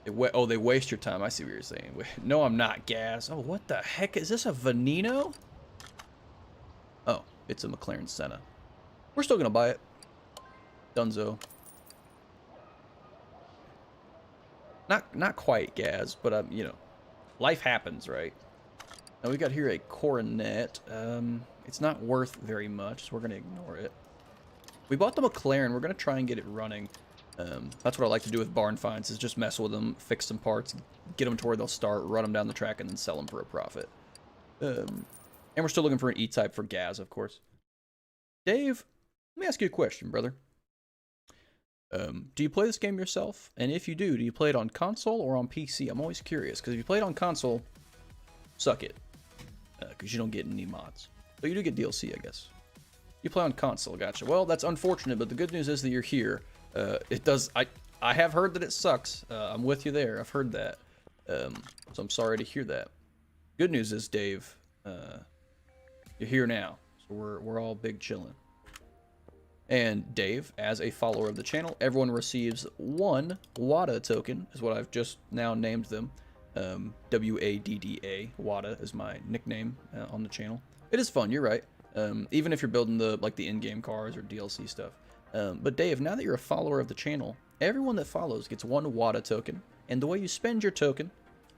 They waste your time. I see what you're saying. No, I'm not, Gas. Oh, what the heck? Is this a Veneno? Oh, it's a McLaren Senna. We're still going to buy it. Dunzo. Not quite, Gaz, but, life happens, right? Now, we got here a Coronet. It's not worth very much, so we're going to ignore it. We bought the McLaren. We're going to try and get it running. That's what I like to do with barn finds, is just mess with them, fix some parts, get them to where they'll start, run them down the track, and then sell them for a profit. And we're still looking for an E-Type for Gaz, of course. Dave, let me ask you a question, brother. Do you play this game yourself? And if you do you play it on console or on PC? I'm always curious, because if you play it on console, suck it. Because you don't get any mods. But you do get DLC, I guess. You play on console, gotcha. Well, that's unfortunate, but the good news is that you're here. I have heard that it sucks. I'm with you there. I've heard that. So I'm sorry to hear that. Good news is, Dave, you're here now. So we're all big chillin'. And Dave, as a follower of the channel, everyone receives 1 WADA token, is what I've just now named them. WADDA. WADA is my nickname on the channel. It is fun, you're right. Even if you're building the in-game cars or DLC stuff. But Dave, now that you're a follower of the channel, everyone that follows gets 1 WADA token, and the way you spend your token,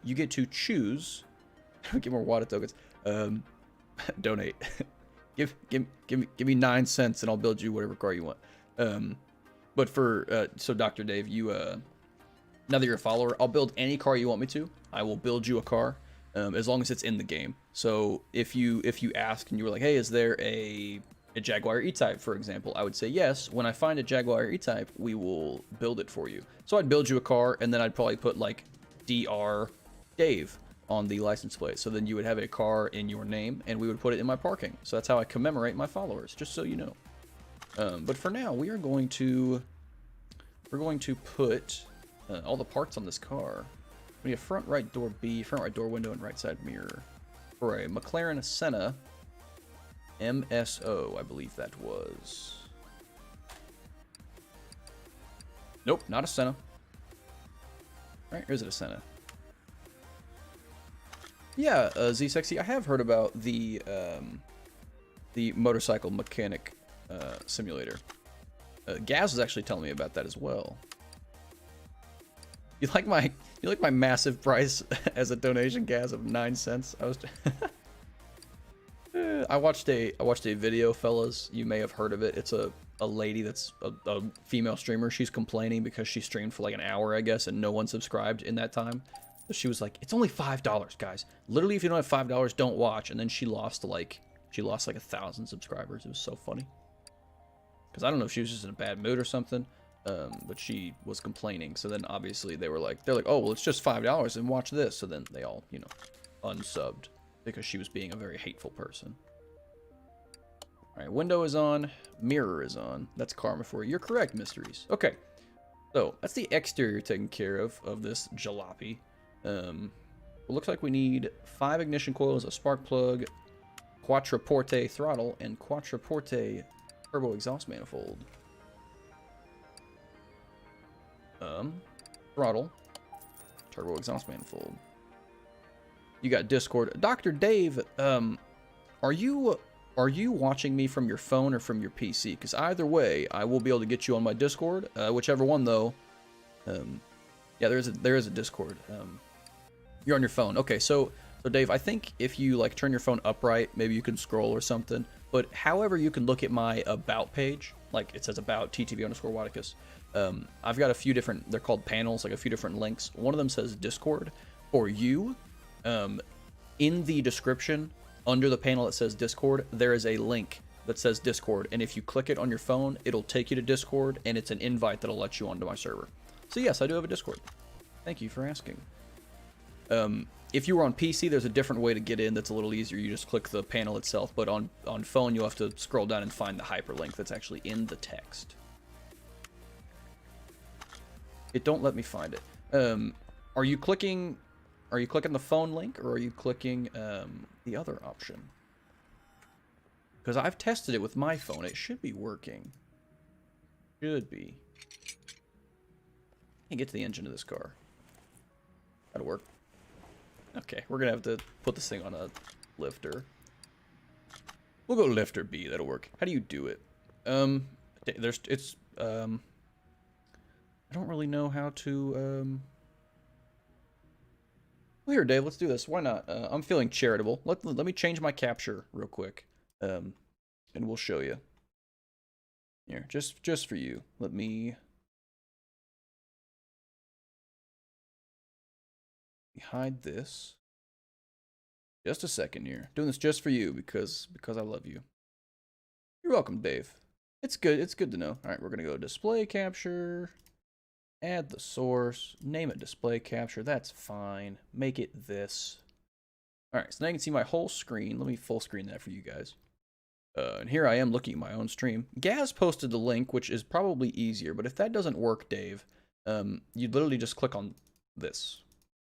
you get to choose. Get more WADA tokens. Donate. give me 9 cents, and I'll build you whatever car you want. But for so Dr. Dave, you now that you're a follower, I'll build any car you want me to. I will build you a car, as long as it's in the game. So if you ask and you were like, hey, is there a Jaguar E-Type, for example, I would say yes. When I find a Jaguar E-Type, we will build it for you. So I'd build you a car, and then I'd probably put like DR Dave on the license plate. So then you would have a car in your name, and we would put it in my parking. So that's how I commemorate my followers, just so you know. But for now, we're going to put all the parts on this car. We have front right door B, front right door window, and right side mirror. For a McLaren Senna MSO, I believe that was. Nope, not a Senna. Right, or is it a Senna? Yeah, Z-Sexy, I have heard about the motorcycle mechanic simulator. Gaz was actually telling me about that as well. You like my massive price as a donation, Gaz, of 9 cents? I watched a video, fellas. You may have heard of it. It's a lady that's a female streamer. She's complaining because she streamed for like an hour, I guess, and no one subscribed in that time. So she was like, "It's only $5, guys. Literally, if you don't have $5, don't watch." And then she lost like 1,000 subscribers. It was so funny. Because I don't know if she was just in a bad mood or something. But she was complaining. So then obviously they're like, "Oh, well, it's just $5 and watch this." So then they all, unsubbed because she was being a very hateful person. All right, window is on, mirror is on. That's karma for you. You're correct, Mysteries. Okay, so that's the exterior taken care of this jalopy. It looks like we need 5 ignition coils, a spark plug, quattroporte throttle, and quattroporte turbo exhaust manifold. Throttle, turbo exhaust manifold. You got Discord. Dr. Dave, are you watching me from your phone or from your PC? Because either way, I will be able to get you on my Discord. Whichever one, though. Yeah, there is a Discord. You're on your phone. Okay, so Dave, I think if you like turn your phone upright, maybe you can scroll or something. But however, you can look at my about page. Like it says about TTV_Wadicus. I've got a few different. They're called panels. Like a few different links. One of them says Discord. For you, in the description, under the panel that says Discord, there is a link that says Discord, and if you click it on your phone, it'll take you to Discord, and it's an invite that'll let you onto my server. So yes, I do have a Discord. Thank you for asking. If you were on PC, there's a different way to get in that's a little easier. You just click the panel itself, but on phone, you'll have to scroll down and find the hyperlink that's actually in the text. It don't let me find it. Are you clicking the phone link, or are you clicking the other option? Because I've tested it with my phone. It should be working. Should be. Can't get to the engine of this car. That'll work. Okay, we're gonna have to put this thing on a lifter. We'll go lifter B. That'll work. How do you do it? I don't really know how to. Well, here, Dave, let's do this. Why not? I'm feeling charitable. Let me change my capture real quick, and we'll show you. Here, just for you. Let me hide this. Just a second here. Doing this just for you because I love you. You're welcome, Dave. It's good. It's good to know. All right, we're gonna go display capture. Add the source, name it display capture, that's fine. Make it this. Alright, so now you can see my whole screen. Let me full screen that for you guys. And here I am looking at my own stream. Gaz posted the link, which is probably easier, but if that doesn't work, Dave, you literally just click on this.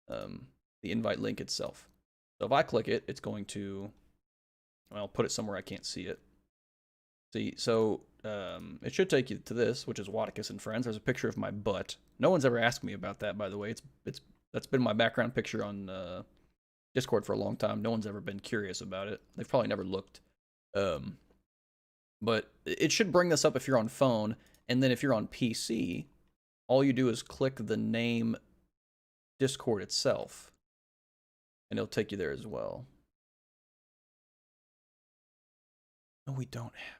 The invite link itself. So if I click it, it's going to, well, put it somewhere I can't see it. See, so it should take you to this, which is Wadicus and Friends. There's a picture of my butt. No one's ever asked me about that, by the way. That's been my background picture on Discord for a long time. No one's ever been curious about it. They've probably never looked. But it should bring this up if you're on phone, and then if you're on PC, all you do is click the name Discord itself, and it'll take you there as well. No, we don't have.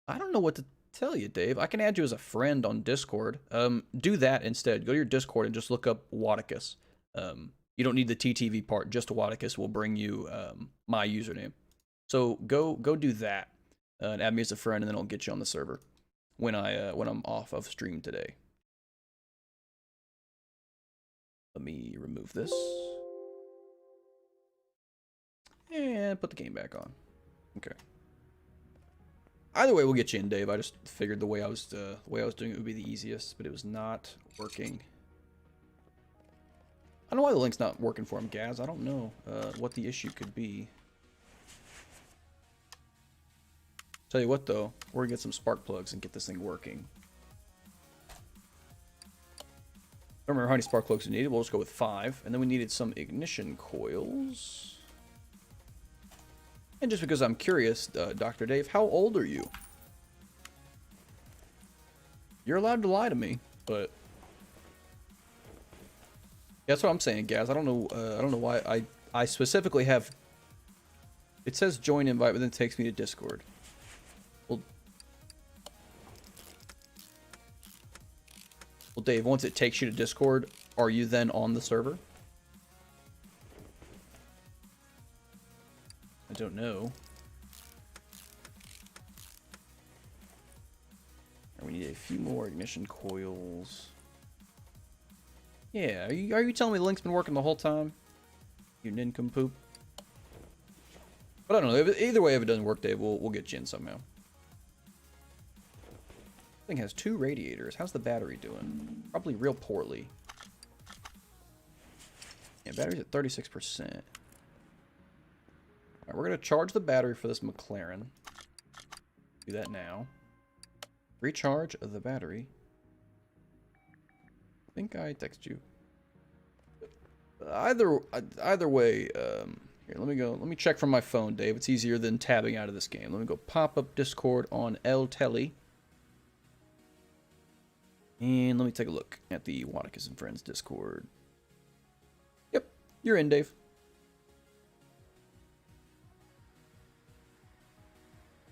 I don't know what to tell you, Dave. I can add you as a friend on Discord. Do that instead. Go to your Discord and just look up Wadicus. You don't need the TTV part. Just Wadicus will bring you my username. So go do that and add me as a friend, and then I'll get you on the server when I'm off of stream today. Let me remove this and put the game back on. Okay. Either way, we'll get you in, Dave. I just figured the way I was doing it would be the easiest, but it was not working. don't know why the link's not working for him, Gaz. I don't know what the issue could be. Tell you what, though. We're going to get some spark plugs and get this thing working. I don't remember how many spark plugs we needed. We'll just go with 5. And then we needed some ignition coils. And just because I'm curious, Dr. Dave, how old are you? You're allowed to lie to me, but... Yeah, that's what I'm saying, Gaz. I don't know why I specifically have... It says join invite, but then it takes me to Discord. Well, Dave, once it takes you to Discord, are you then on the server? I don't know. We need a few more ignition coils. Yeah, are you telling me the link's been working the whole time? You nincompoop. But I don't know. Either way, if it doesn't work, Dave, we'll get you in somehow. This thing has 2 radiators. How's the battery doing? Probably real poorly. Yeah, battery's at 36%. Alright, we're going to charge the battery for this McLaren. Do that now. Recharge the battery. I think I text you. Either way, here, let me go. Let me check from my phone, Dave. It's easier than tabbing out of this game. Let me go pop up Discord on El Telly. And let me take a look at the Waticus and Friends Discord. Yep, you're in, Dave.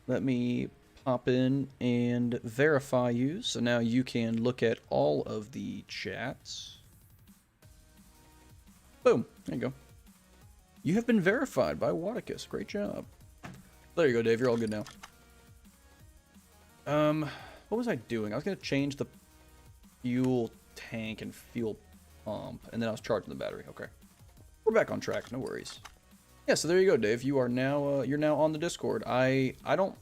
Let me pop in and verify you. So now you can look at all of the chats. Boom. There you go. You have been verified by Waticus. Great job. There you go, Dave. You're all good now. What was I doing? I was going to change the fuel tank and fuel pump, and then I was charging the battery. Okay. We're back on track. No worries. Yeah, so there you go, Dave. You are now, you're now on the Discord. I don't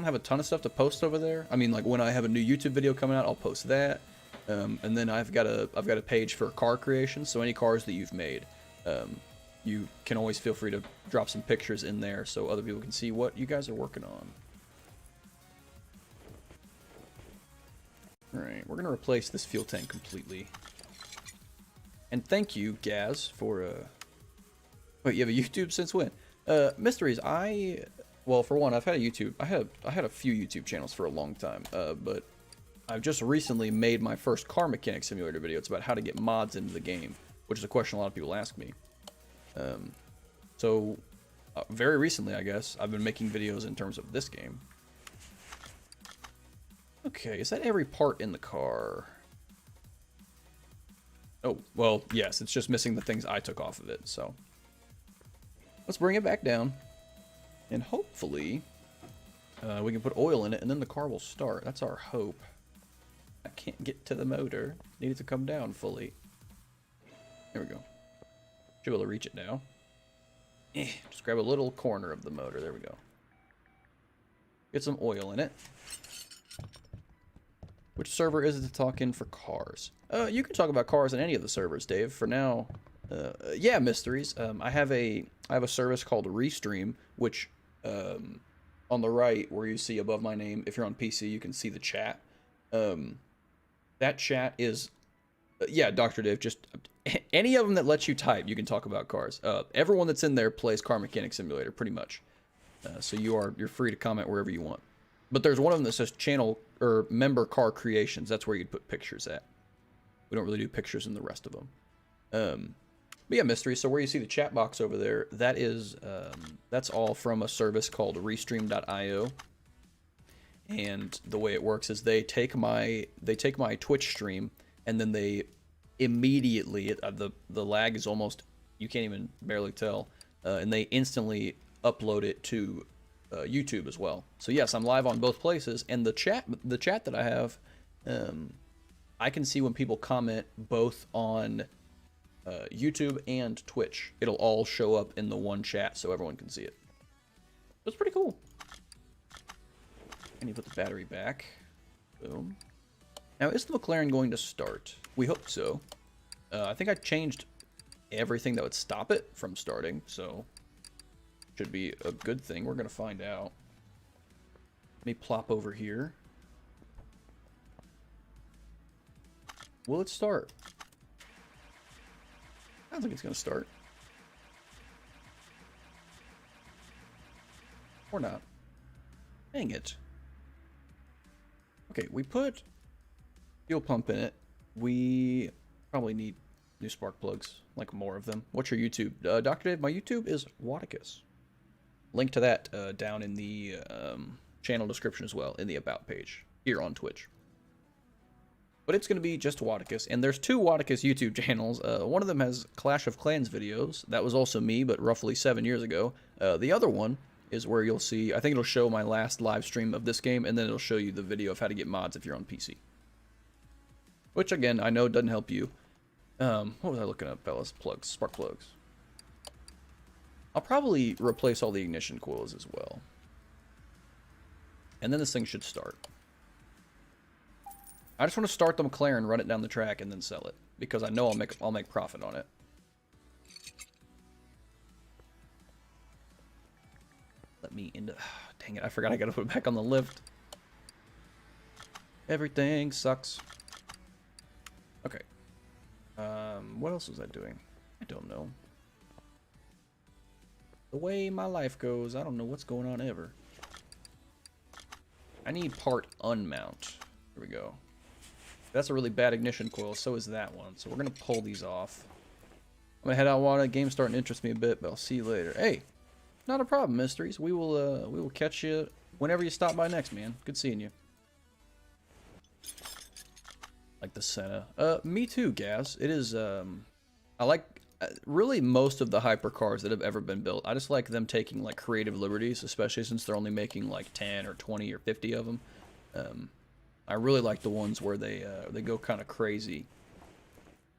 have a ton of stuff to post over there. I mean, like when I have a new YouTube video coming out, I'll post that. And then I've got a page for car creation. So any cars that you've made, you can always feel free to drop some pictures in there so other people can see what you guys are working on. All right, we're gonna replace this fuel tank completely. And thank you, Gaz, for Wait, you have a YouTube since when? Mysteries. Well, for one, I've had a YouTube. I had a few YouTube channels for a long time, but I've just recently made my first car mechanic simulator video. It's about how to get mods into the game, which is a question a lot of people ask me. So very recently, I guess, I've been making videos in terms of this game. Okay, is that every part in the car? Oh, well, yes, it's just missing the things I took off of it, so. Let's bring it back down. And hopefully, we can put oil in it, and then the car will start. That's our hope. I can't get to the motor. Need it to come down fully. There we go. Should be able to reach it now. Just grab a little corner of the motor. There we go. Get some oil in it. Which server is it to talk in for cars? You can talk about cars on any of the servers, Dave. For now, yeah, mysteries. I have a service called Restream, which on the right where you see above my name, if you're on PC, you can see the chat. That chat is, yeah, Dr. Dave, just any of them that lets you type, you can talk about cars. Everyone that's in there plays Car Mechanic Simulator, pretty much. So you're free to comment wherever you want. But there's one of them that says channel or member car creations. That's where you'd put pictures at. We don't really do pictures in the rest of them. But yeah, mystery. So where you see the chat box over there, that is that's all from a service called Restream.io. And the way it works is they take my Twitch stream and then they immediately the lag is almost, you can't even barely tell, and they instantly upload it to YouTube as well. So yes, I'm live on both places, and the chat that I have, I can see when people comment both on YouTube and Twitch. It'll all show up in the one chat so everyone can see it. That's pretty cool. I need to put the battery back. Boom. Now, is the McLaren going to start? We hope so. I think I changed everything that would stop it from starting, so should be a good thing. We're gonna find out. Let me plop over here. Will it start? I don't think it's gonna start. Or not. Dang it. Okay, we put fuel pump in it. We probably need new spark plugs, like more of them. What's your YouTube? Dr. Dave, my YouTube is Waticus. Link to that down in the channel description as well, in the About page, here on Twitch. But it's going to be just Waticus, and there's 2 Waticus YouTube channels. One of them has Clash of Clans videos. That was also me, but roughly 7 years ago. The other one is where you'll see, I think it'll show my last live stream of this game, and then it'll show you the video of how to get mods if you're on PC. Which, again, I know doesn't help you. What was I looking up, fellas? Plugs, spark plugs. I'll probably replace all the ignition coils as well. And then this thing should start. I just want to start the McLaren, run it down the track, and then sell it. Because I know I'll make profit on it. Let me into... Dang it, I forgot I gotta put it back on the lift. Everything sucks. Okay. What else was I doing? I don't know. The way my life goes, I don't know what's going on ever. I need part unmount. Here we go. That's a really bad ignition coil, so is that one. So we're gonna pull these off. I'm gonna head out water. Game's starting to interest me a bit, but I'll see you later. Hey, not a problem, Mysteries. We will catch you whenever you stop by next, man. Good seeing you. Like the Senna. Me too, Gaz. It is, I like, really most of the hypercars that have ever been built. I just like them taking, like, creative liberties, especially since they're only making, like, 10 or 20 or 50 of them. I really like the ones where they go kind of crazy.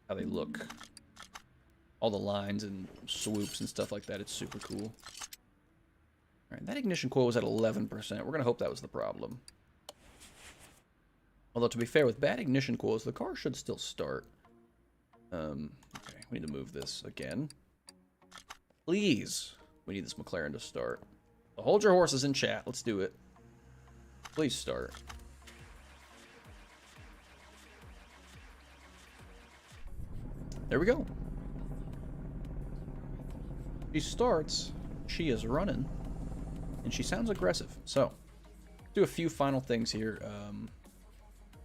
How they look. All the lines and swoops and stuff like that. It's super cool. Alright, that ignition coil was at 11%. We're going to hope that was the problem. Although, to be fair, with bad ignition coils, the car should still start. Okay, we need to move this again. Please. We need this McLaren to start. So hold your horses in chat. Let's do it. Please start. There we go. She starts. She is running. And she sounds aggressive. So, do a few final things here.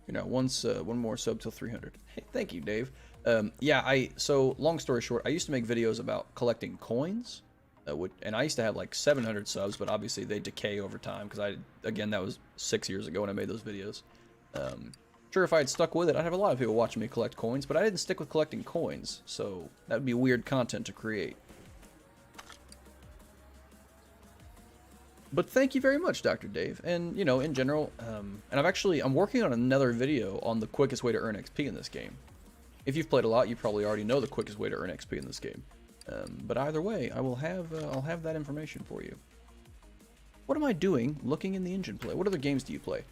You know, one more sub till 300. Hey, thank you, Dave. Yeah, so long story short, I used to make videos about collecting coins, and I used to have like 700 subs, but obviously they decay over time because again, that was 6 years ago when I made those videos. Sure, if I had stuck with it, I'd have a lot of people watching me collect coins, but I didn't stick with collecting coins, so that would be weird content to create. But thank you very much, Dr. Dave. And, you know, in general, and I'm working on another video on the quickest way to earn XP in this game. If you've played a lot, you probably already know the quickest way to earn XP in this game. But either way, I'll have that information for you. What am I doing looking in the engine play? What other games do you play?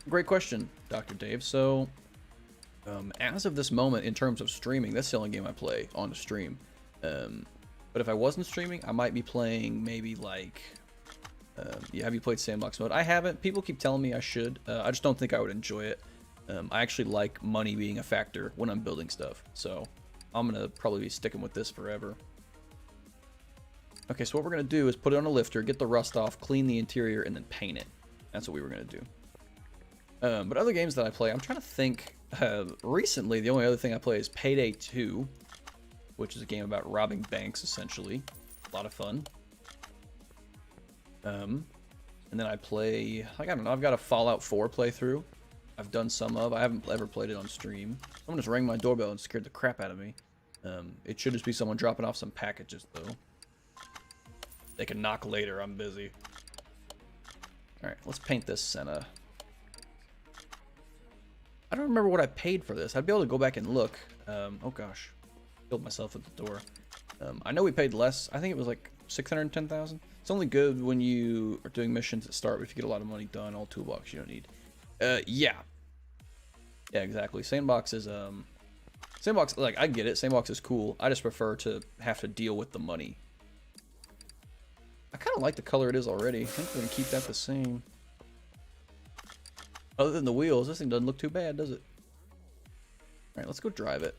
Great question, Dr. Dave. So, as of this moment, in terms of streaming, that's the only game I play on the stream. But if I wasn't streaming, I might be playing maybe like... yeah, have you played Sandbox Mode? I haven't. People keep telling me I should. I just don't think I would enjoy it. I actually like money being a factor when I'm building stuff. So I'm going to probably be sticking with this forever. Okay, so what we're going to do is put it on a lifter, get the rust off, clean the interior, and then paint it. That's what we were going to do. But other games that I play, I'm trying to think. Recently, the only other thing I play is Payday 2, which is a game about robbing banks, essentially. A lot of fun. And then I play, like, I don't know, I've got a Fallout 4 playthrough. I've done some of. I haven't ever played it on stream. Someone just rang my doorbell and scared the crap out of me. It should just be someone dropping off some packages, though. They can knock later. I'm busy. Alright, let's paint this Senna. I don't remember what I paid for this. I'd be able to go back and look. Oh, gosh. Killed myself at the door. I know we paid less. I think it was like 610,000. It's only good when you are doing missions at start, but if you get a lot of money done, all toolbox you don't need. Yeah. Yeah, exactly. Sandbox is, Sandbox, like, I get it. Sandbox is cool. I just prefer to have to deal with the money. I kind of like the color it is already. I think we're going to keep that the same. Other than the wheels, this thing doesn't look too bad, does it? Alright, let's go drive it.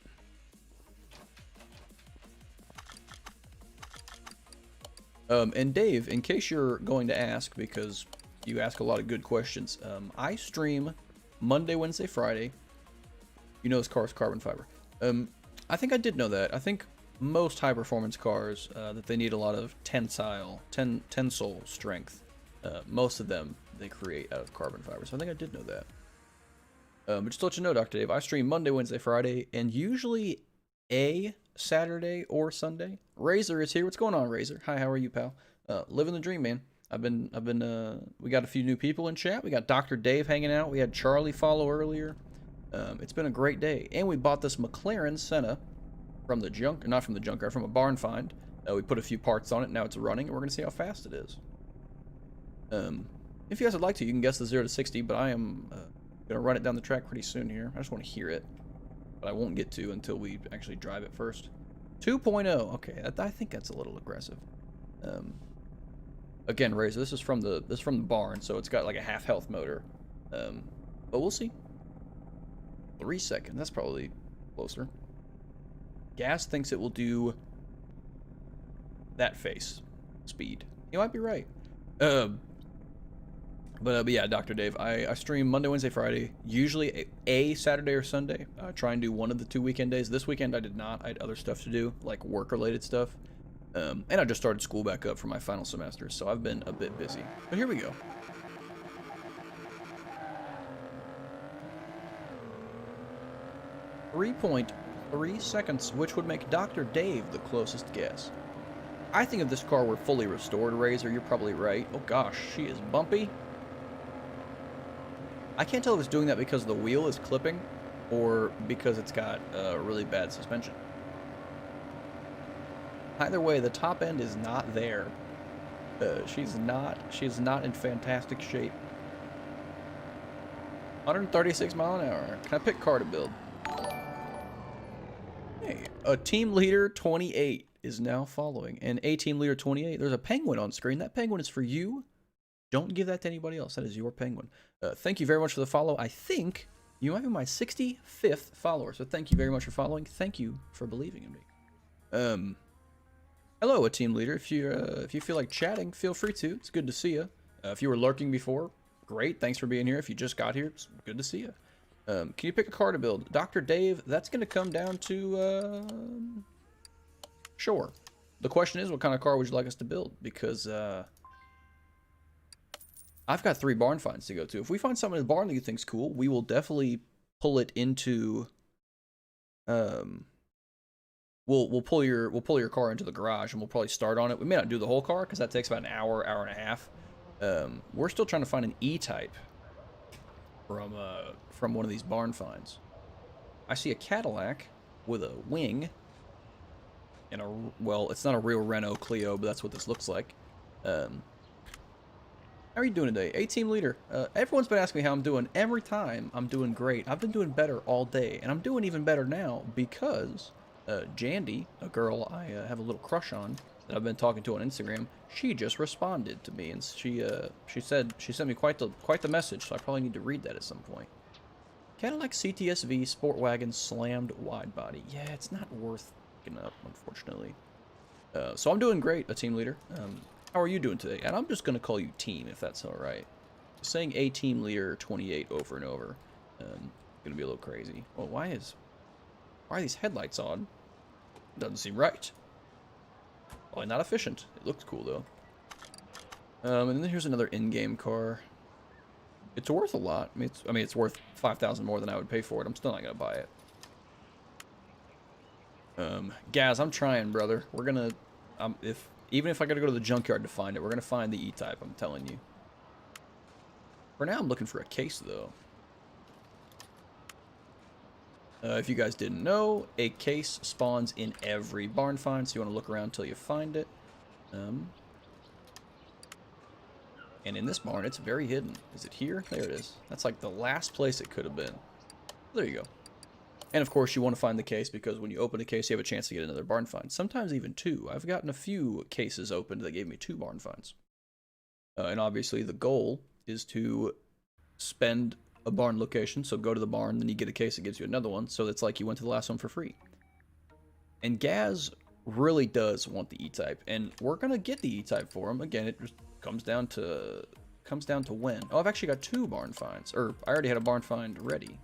And Dave, in case you're going to ask, because you ask a lot of good questions, I stream Monday, Wednesday, Friday. You know this car is carbon fiber. I think I did know that. I think most high-performance cars, that they need a lot of tensile strength, most of them they create out of carbon fiber. So I think I did know that. But just to let you know, Dr. Dave, I stream Monday, Wednesday, Friday, and usually a Saturday or Sunday. Razor is here. What's going on, Razor? Hi, how are you, pal? Living the dream, man. We got a few new people in chat. We got Dr. Dave hanging out. We had Charlie follow earlier. It's been a great day. And we bought this McLaren Senna from the not from the junkyard, from a barn find. We put a few parts on it. Now it's running, and we're going to see how fast it is. If you guys would like to, you can guess the 0 to 60, but I am going to run it down the track pretty soon here. I just want to hear it, but I won't get to until we actually drive it first. 2.0. Okay, I think that's a little aggressive. Again, Razor, this is from the barn, so it's got like a half health motor. But we'll see. 3 seconds. That's probably closer. Gas thinks it will do that face speed. You might be right. But yeah, Dr. Dave, I stream Monday, Wednesday, Friday, usually a Saturday or Sunday. I try and do one of the 2 weekend days. This weekend I did not. I had other stuff to do, like work-related stuff. And I just started school back up for my final semester, so I've been a bit busy. But here we go. .3 seconds, which would make Dr. Dave the closest guess. I think if this car were fully restored, Razor, you're probably right. Oh gosh, she is bumpy. I can't tell if it's doing that because the wheel is clipping or because it's got really bad suspension. Either way, the top end is not there. She's not in fantastic shape. 136 mile an hour. Can I pick car to build? Hey, a team leader 28 is now following, and a team leader 28. There's a penguin on screen. That penguin is for you. Don't give that to anybody else. That is your penguin. Thank you very much for the follow. I think you might be my 65th follower, so thank you very much for following. Thank you for believing in me. Hello, a team leader. If you feel like chatting, feel free to. It's good to see you. If you were lurking before, great. Thanks for being here. If you just got here, it's good to see you. Can you pick a car to build? Dr. Dave, that's going to come down to... Sure. The question is, what kind of car would you like us to build? Because I've got 3 barn finds to go to. If we find something in the barn that you think's cool, we will definitely pull it into... We'll pull your car into the garage, and we'll probably start on it. We may not do the whole car, because that takes about an hour and a half. We're still trying to find an E-Type from one of these barn finds. I see a Cadillac with a wing and well, it's not a real Renault Clio, but that's what this looks like. How are you doing today? A-team leader. Everyone's been asking me how I'm doing. Every time I'm doing great. I've been doing better all day, and I'm doing even better now because Jandy, a girl I have a little crush on that I've been talking to on Instagram, she just responded to me, and she said she sent me quite the message, so I probably need to read that at some point. Cadillac CTS-V Sport Wagon slammed wide body. Yeah, it's not worth picking up, unfortunately. So I'm doing great, a team leader. How are you doing today? And I'm just gonna call you team, if that's all right. Saying a team leader 28 over and over, gonna be a little crazy. Well, why are these headlights on? Doesn't seem right. Probably not efficient. It looks cool though. And then here's another in-game car. It's worth a lot. I mean, it's worth 5,000 more than I would pay for it. I'm still not gonna buy it. Gaz, I'm trying, brother. We're gonna, even if I gotta go to the junkyard to find it, we're gonna find the E-Type. I'm telling you. For now, I'm looking for a case though. If you guys didn't know, a case spawns in every barn find, so you want to look around until you find it. And in this barn, it's very hidden. Is it here? There it is. That's like the last place it could have been. There you go. And of course, you want to find the case because when you open a case, you have a chance to get another barn find. Sometimes even two. I've gotten a few cases opened that gave me 2 barn finds. And obviously, the goal is to spend a barn location. So go to the barn, then you get a case that gives you another one. So it's like you went to the last one for free. And Gaz really does want the E-type, and we're gonna get the E-type for him. Again, it just comes down to when. Oh, I've actually got 2 barn finds, or I already had a barn find ready.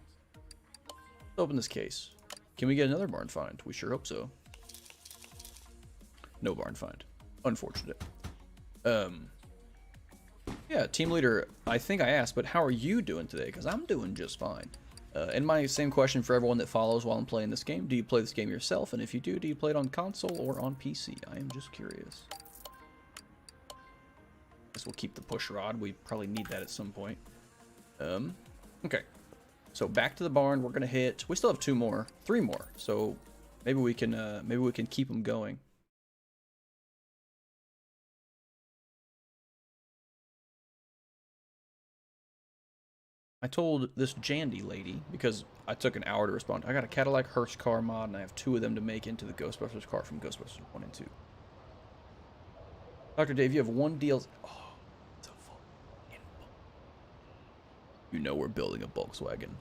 Let's open this case. Can we get another barn find? We sure hope so. No barn find. Unfortunate. Yeah, team leader, I think I asked, but how are you doing today? Because I'm doing just fine. And my same question for everyone that follows while I'm playing this game. Do you play this game yourself? And if you do you play it on console or on PC? I am just curious. Guess we'll keep the push rod. We probably need that at some point. Okay. So back to the barn. We're gonna hit. We still have 3 more. So maybe we can keep them going. I told this Jandy lady, because I took an hour to respond, I got a Cadillac Hearst car mod, and I have 2 of them to make into the Ghostbusters car from Ghostbusters 1 and 2. Dr. Dave, you have 1 DLC. Oh, it's a Volkswagen. You know we're building a Volkswagen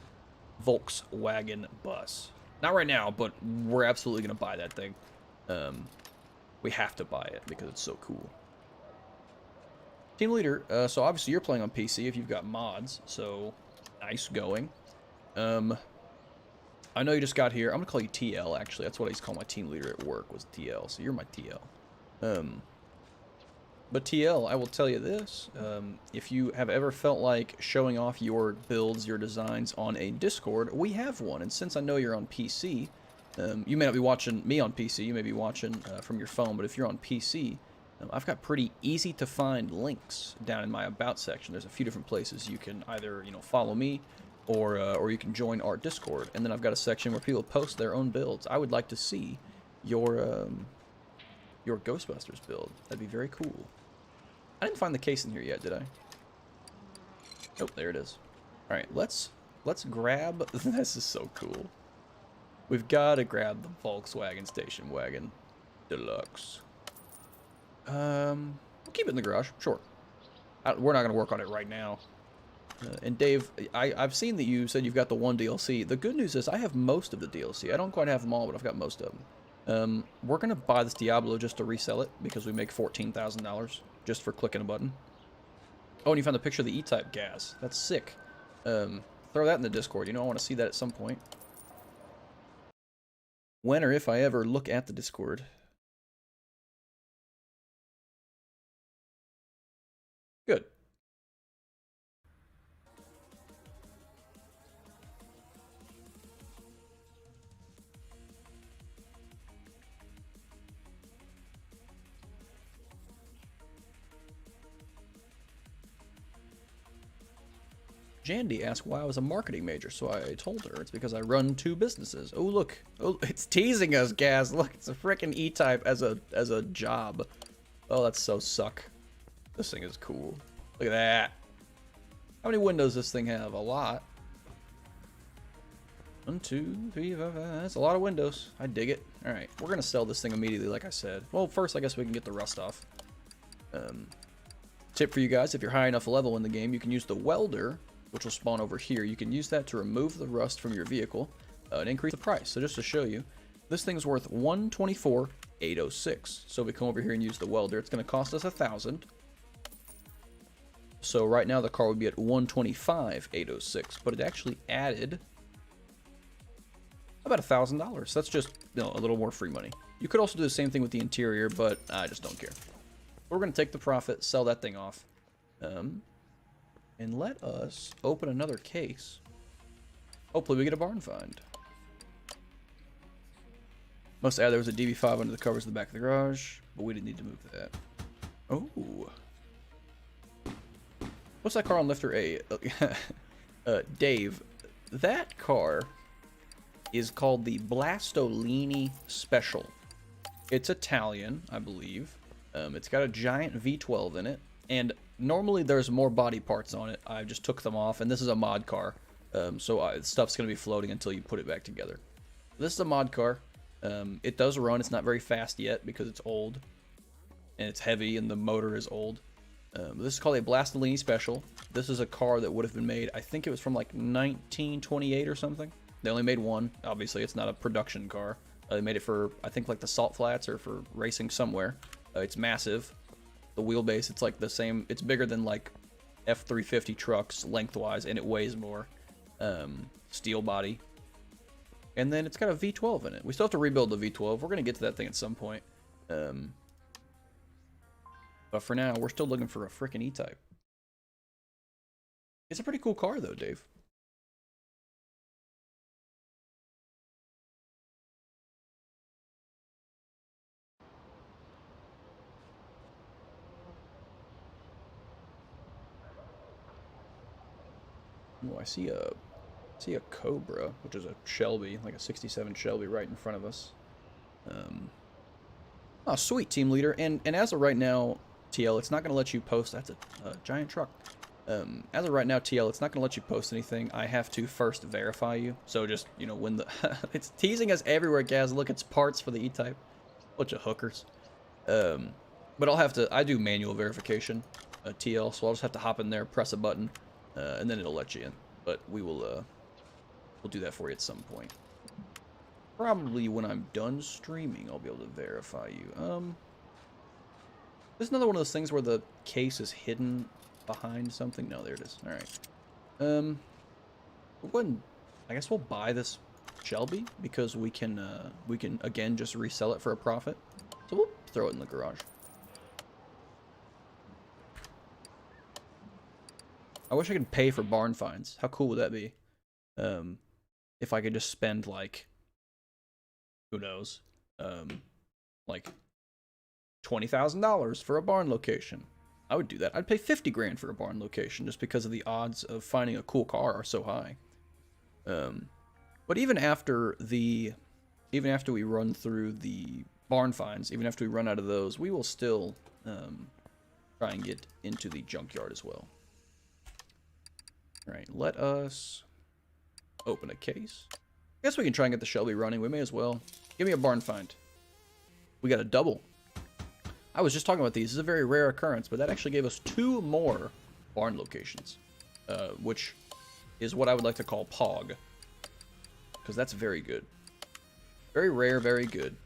bus. Not right now, but we're absolutely going to buy that thing. We have to buy it because it's so cool. Team leader, so obviously you're playing on PC if you've got mods, so nice going. I know you just got here. I'm gonna call you TL, actually. That's what I used to call my team leader at work, was TL, so you're my TL. But TL, I will tell you this, if you have ever felt like showing off your builds, your designs on a Discord, we have one, and since I know you're on PC, you may not be watching me on PC, you may be watching from your phone, but if you're on PC, I've got pretty easy to find links down in my about section. There's a few different places you can either, follow me or you can join our Discord. And then I've got a section where people post their own builds. I would like to see your Ghostbusters build. That'd be very cool. I didn't find the case in here yet, did I? Nope, there it is. All right, let's grab. This is so cool. We've got to grab the Volkswagen station wagon deluxe. We'll keep it in the garage, sure. We're not going to work on it right now. And Dave, I've seen that you said you've got the 1 DLC. The good news is I have most of the DLC. I don't quite have them all, but I've got most of them. We're going to buy this Diablo just to resell it because we make $14,000 just for clicking a button. Oh, and you found the picture of the E-Type gas. That's sick. Throw that in the Discord. I want to see that at some point. When or if I ever look at the Discord. Good. Jandy asked why I was a marketing major, so I told her it's because I run 2 businesses. Oh, look. Oh, it's teasing us, Gaz. Look, it's a freaking E-Type as a job. Oh, that's so suck. This thing is cool. Look at that. How many windows does this thing have? A lot. 1, 2, 3, 4, 5. That's a lot of windows. I dig it. Alright, we're going to sell this thing immediately, like I said. Well, first, I guess we can get the rust off. Tip for you guys, if you're high enough level in the game, you can use the welder, which will spawn over here. You can use that to remove the rust from your vehicle and increase the price. So just to show you, this thing's worth $124,806. So we come over here and use the welder. It's going to cost us $1,000. So right now the car would be at $125,806, but it actually added about $1,000. That's just a little more free money. You could also do the same thing with the interior, but I just don't care. We're going to take the profit, sell that thing off, and let us open another case. Hopefully we get a barn find. Must add there was a DB5 under the covers of the back of the garage, but we didn't need to move that. Oh. What's that car on Lifter A? Dave, that car is called the Blastolini Special. It's Italian, I believe. It's got a giant V12 in it, and normally there's more body parts on it. I just took them off, and this is a mod car, so stuff's going to be floating until you put it back together. This is a mod car. It does run. It's not very fast yet because it's old. And it's heavy and the motor is old. This is called a Blastolini Special. This is a car that would have been made, I think it was from like 1928 or something. They only made one. Obviously, it's not a production car. They made it for, I think, like the Salt Flats or for racing somewhere. It's massive. The wheelbase, it's like the same. It's bigger than like F350 trucks lengthwise, and it weighs more. Steel body. And then it's got a V12 in it. We still have to rebuild the V12. We're going to get to that thing at some point. But for now, we're still looking for a freaking E-Type. It's a pretty cool car, though, Dave. Oh, I see a Cobra, which is a Shelby, like a 67 Shelby right in front of us. Oh, sweet, team leader. And as of right now, TL, it's not going to let you post. That's a giant truck. As of right now, TL, it's not going to let you post anything. I have to first verify you. So just, you know, when the... it's teasing us everywhere, guys. Look, it's parts for the E-Type. Bunch of hookers. But I'll have to... I do manual verification, TL, so I'll just have to hop in there, press a button, and then it'll let you in. But we will... we'll do that for you at some point. Probably when I'm done streaming, I'll be able to verify you. This is another one of those things where the case is hidden behind something. No, there it is. All right. I guess we'll buy this Shelby because we can again just resell it for a profit. So we'll throw it in the garage. I wish I could pay for barn finds. How cool would that be? If I could just spend like, who knows, like $20,000 for a barn location. I would do that. I'd pay 50 grand for a barn location just because of the odds of finding a cool car are so high. But even after we run through the barn finds, even after we run out of those, we will still try and get into the junkyard as well. All right, let us open a case. I guess we can try and get the Shelby running. We may as well. Give me a barn find. We got a double. I was just talking about these. This is a very rare occurrence, but that actually gave us 2 more barn locations, which is what I would like to call POG, because that's very good. Very rare, very good.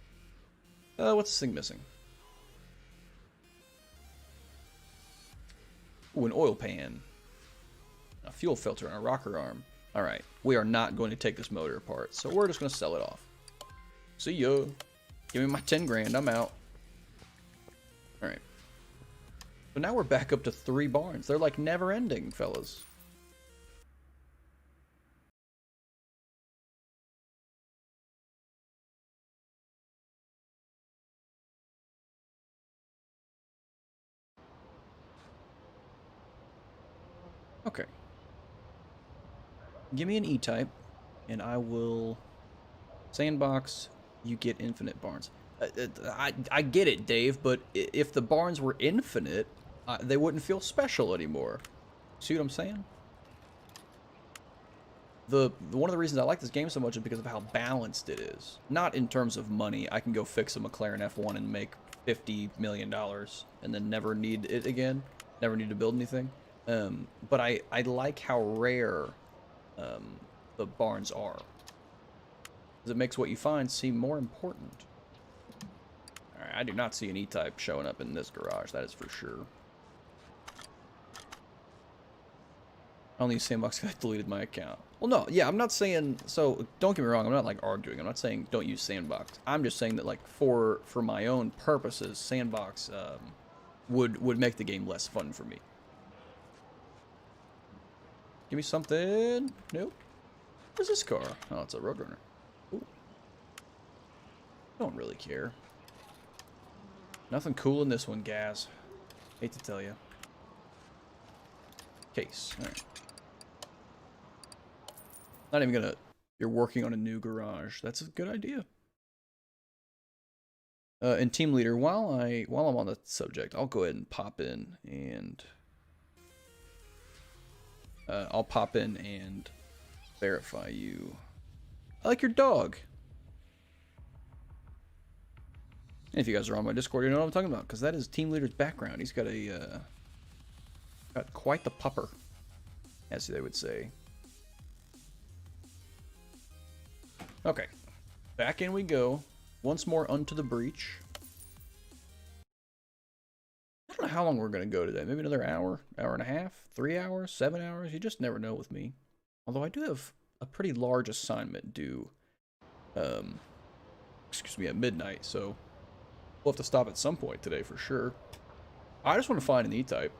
What's this thing missing? Ooh, an oil pan, a fuel filter, and a rocker arm. All right, we are not going to take this motor apart, so we're just going to sell it off. See ya. Give me my 10 grand. I'm out. All right. So now we're back up to 3 barns. They're like never ending, fellas. Okay. Give me an E-Type, and I will sandbox. You get infinite barns. I get it, Dave, but if the barns were infinite, they wouldn't feel special anymore. See what I'm saying? One of the reasons I like this game so much is because of how balanced it is. Not in terms of money. I can go fix a McLaren F1 and make $50 million and then never need it again. Never need to build anything. But I like how rare the barns are. Because it makes what you find seem more important. Alright, I do not see an E-Type showing up in this garage, that is for sure. Only Sandbox guy deleted my account. Well, no, yeah, I'm not saying, so don't get me wrong, I'm not like arguing. I'm not saying don't use Sandbox. I'm just saying that like for my own purposes, Sandbox would make the game less fun for me. Give me something. Nope. Where's this car? Oh, it's a Roadrunner. Ooh. Don't really care. Nothing cool in this one, Gaz. Hate to tell you. Case. All right. Not even gonna... You're working on a new garage. That's a good idea. And team leader, while I'm on the subject, I'll go ahead and pop in and... I'll pop in and verify you. I like your dog. And if you guys are on my Discord, you know what I'm talking about, because that is Team Leader's background. He's got got quite the pupper, as they would say. Okay, back in we go. Once more unto the breach. I don't know how long we're going to go today. Maybe another hour, hour and a half, 3 hours, 7 hours. You just never know with me. Although I do have a pretty large assignment due, excuse me, at midnight. So we'll have to stop at some point today for sure. I just want to find an E-type.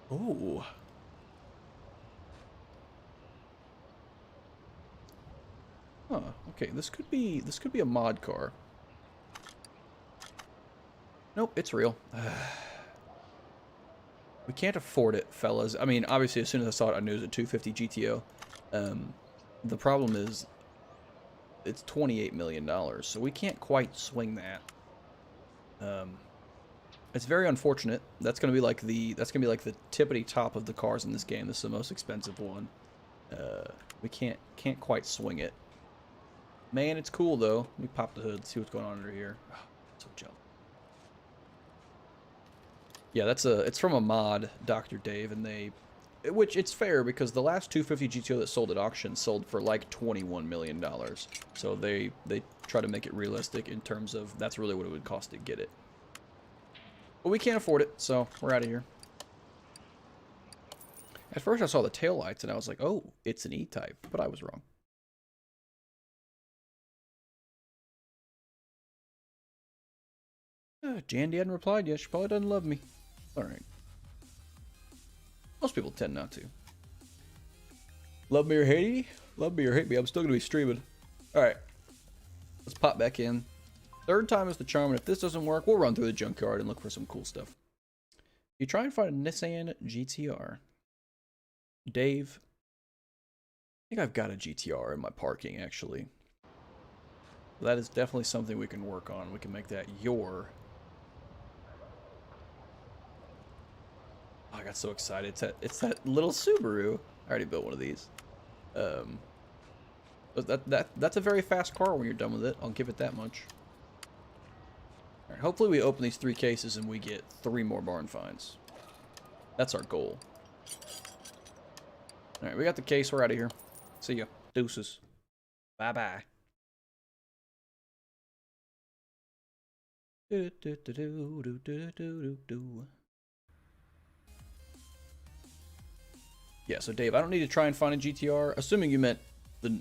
Oh. Huh. Okay, this could be a mod car. Nope, it's real. We can't afford it, fellas. I mean, obviously, as soon as I saw it, I knew it was a 250 GTO. The problem is, it's $28 million, so we can't quite swing that. It's very unfortunate. That's gonna be like the tippity top of the cars in this game. This is the most expensive one. We can't quite swing it. Man, it's cool though. Let me pop the hood, see what's going on under here. Oh, so jealous. Yeah, it's from a mod, Dr. Dave, and which it's fair because the last 250 GTO that sold at auction sold for like $21 million. So they try to make it realistic in terms of that's really what it would cost to get it. But we can't afford it, so we're out of here. At first I saw the taillights and I was like, oh, it's an E-type, but I was wrong. Jandy hadn't replied yet. She probably doesn't love me. Alright. Most people tend not to. Love me or hate me? Love me or hate me, I'm still going to be streaming. Alright. Let's pop back in. Third time is the charm, and if this doesn't work, we'll run through the junkyard and look for some cool stuff. You try and find a Nissan GTR. Dave. I think I've got a GTR in my parking, actually. That is definitely something we can work on. We can make that your... Oh, I got so excited. It's that little Subaru. I already built one of these. That's a very fast car when you're done with it. I'll give it that much. All right, hopefully we open these 3 cases and we get 3 more barn finds. That's our goal. All right, we got the case. We're out of here. See ya. Deuces. Bye-bye. Yeah, so Dave, I don't need to try and find a GTR. Assuming you meant the...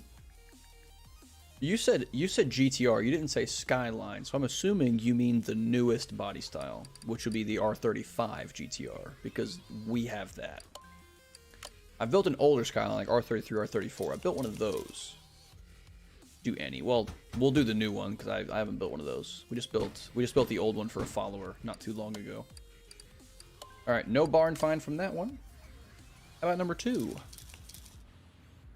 You said GTR, you didn't say Skyline, so I'm assuming you mean the newest body style, which would be the R35 GTR, because we have that. I built an older Skyline, like R33, R34. I built one of those. Do any? Well, we'll do the new one because I haven't built one of those. We just built the old one for a follower not too long ago. All right, no barn find from that one. How about number 2?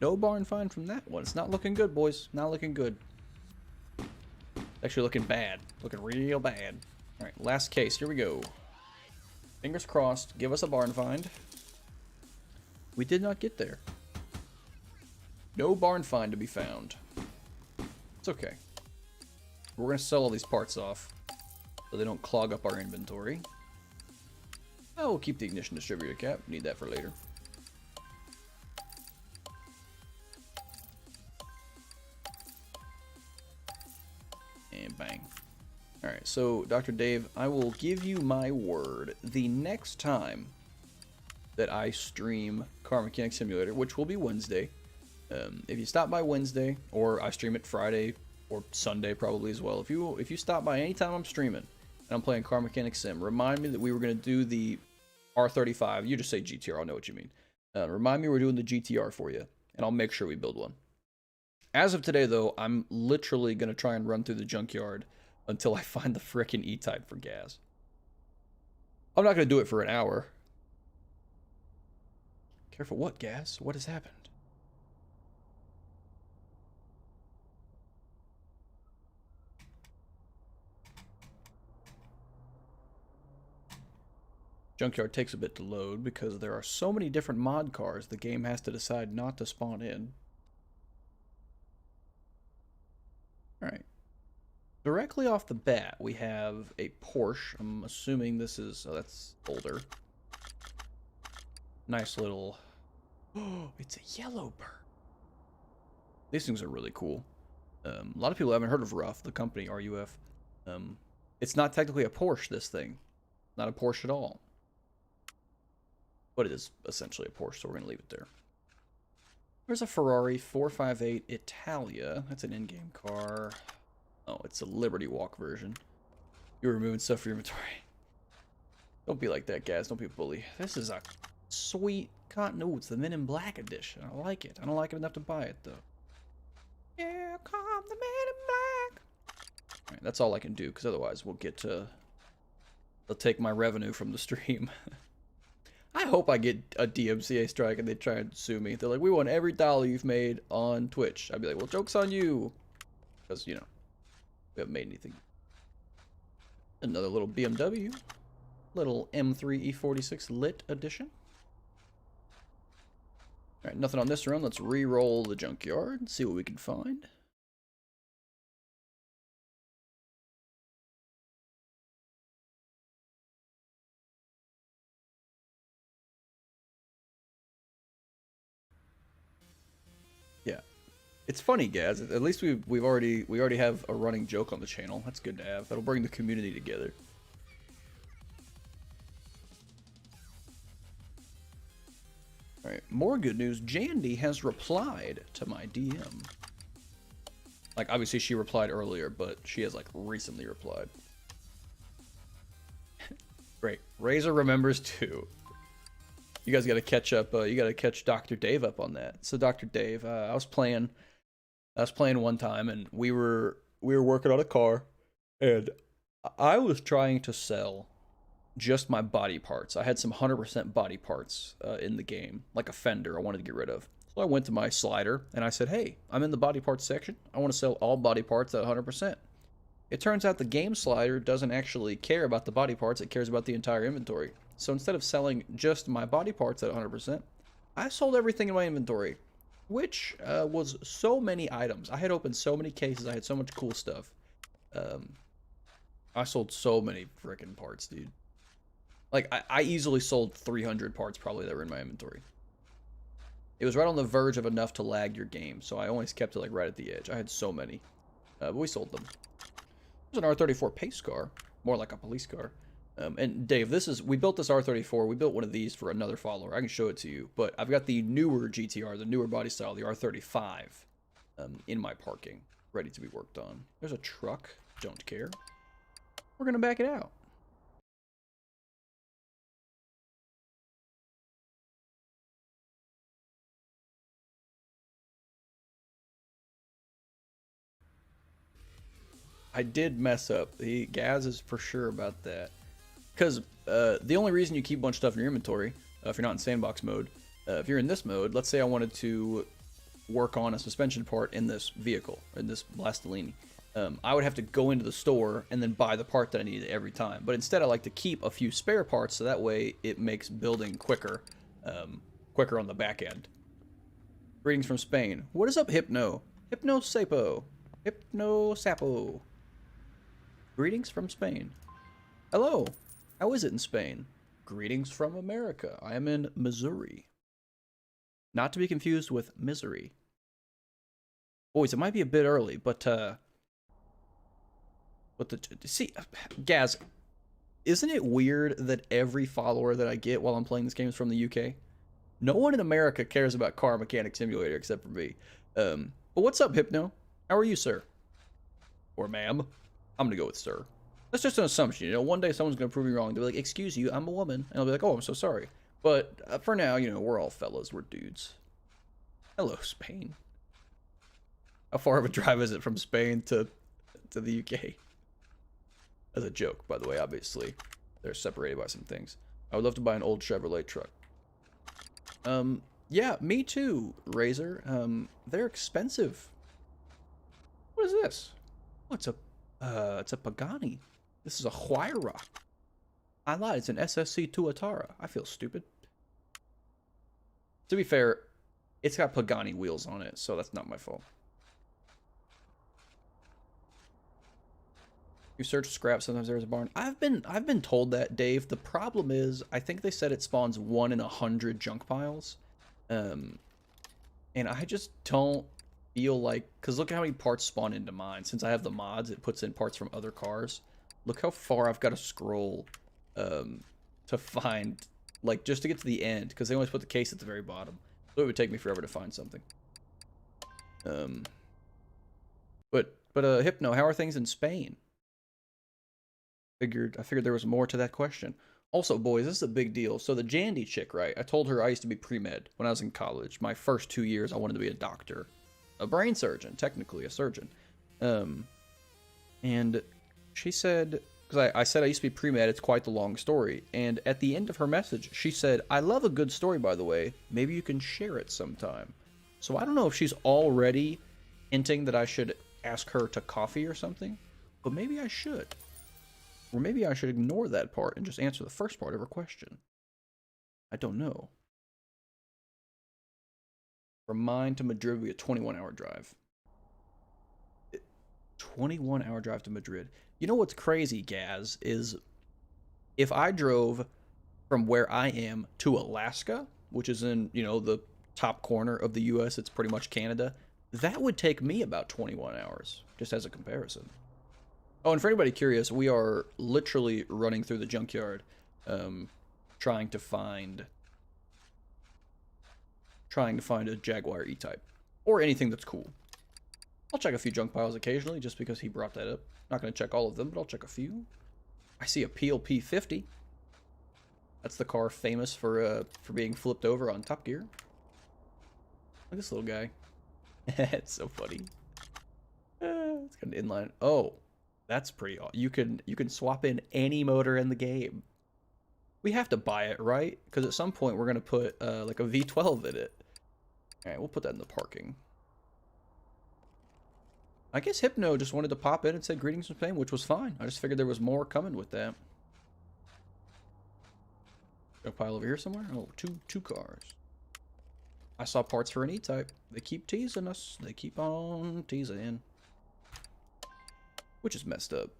No barn find from that one. It's not looking good, boys. Not looking good. Actually looking bad. Looking real bad. All right, last case. Here we go. Fingers crossed. Give us a barn find. We did not get there. No barn find to be found. It's okay. We're going to sell all these parts off so they don't clog up our inventory. Oh, we'll keep the ignition distributor cap. Need that for later. And bang. Alright, so Dr. Dave, I will give you my word. The next time that I stream Car Mechanic Simulator, which will be Wednesday, if you stop by Wednesday, or I stream it Friday or Sunday probably as well. If you stop by anytime I'm streaming and I'm playing Car Mechanic Sim, remind me that we were going to do the R35. You just say GTR, I'll know what you mean. Remind me we're doing the GTR for you, and I'll make sure we build one. As of today, though, I'm literally going to try and run through the junkyard until I find the frickin' E-Type for gas. I'm not going to do it for an hour. Careful, what, gas? What has happened? Junkyard takes a bit to load because there are so many different mod cars the game has to decide not to spawn in. Alright. directly off the bat, we have a Porsche. I'm assuming this is... Oh, that's older. Nice little... Oh, it's a yellow bird. These things are really cool. A lot of people haven't heard of RUF, the company, RUF. It's not technically a Porsche, this thing. Not a Porsche at all. But it is essentially a Porsche, so we're going to leave it there. There's a Ferrari 458 Italia. That's an in-game car. Oh, it's a Liberty Walk version. You're removing stuff from your inventory. Don't be like that, guys. Don't be a bully. This is a sweet cotton. Oh, it's the Men in Black edition. I like it. I don't like it enough to buy it, though. Here come the Men in Black. All right, that's all I can do, because otherwise we'll get to... They'll take my revenue from the stream. I hope I get a DMCA strike and they try and sue me. They're like, we want every dollar you've made on Twitch. I'd be like, well, joke's on you. Because, you know, we haven't made anything. Another little BMW. Little M3 E46 Lit edition. Alright, nothing on this run. Let's re-roll the junkyard and see what we can find. Yeah. It's funny, guys. At least we already have a running joke on the channel. That's good to have. That'll bring the community together. Alright, more good news. Jandy has replied to my DM. Like, obviously she replied earlier, but she has, like, recently replied. Great. Razor remembers too. You guys gotta catch up, you gotta catch Dr. Dave up on that. So Dr. Dave, I was playing one time, and we were working on a car, and I was trying to sell just my body parts. I had some 100% body parts in the game, like a fender I wanted to get rid of. So I went to my slider, and I said, hey, I'm in the body parts section. I want to sell all body parts at 100%. It turns out the game slider doesn't actually care about the body parts, it cares about the entire inventory. So instead of selling just my body parts at 100%, I sold everything in my inventory, which was so many items. I had opened so many cases, I had so much cool stuff. I sold so many freaking parts, dude. Like, I easily sold 300 parts probably that were in my inventory. It was right on the verge of enough to lag your game, so I always kept it like right at the edge. I had so many. But we sold them. There's an R34 pace car, more like a police car. And Dave, we built this R34. We built one of these for another follower. I can show it to you, but I've got the newer GTR, the newer body style, the R35, in my parking, ready to be worked on. There's a truck. Don't care. We're gonna back it out. I did mess up. Gaz is for sure about that. Because the only reason you keep a bunch of stuff in your inventory, if you're not in sandbox mode, if you're in this mode, let's say I wanted to work on a suspension part in this vehicle, in this Blastolini, I would have to go into the store and then buy the part that I needed every time. But instead, I like to keep a few spare parts, so that way it makes building quicker, quicker on the back end. Greetings from Spain. What is up, Hypno? Hypno Sapo. Hypno Sapo. Greetings from Spain. Hello. How is it in Spain? Greetings from America. I am in Missouri. Not to be confused with misery. Boys, it might be a bit early, but see, Gaz, isn't it weird that every follower that I get while I'm playing this game is from the UK? No one in America cares about Car Mechanic Simulator except for me. But what's up, Hypno? How are you, sir? Or ma'am? I'm gonna go with sir. That's just an assumption, you know. One day someone's gonna prove me wrong. They'll be like, excuse you, I'm a woman. And I'll be like, oh, I'm so sorry. But for now, you know, we're all fellas. We're dudes. Hello, Spain. How far of a drive is it from Spain to the UK? As a joke, by the way, obviously. They're separated by some things. I would love to buy an old Chevrolet truck. Yeah, me too, Razor. They're expensive. What is this? Oh, it's a Pagani. This is a Huayra. I lied, it's an SSC Tuatara. I feel stupid. To be fair, it's got Pagani wheels on it, so that's not my fault. You search scrap, sometimes there's a barn. I've been told that, Dave. The problem is, I think they said it spawns 1 in 100 junk piles. And I just don't feel like, because look at how many parts spawn into mine. Since I have the mods, it puts in parts from other cars. Look how far I've got to scroll to find, like, just to get to the end, because they always put the case at the very bottom. So it would take me forever to find something. But Hypno, how are things in Spain? I figured there was more to that question. Also, boys, this is a big deal. So the Jandy chick, right? I told her I used to be pre-med when I was in college. My first 2 years, I wanted to be a doctor. A brain surgeon, technically a surgeon. And she said, because I said I used to be pre-med, it's quite the long story. And at the end of her message, she said, I love a good story, by the way. Maybe you can share it sometime. So I don't know if she's already hinting that I should ask her to coffee or something, but maybe I should. Or maybe I should ignore that part and just answer the first part of her question. I don't know. From mine to Madrid would be a 21-hour drive. 21-hour drive to Madrid. You know what's crazy, Gaz, is if I drove from where I am to Alaska, which is in, you know, the top corner of the US, it's pretty much Canada, that would take me about 21 hours, just as a comparison. Oh, and for anybody curious, we are literally running through the junkyard, trying to find a Jaguar E-Type, or anything that's cool. I'll check a few junk piles occasionally, just because he brought that up. Not going to check all of them, but I'll check a few. I see a PLP 50. That's the car famous for being flipped over on Top Gear. Look at this little guy. It's so funny. It's got an inline. Oh. That's pretty awesome. You can swap in any motor in the game. We have to buy it, right? Because at some point we're gonna put like a V12 in it. All right, we'll put that in the parking. I guess Hypno just wanted to pop in and say greetings from Spain, which was fine. I just figured there was more coming with that. Got a pile over here somewhere. Oh, two cars. I saw parts for an E-Type. They keep teasing us. They keep on teasing. Which is messed up.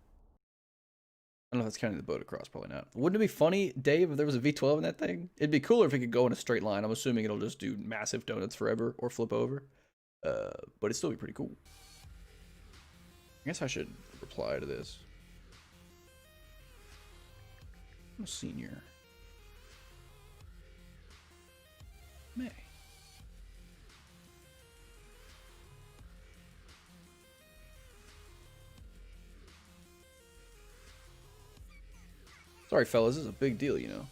I don't know if that's counting the boat across. Probably not. Wouldn't it be funny, Dave, if there was a V12 in that thing? It'd be cooler if it could go in a straight line. I'm assuming it'll just do massive donuts forever or flip over. But it'd still be pretty cool. I guess I should reply to this. I'm a senior. May. Sorry, fellas, this is a big deal, you know.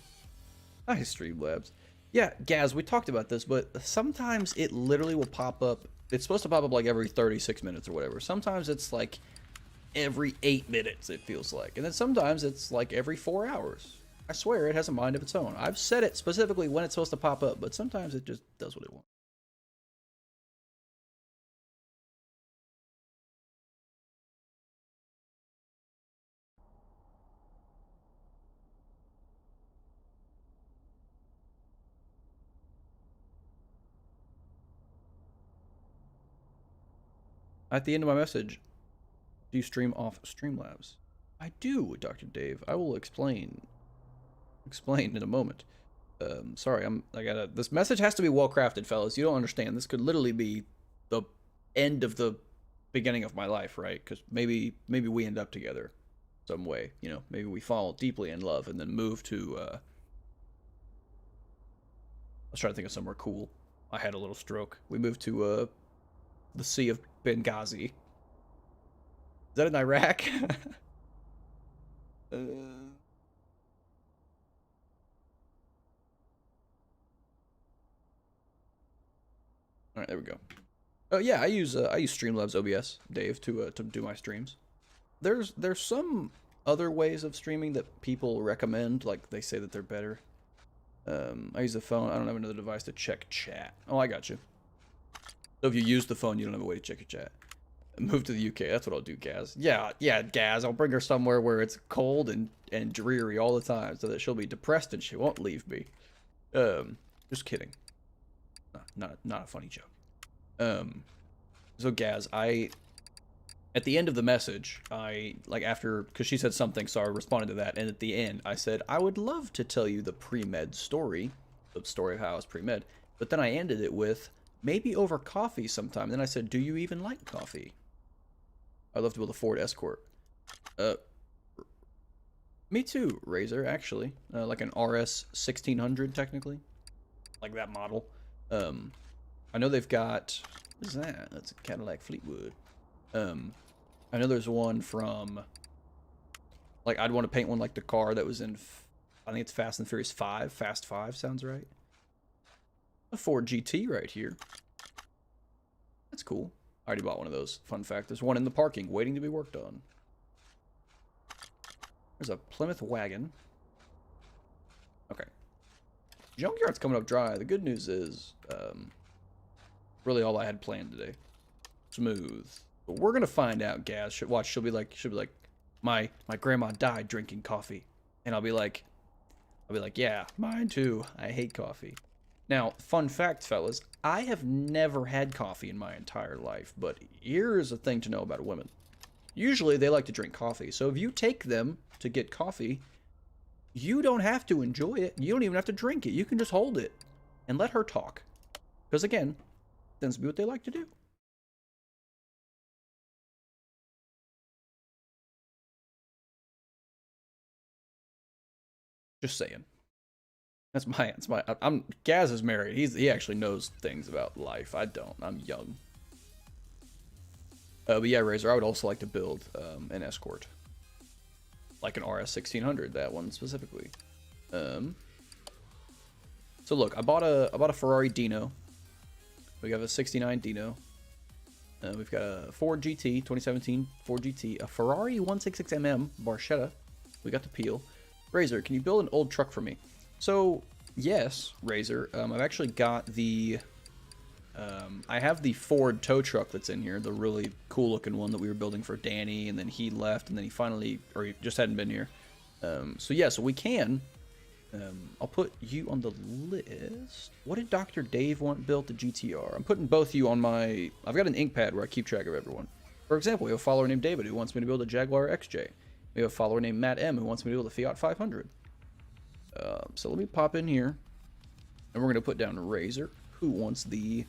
Hi, Streamlabs. Yeah, Gaz, we talked about this, but sometimes it literally will pop up. It's supposed to pop up like every 36 minutes or whatever. Sometimes it's like every 8 minutes, it feels like. And then sometimes it's like every 4 hours. I swear, it has a mind of its own. I've set it specifically when it's supposed to pop up, but sometimes it just does what it wants. At the end of my message, do you stream off Streamlabs? I do, Dr. Dave. I will explain in a moment. Sorry, this message has to be well crafted, fellas. You don't understand. This could literally be the end of the beginning of my life, right? Because maybe we end up together some way, you know. Maybe we fall deeply in love and then move to I was trying to think of somewhere cool. I had a little stroke. We moved to the Sea of Benghazi. Is that in Iraq? All right, there we go. Oh yeah, I use Streamlabs OBS, Dave, to do my streams. There's some other ways of streaming that people recommend, like they say that they're better. I use the phone. I don't have another device to check chat. Oh, I got you. So if you use the phone, you don't have a way to check your chat. Move to the UK. That's what I'll do, Gaz. Yeah, Gaz. I'll bring her somewhere where it's cold and dreary all the time, so that she'll be depressed and she won't leave me. Just kidding. Not a funny joke. So Gaz, I At the end of the message, because she said something, so I responded to that. And at the end, I said, I would love to tell you the pre-med story, the story of how I was pre-med. But then I ended it with, maybe over coffee sometime. And then I said, do you even like coffee? I'd love to build a Ford Escort. Me too, Razor, actually. Like an RS 1600, technically. Like that model. I know they've got... What is that? That's a Cadillac Fleetwood. I know there's one from... Like, I'd want to paint one like the car that was in... I think it's Fast and Furious 5. Fast 5 sounds right. A Ford GT right here. That's cool. I already bought one of those. Fun fact, there's one in the parking waiting to be worked on. There's a Plymouth wagon. Okay. Junkyard's coming up dry. The good news is, really all I had planned today. Smooth. But we're gonna find out, Gaz. Watch, she'll be like, my grandma died drinking coffee. And I'll be like, yeah, mine too. I hate coffee. Now, fun fact, fellas, I have never had coffee in my entire life, but here's a thing to know about women. Usually they like to drink coffee, so if you take them to get coffee, you don't have to enjoy it. You don't even have to drink it. You can just hold it and let her talk. Because again, tends to be what they like to do. Just saying. Gaz is married. He actually knows things about life. I don't. I'm young. But yeah, Razor, I would also like to build an Escort. Like an RS 1600, that one specifically. So look, I bought a Ferrari Dino. We have a 69 Dino. We've got a Ford GT, 2017 Ford GT, a Ferrari 166mm Barchetta. We got the Peel. Razor, can you build an old truck for me? So, yes, Razor. I've actually got the... I have the Ford tow truck that's in here, the really cool looking one that we were building for Danny, and then he left, and then he just hadn't been here. So yeah, so we can. I'll put you on the list. What did Dr. Dave want built? The GTR. I'm putting both of you on my... I've got an ink pad where I keep track of everyone. For example, we have a follower named David who wants me to build a Jaguar XJ. We have a follower named Matt M who wants me to build a Fiat 500. So let me pop in here, and we're going to put down Razor, who wants the...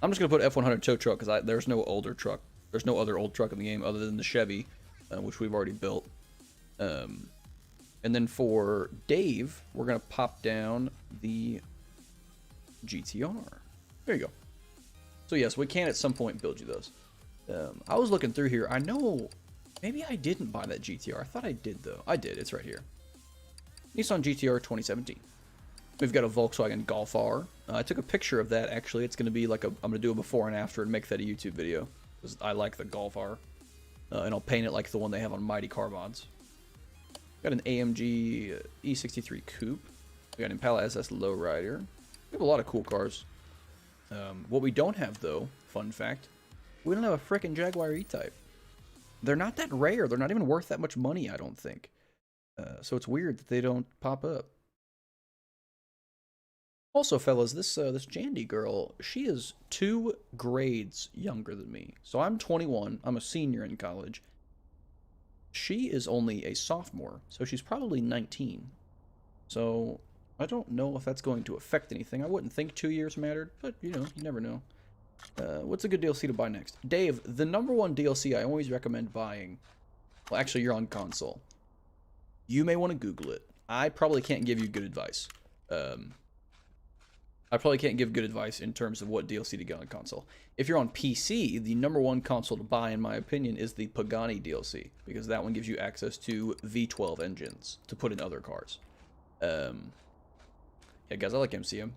I'm just going to put F100 tow truck because there's no older truck. There's no other old truck in the game other than the Chevy, which we've already built. And then for Dave, we're going to pop down the GTR. There you go. So yes, we can at some point build you those. I was looking through here. I know maybe I didn't buy that GTR. I thought I did though. I did. It's right here. Nissan GTR 2017. We've got a Volkswagen Golf R. I took a picture of that, actually. It's going to be like I'm going to do a before and after and make that a YouTube video. Because I like the Golf R. And I'll paint it like the one they have on Mighty Car Mods. Got an AMG E63 Coupe. We got an Impala SS Lowrider. We have a lot of cool cars. What we don't have, though, fun fact, we don't have a frickin' Jaguar E-Type. They're not that rare. They're not even worth that much money, I don't think. So it's weird that they don't pop up. Also, fellas, this Jandy girl, she is 2 grades younger than me. So I'm 21. I'm a senior in college. She is only a sophomore, so she's probably 19. So I don't know if that's going to affect anything. I wouldn't think 2 years mattered, but, you know, you never know. What's a good DLC to buy next? Dave, the #1 DLC I always recommend buying... Well, actually, you're on console. You may want to Google it. I probably can't give you good advice. I probably can't give good advice in terms of what DLC to get on console. If you're on PC, the #1 console to buy, in my opinion, is the Pagani DLC, because that one gives you access to V12 engines to put in other cars. Yeah, guys, I like MCM.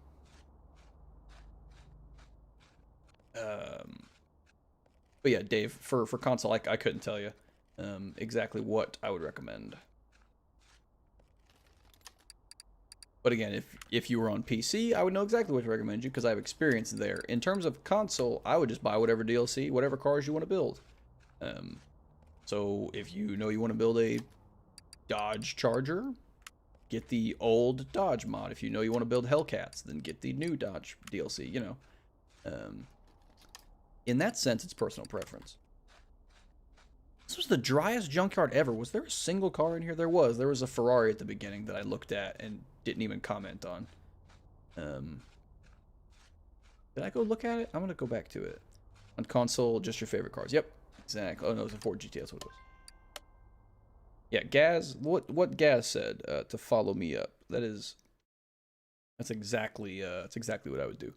But yeah, Dave, for console, I couldn't tell you exactly what I would recommend. But again, if you were on PC, I would know exactly what to recommend you because I have experience there. In terms of console, I would just buy whatever DLC, whatever cars you want to build. So if you know you want to build a Dodge Charger, get the old Dodge mod. If you know you want to build Hellcats, then get the new Dodge DLC, you know. In that sense, it's personal preference. This was the driest junkyard ever. Was there a single car in here? There was. There was a Ferrari at the beginning that I looked at and didn't even comment on. Did I go look at it? I'm gonna go back to it. On console, just your favorite cars. Yep, exactly. Oh no, it was a Ford GT. That's what it was. Yeah, Gaz. What Gaz said to follow me up. That's exactly what I would do.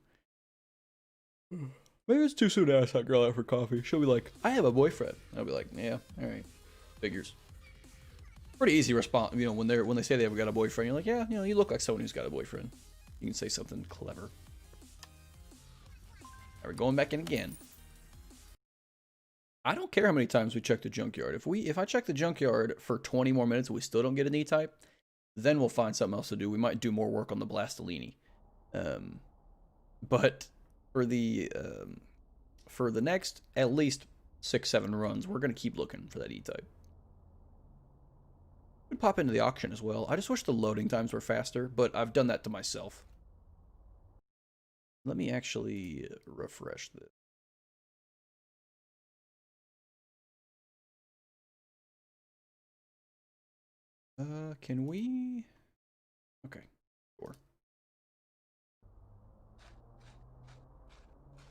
Maybe it's too soon to ask that girl out for coffee. She'll be like, I have a boyfriend. I'll be like, yeah, all right, figures. Pretty easy response. You know, when they say they've got a boyfriend, you're like, yeah, you know, you look like someone who's got a boyfriend. You can say something clever. All right, going back in again. I don't care how many times we check the junkyard. If I check the junkyard for 20 more minutes and we still don't get an E-Type, then we'll find something else to do. We might do more work on the Blastolini. But for the next at least 6-7 runs, we're gonna keep looking for that E-Type. We pop into the auction as well. I just wish the loading times were faster, but I've done that to myself. Let me actually refresh this. Can we? Okay, sure.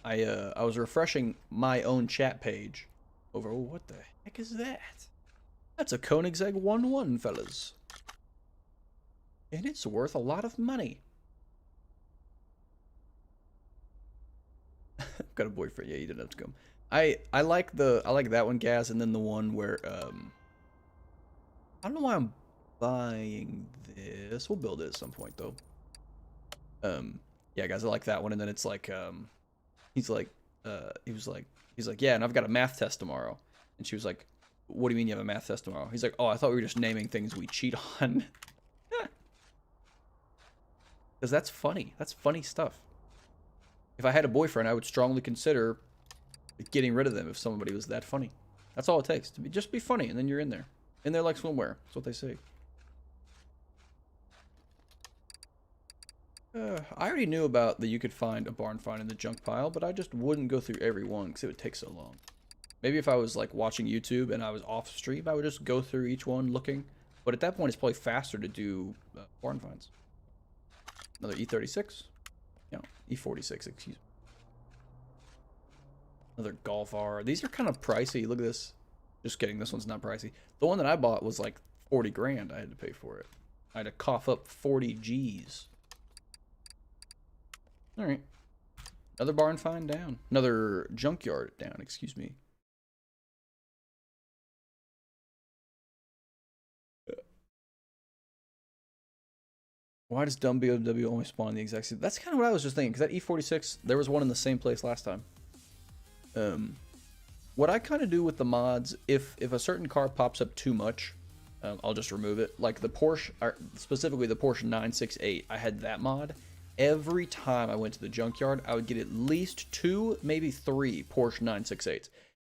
I was refreshing my own chat page over. Oh, what the heck is that? That's a Koenigsegg 1-1, fellas. And it's worth a lot of money. I've got a boyfriend. Yeah, you didn't have to come. I like that one, Gaz, and then the one where I don't know why I'm buying this. We'll build it at some point though. Yeah, guys, I like that one, and then it's like he's like yeah, and I've got a math test tomorrow. And she was like, what do you mean you have a math test tomorrow? He's like, oh, I thought we were just naming things we cheat on. Because that's funny. That's funny stuff. If I had a boyfriend, I would strongly consider getting rid of them if somebody was that funny. That's all it takes. Just be funny, and then you're in there. In there like swimwear. That's what they say. I already knew about that you could find a barn find in the junk pile, but I just wouldn't go through every one because it would take so long. Maybe if I was like watching YouTube and I was off stream, I would just go through each one looking. But at that point, it's probably faster to do barn finds. Another E36. No, E46, excuse me. Another Golf R. These are kind of pricey. Look at this. Just kidding. This one's not pricey. The one that I bought was like 40 grand. I had to pay for it. I had to cough up 40 G's. All right. Another barn find down. Another junkyard down, excuse me. Why does dumb BMW only spawn in the exact same? That's kind of what I was just thinking, because that E46, there was one in the same place last time. What I kind of do with the mods, if a certain car pops up too much, I'll just remove it. Like the Porsche, or specifically the Porsche 968, I had that mod. Every time I went to the junkyard, I would get at least 2, maybe 3 Porsche 968s.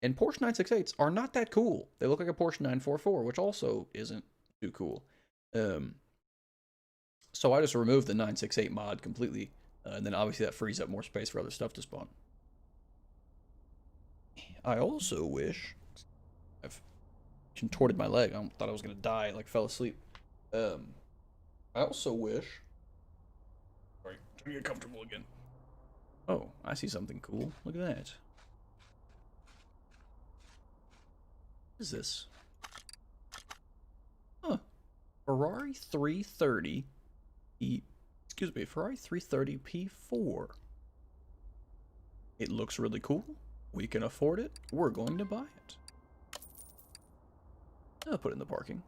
And Porsche 968s are not that cool. They look like a Porsche 944, which also isn't too cool. So I just removed the 968 mod completely. And then obviously that frees up more space for other stuff to spawn. I also wish... I've contorted my leg. I thought I was going to die. Like, fell asleep. I also wish... Sorry, trying to get comfortable again. Oh, I see something cool. Look at that. What is this? Huh. Ferrari 330... Excuse me, Ferrari 330 P4. It looks really cool. We can afford it. We're going to buy it. I'll put it in the parking.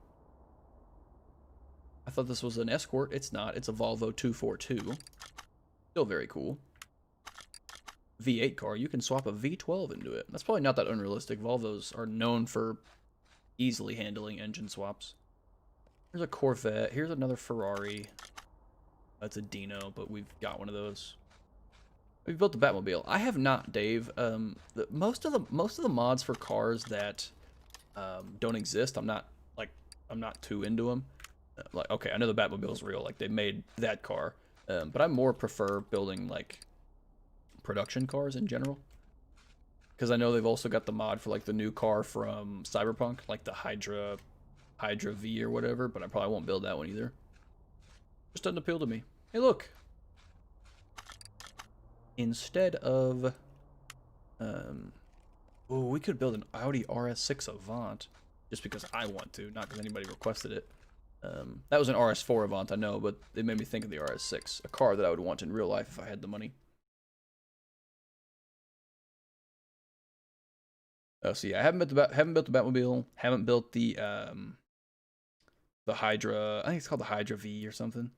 I thought this was an Escort. It's not. It's a Volvo 242. Still very cool. V8 car. You can swap a V12 into it. That's probably not that unrealistic. Volvos are known for easily handling engine swaps. Here's a Corvette. Here's another Ferrari. That's a Dino, but we've got one of those. We've built the Batmobile. I have not, Dave. Most of the mods for cars that don't exist, I'm not too into them. Like, okay, I know the Batmobile is real. Like, they made that car, but I more prefer building like production cars in general. Because I know they've also got the mod for like the new car from Cyberpunk, like the Hydra V or whatever, but I probably won't build that one either. Just doesn't appeal to me. Hey, look. Instead of, oh, we could build an Audi RS6 Avant, just because I want to, not because anybody requested it. That was an RS4 Avant, I know, but it made me think of the RS6, a car that I would want in real life if I had the money. Oh, so yeah, I haven't built the Batmobile, haven't built the Hydra. I think it's called the Hydra V or something.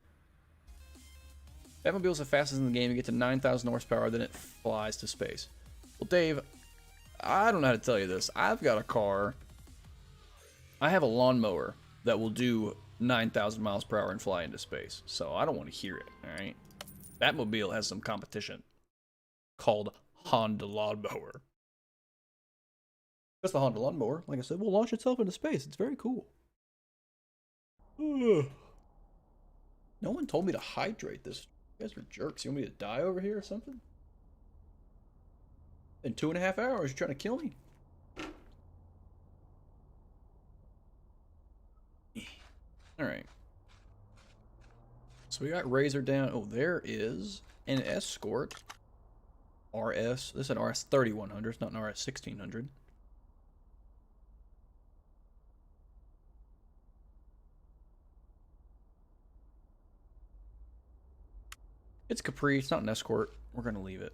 Batmobile's the fastest in the game. You get to 9,000 horsepower, then it flies to space. Well, Dave, I don't know how to tell you this. I've got a car. I have a lawnmower that will do 9,000 miles per hour and fly into space. So I don't want to hear it, all right? Batmobile has some competition called Honda Lawnmower. That's the Honda Lawnmower. Like I said, will launch itself into space. It's very cool. No one told me to hydrate this. You guys are jerks. You want me to die over here or something? In 2.5 hours, you're trying to kill me? Alright. So we got Razor down. Oh, there is an Escort. RS. This is an RS 3100. It's not an RS 1600. It's Capri. It's not an Escort. We're going to leave it.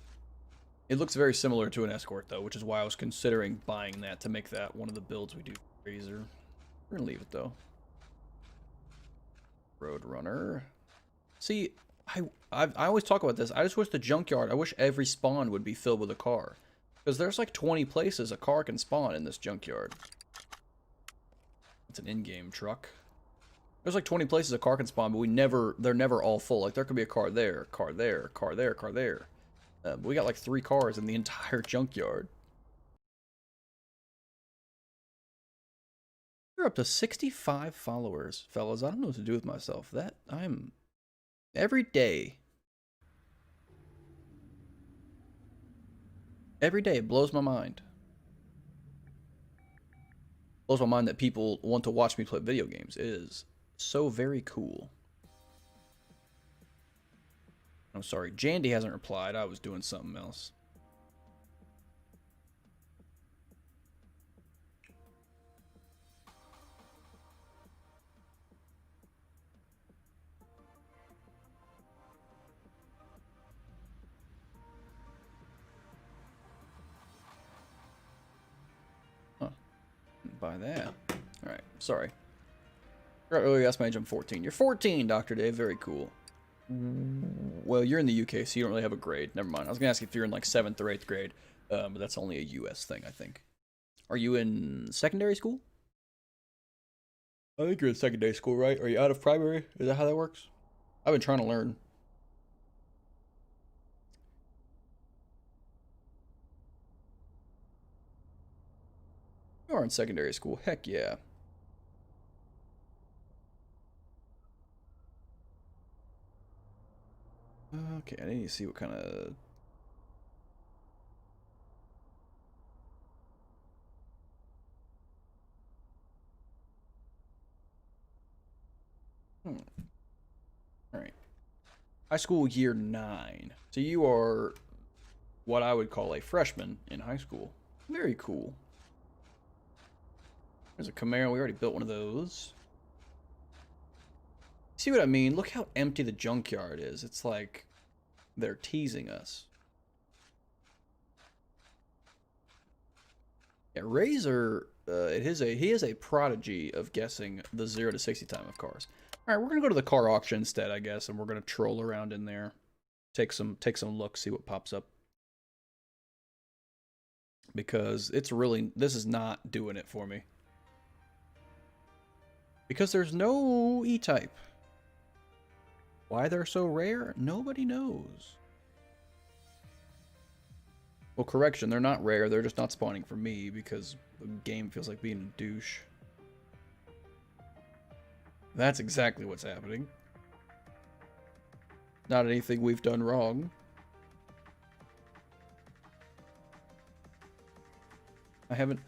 It looks very similar to an Escort, though, which is why I was considering buying that to make that one of the builds we do for Razor. We're going to leave it, though. Roadrunner. See, I always talk about this. I just wish the junkyard, I wish every spawn would be filled with a car. Because there's like 20 places a car can spawn in this junkyard. It's an in-game truck. There's like 20 places a car can spawn, but they're never all full. Like there could be a car there, car there, car there, car there. But we got like 3 cars in the entire junkyard. We're up to 65 followers, fellas. I don't know what to do with myself. Every day it blows my mind. Blows my mind that people want to watch me play video games. It is so very cool. I'm sorry, Jandy hasn't replied. I was doing something else. Huh. Buy that. Alright, sorry. Earlier asked my age, I'm 14. You're 14, Dr. Dave. Very cool. Well, you're in the UK, so you don't really have a grade. Never mind. I was going to ask if you're in like 7th or 8th grade, but that's only a US thing, I think. Are you in secondary school? I think you're in secondary school, right? Are you out of primary? Is that how that works? I've been trying to learn. You are in secondary school. Heck yeah. Okay, I need to see what kind of... Alright. High school year 9. So you are what I would call a freshman in high school. Very cool. There's a Camaro. We already built one of those. See what I mean? Look how empty the junkyard is. It's like they're teasing us. Yeah, Razor, he is a prodigy of guessing the 0 to 60 time of cars. All right, we're gonna go to the car auction instead, I guess, and we're gonna troll around in there, take some looks, see what pops up. Because this is not doing it for me. Because there's no E-Type. Why they're so rare? Nobody knows. Well, correction, they're not rare. They're just not spawning for me because the game feels like being a douche. That's exactly what's happening. Not anything we've done wrong. I haven't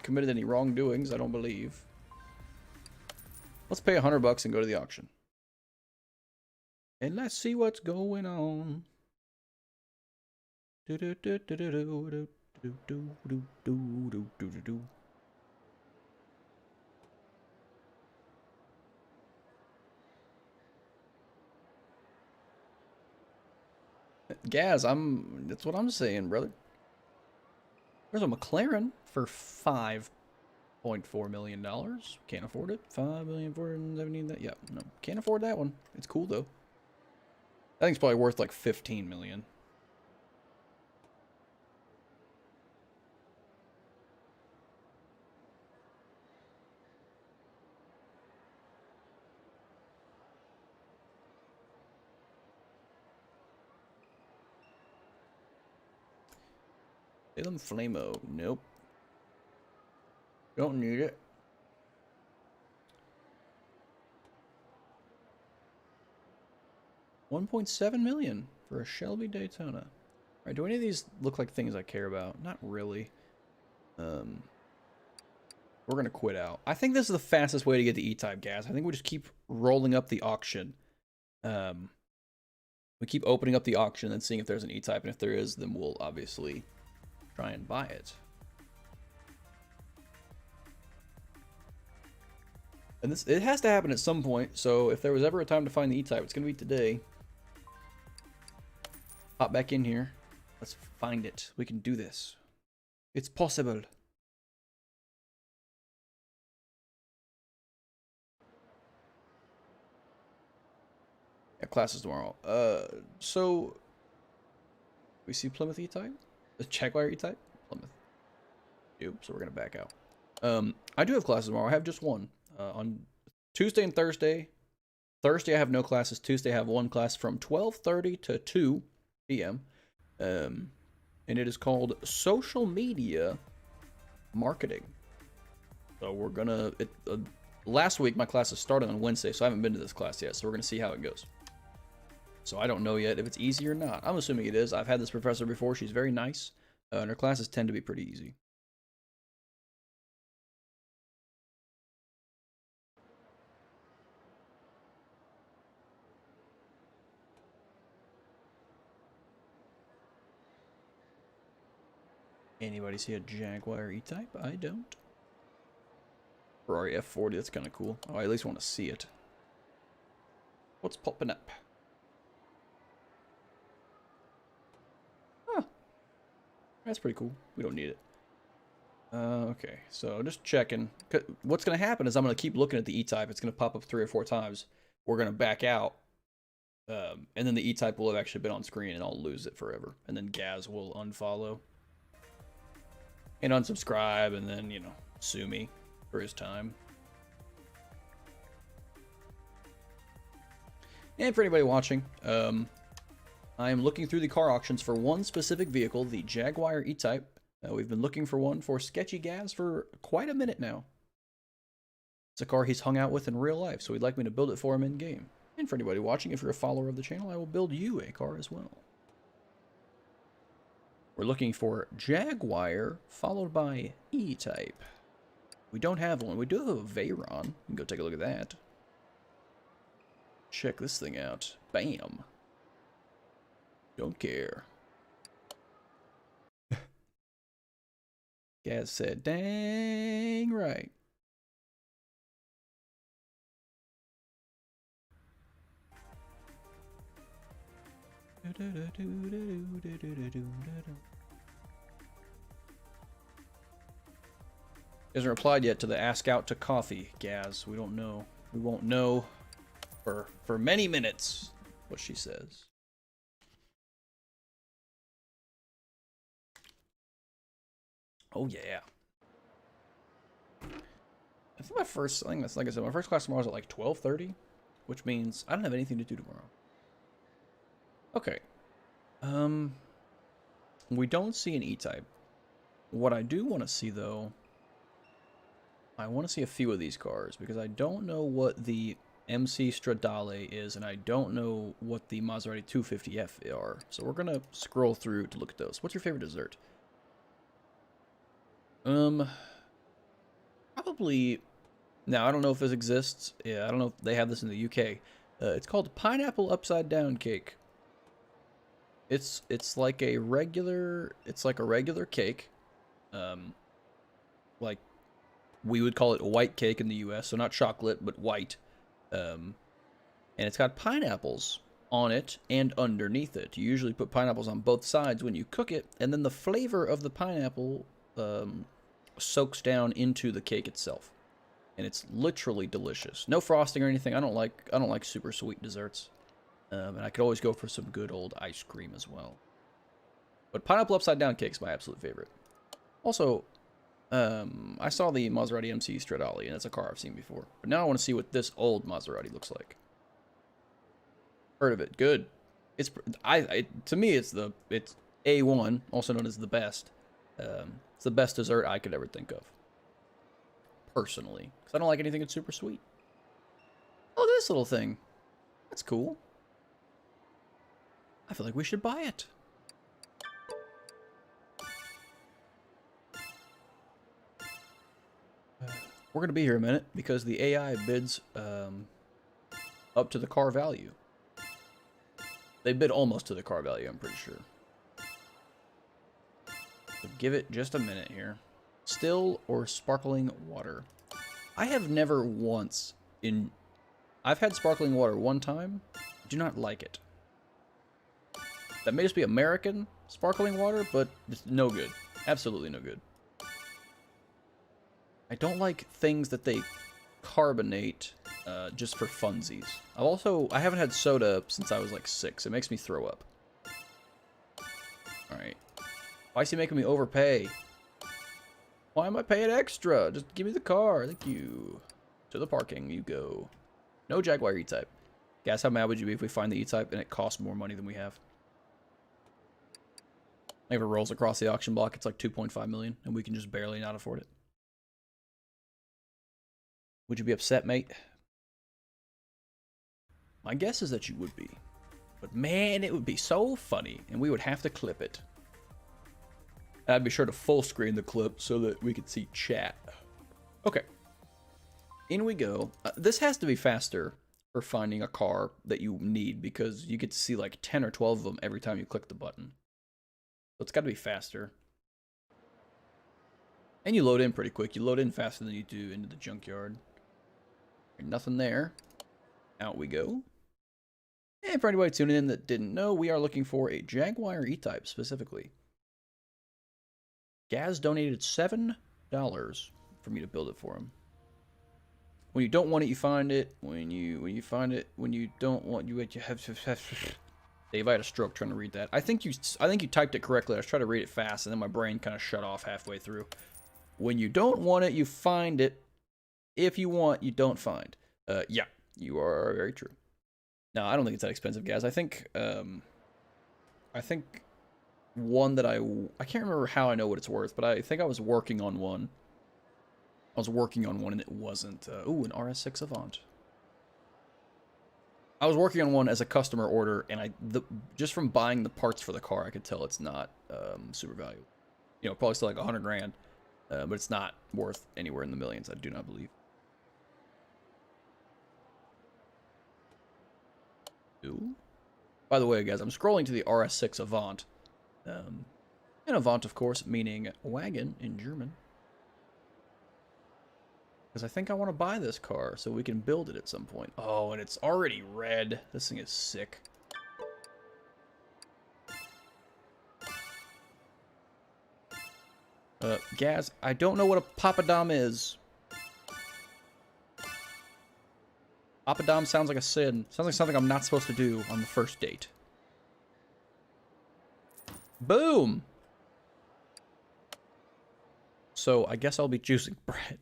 committed any wrongdoings, I don't believe. Let's pay $100 and go to the auction. And let's see what's going on. Do do do do do do do do do do do do do. Gaz, that's what I'm saying, brother. There's a McLaren for $5.4 million. Can't afford it. $5,470,000. That. Yeah, no, can't afford that one. It's cool though. I think it's probably worth like $15 million. Salem Flamo. Nope. Don't need it. $1.7 million for a Shelby Daytona. Alright, do any of these look like things I care about? Not really. We're gonna quit out. I think this is the fastest way to get the E-Type gas. I think we just keep rolling up the auction. We keep opening up the auction and seeing if there's an E-Type, and if there is, then we'll obviously try and buy it. And it has to happen at some point, so if there was ever a time to find the E-Type, it's gonna be today. Hop back in here. Let's find it. We can do this. It's possible. Yeah, classes tomorrow. So we see Plymouth E-Type? The Jaguar E-Type? Plymouth. Yep, so we're gonna back out. I do have classes tomorrow. I have just one. On Tuesday and Thursday. Thursday I have no classes. Tuesday I have one class from 12:30 to 2 p.m. And it is called Social Media Marketing. So we're gonna... last week my classes started on Wednesday, so I haven't been to this class yet, so we're gonna see how it goes. So I don't know yet if it's easy or not. I'm assuming it is. I've had this professor before. She's very nice, and her classes tend to be pretty easy. Anybody see a Jaguar E-Type? I don't. Ferrari F40, that's kind of cool. Oh, I at least want to see it. What's popping up? Huh. That's pretty cool. We don't need it. Okay, so just checking. What's going to happen is I'm going to keep looking at the E-Type. It's going to pop up 3 or 4 times. We're going to back out. And then the E-Type will have actually been on screen and I'll lose it forever. And then Gaz will unfollow. And unsubscribe and then, you know, sue me for his time. And for anybody watching, I am looking through the car auctions for one specific vehicle, the Jaguar E-Type. We've been looking for one for Sketchy Gaz for quite a minute now. It's a car he's hung out with in real life, so he'd like me to build it for him in-game. And for anybody watching, if you're a follower of the channel, I will build you a car as well. We're looking for Jaguar, followed by E-Type. We don't have one. We do have a Veyron. We can go take a look at that. Check this thing out. Bam. Don't care. Gaz said, dang right. Hasn't replied yet to the ask out to coffee, Gaz. We don't know. We won't know for many minutes what she says. Oh yeah. I think my first thing, that's like I said, my first class tomorrow is at like 12:30, which means I don't have anything to do tomorrow. Okay. We don't see an E-Type. What I do want to see though, I want to see a few of these cars because I don't know what the MC Stradale is and I don't know what the Maserati 250F are. So we're going to scroll through to look at those. What's your favorite dessert? Probably. Now I don't know if this exists. Yeah, I don't know if they have this in the UK. It's called pineapple upside down cake. It's like a regular cake. Like we would call it a white cake in the US, so not chocolate but white. And it's got pineapples on it and underneath it. You usually put pineapples on both sides when you cook it, and then the flavor of the pineapple soaks down into the cake itself. And it's literally delicious. No frosting or anything. I don't like super sweet desserts. And I could always go for some good old ice cream as well. But pineapple upside down cake's my absolute favorite. Also, I saw the Maserati MC Stradale, and it's a car I've seen before. But now I want to see what this old Maserati looks like. Heard of it. Good. It's to me it's A1, also known as the best. It's the best dessert I could ever think of. Personally, because I don't like anything that's super sweet. Oh, this little thing. That's cool. I feel like we should buy it. We're going to be here a minute because the AI bids up to the car value. They bid almost to the car value, I'm pretty sure. So give it just a minute here. Still or sparkling water? I have never once I've had sparkling water one time. Do not like it. That may just be American sparkling water, but it's no good. Absolutely no good. I don't like things that they carbonate just for funsies. I haven't had soda since I was like 6. It makes me throw up. Alright. Why is he making me overpay? Why am I paying extra? Just give me the car. Thank you. To the parking you go. No Jaguar E-Type. Guess how mad would you be if we find the E-Type and it costs more money than we have? Like if it rolls across the auction block, it's like 2.5 million, and we can just barely not afford it. Would you be upset, mate? My guess is that you would be. But man, it would be so funny, and we would have to clip it. I'd be sure to full screen the clip so that we could see chat. Okay. In we go. This has to be faster for finding a car that you need because you get to see like 10 or 12 of them every time you click the button. So it's got to be faster. And you load in pretty quick. You load in faster than you do into the junkyard. Nothing there. Out we go. And for anybody tuning in that didn't know, we are looking for a Jaguar E-Type specifically. Gaz donated $7 for me to build it for him. When you don't want it, you find it. When you find it, when you don't want you have Dave, I had a stroke trying to read that. I think you typed it correctly. I was trying to read it fast, and then my brain kind of shut off halfway through. When you don't want it, you find it. If you want, you don't find. Yeah, you are very true. No, I don't think it's that expensive, guys. I think one that I can't remember how I know what it's worth, but I think I was working on one. And it wasn't. Ooh, an RS6 Avant. I was working on one as a customer order, and just from buying the parts for the car, I could tell it's not super valuable. You know, probably still like 100 grand, but it's not worth anywhere in the millions. I do not believe. Ooh. By the way, guys, I'm scrolling to the RS6 Avant. And Avant, of course, meaning wagon in German. Because I think I want to buy this car so we can build it at some point. Oh, and it's already red. This thing is sick. Gaz, I don't know what a papadom is. Papadom sounds like a sin. Sounds like something I'm not supposed to do on the first date. Boom! So, I guess I'll be juicing bread.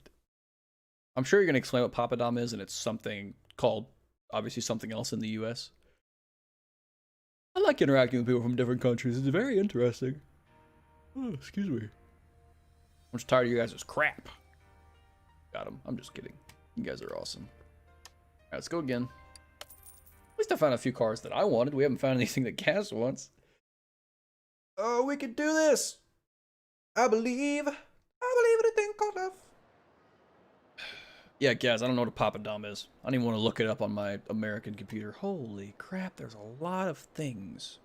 I'm sure you're going to explain what papadom is, and it's something called, obviously, something else in the US. I like interacting with people from different countries. It's very interesting. Oh, excuse me. I'm just tired of you guys' crap. Got him. I'm just kidding. You guys are awesome. Alright, let's go again. At least I found a few cars that I wanted. We haven't found anything that Cass wants. Oh, we can do this! I believe everything cut off. Yeah, guys, I don't know what a Papa Dom is. I don't even want to look it up on my American computer. Holy crap, there's a lot of things.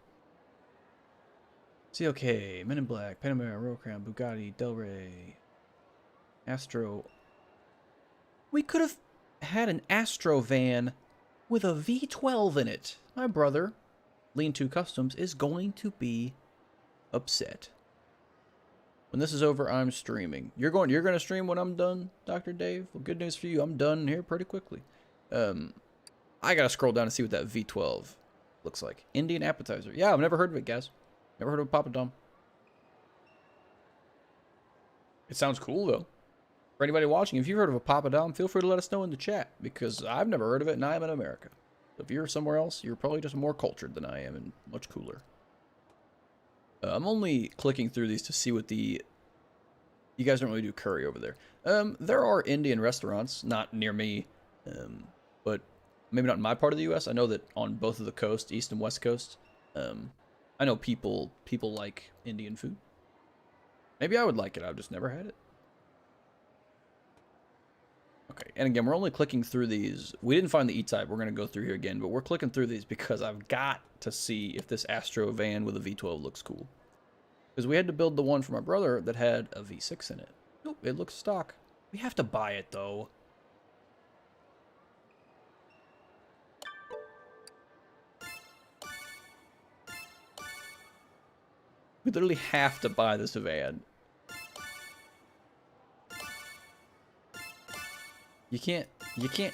See, okay, Men in Black, Panamera, Royal Crown, Bugatti, Del Rey, Astro. We could have had an Astro van with a V12 in it. My brother, Lean-To Customs, is going to be upset. When this is over, I'm streaming. You're going to stream when I'm done, Dr. Dave? Well, good news for you. I'm done here pretty quickly. I gotta scroll down and see what that V12 looks like. Indian appetizer. Yeah, I've never heard of it, guys. Never heard of a Papa Dom. It sounds cool, though. For anybody watching, if you've heard of a Papa Dom, feel free to let us know in the chat, because I've never heard of it, and I'm in America. So if you're somewhere else, you're probably just more cultured than I am, and much cooler. I'm only clicking through these to see what the... You guys don't really do curry over there. There are Indian restaurants, not near me, but maybe not in my part of the U.S. I know that on both of the coasts, East and West Coast, I know people like Indian food. Maybe I would like it. I've just never had it. Okay, and again, we're only clicking through these. We didn't find the E-Type. We're going to go through here again, but we're clicking through these because I've got to see if this Astro van with a V12 looks cool. Because we had to build the one for my brother that had a V6 in it. Nope, it looks stock. We have to buy it, though. We literally have to buy this van. You can't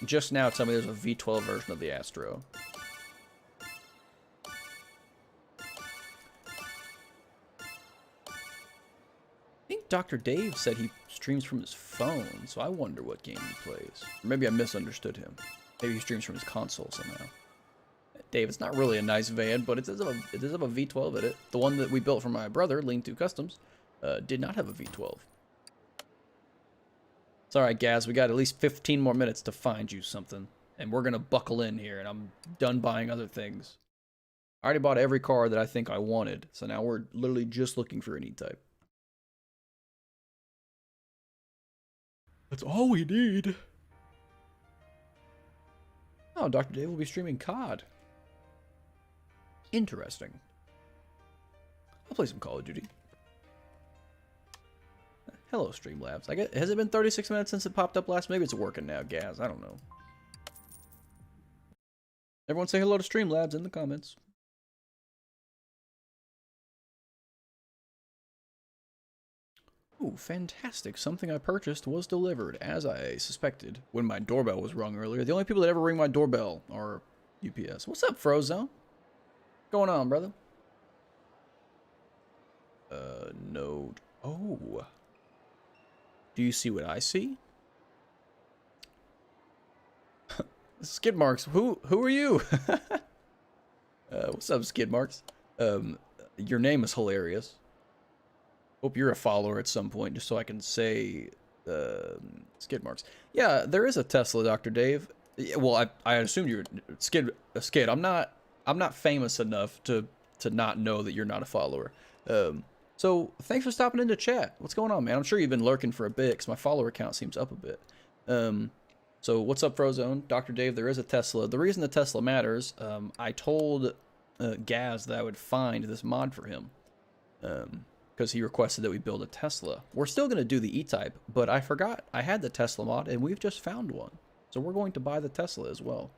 just now tell me there's a V12 version of the Astro. I think Dr. Dave said he streams from his phone, so I wonder what game he plays. Or maybe I misunderstood him. Maybe he streams from his console somehow. Dave, it's not really a nice van, but it does have a V12 in it. The one that we built for my brother, Lean-To Customs, did not have a V12. It's alright, Gaz. We got at least 15 more minutes to find you something. And we're going to buckle in here, and I'm done buying other things. I already bought every car that I think I wanted, so now we're literally just looking for an E-Type. That's all we need. Oh, Dr. Dave will be streaming COD. Interesting. I'll play some Call of Duty. Hello, Streamlabs. Has it been 36 minutes since it popped up last? Maybe it's working now, Gaz. I don't know. Everyone say hello to Streamlabs in the comments. Ooh, fantastic. Something I purchased was delivered, as I suspected, when my doorbell was rung earlier. The only people that ever ring my doorbell are UPS. What's up, Frozone? What's going on, brother? No. Oh. Do you see what I see? Skid Marks, who are you? What's up, Skid Marks? Your name is hilarious. Hope you're a follower at some point, just so I can say Skid Marks. Yeah, there is a Tesla, Dr. Dave. Well, I assumed you're Skid. I'm not famous enough to not know that you're not a follower. So thanks for stopping into chat. What's going on, man? I'm sure you've been lurking for a bit, because my follower count seems up a bit. So what's up, Frozone? Dr. Dave, there is a Tesla. The reason the Tesla matters, I told Gaz that I would find this mod for him. Because he requested that we build a Tesla. We're still going to do the E-Type, but I forgot I had the Tesla mod, and we've just found one. So we're going to buy the Tesla as well.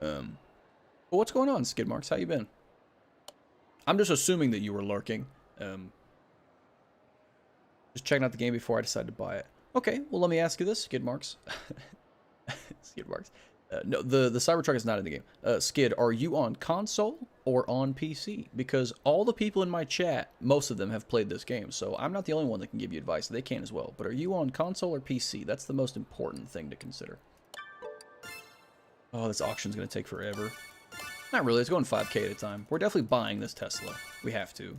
But what's going on, Skid Marks? How you been? I'm just assuming that you were lurking. Just checking out the game before I decided to buy it. Okay, well, let me ask you this, Skid Marks. Skid Marks. No, the Cybertruck is not in the game. Skid, are you on console or on PC? Because all the people in my chat, most of them have played this game, so I'm not the only one that can give you advice. They can as well. But are you on console or PC? That's the most important thing to consider. Oh, this auction's going to take forever. Not really. It's going 5K at a time. We're definitely buying this Tesla. We have to.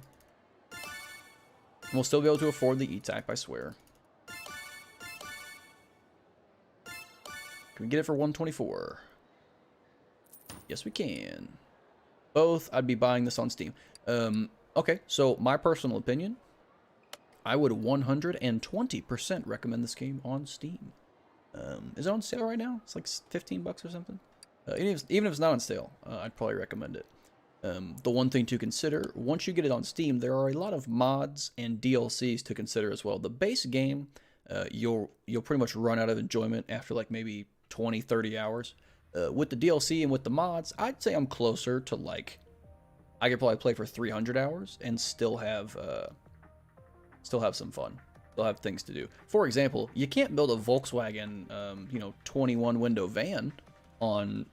And we'll still be able to afford the E-Type, I swear. Can we get it for 124? Yes, we can. Both. I'd be buying this on Steam. Okay, so my personal opinion. I would 120% recommend this game on Steam. Is it on sale right now? It's like 15 bucks or something. Even if it's not on sale, I'd probably recommend it. The one thing to consider, once you get it on Steam, there are a lot of mods and DLCs to consider as well. The base game, you'll pretty much run out of enjoyment after like maybe 20, 30 hours. With the DLC and with the mods, I'd say I'm closer to like, I could probably play for 300 hours and still have some fun. They'll have things to do. For example, you can't build a Volkswagen, 21 window van on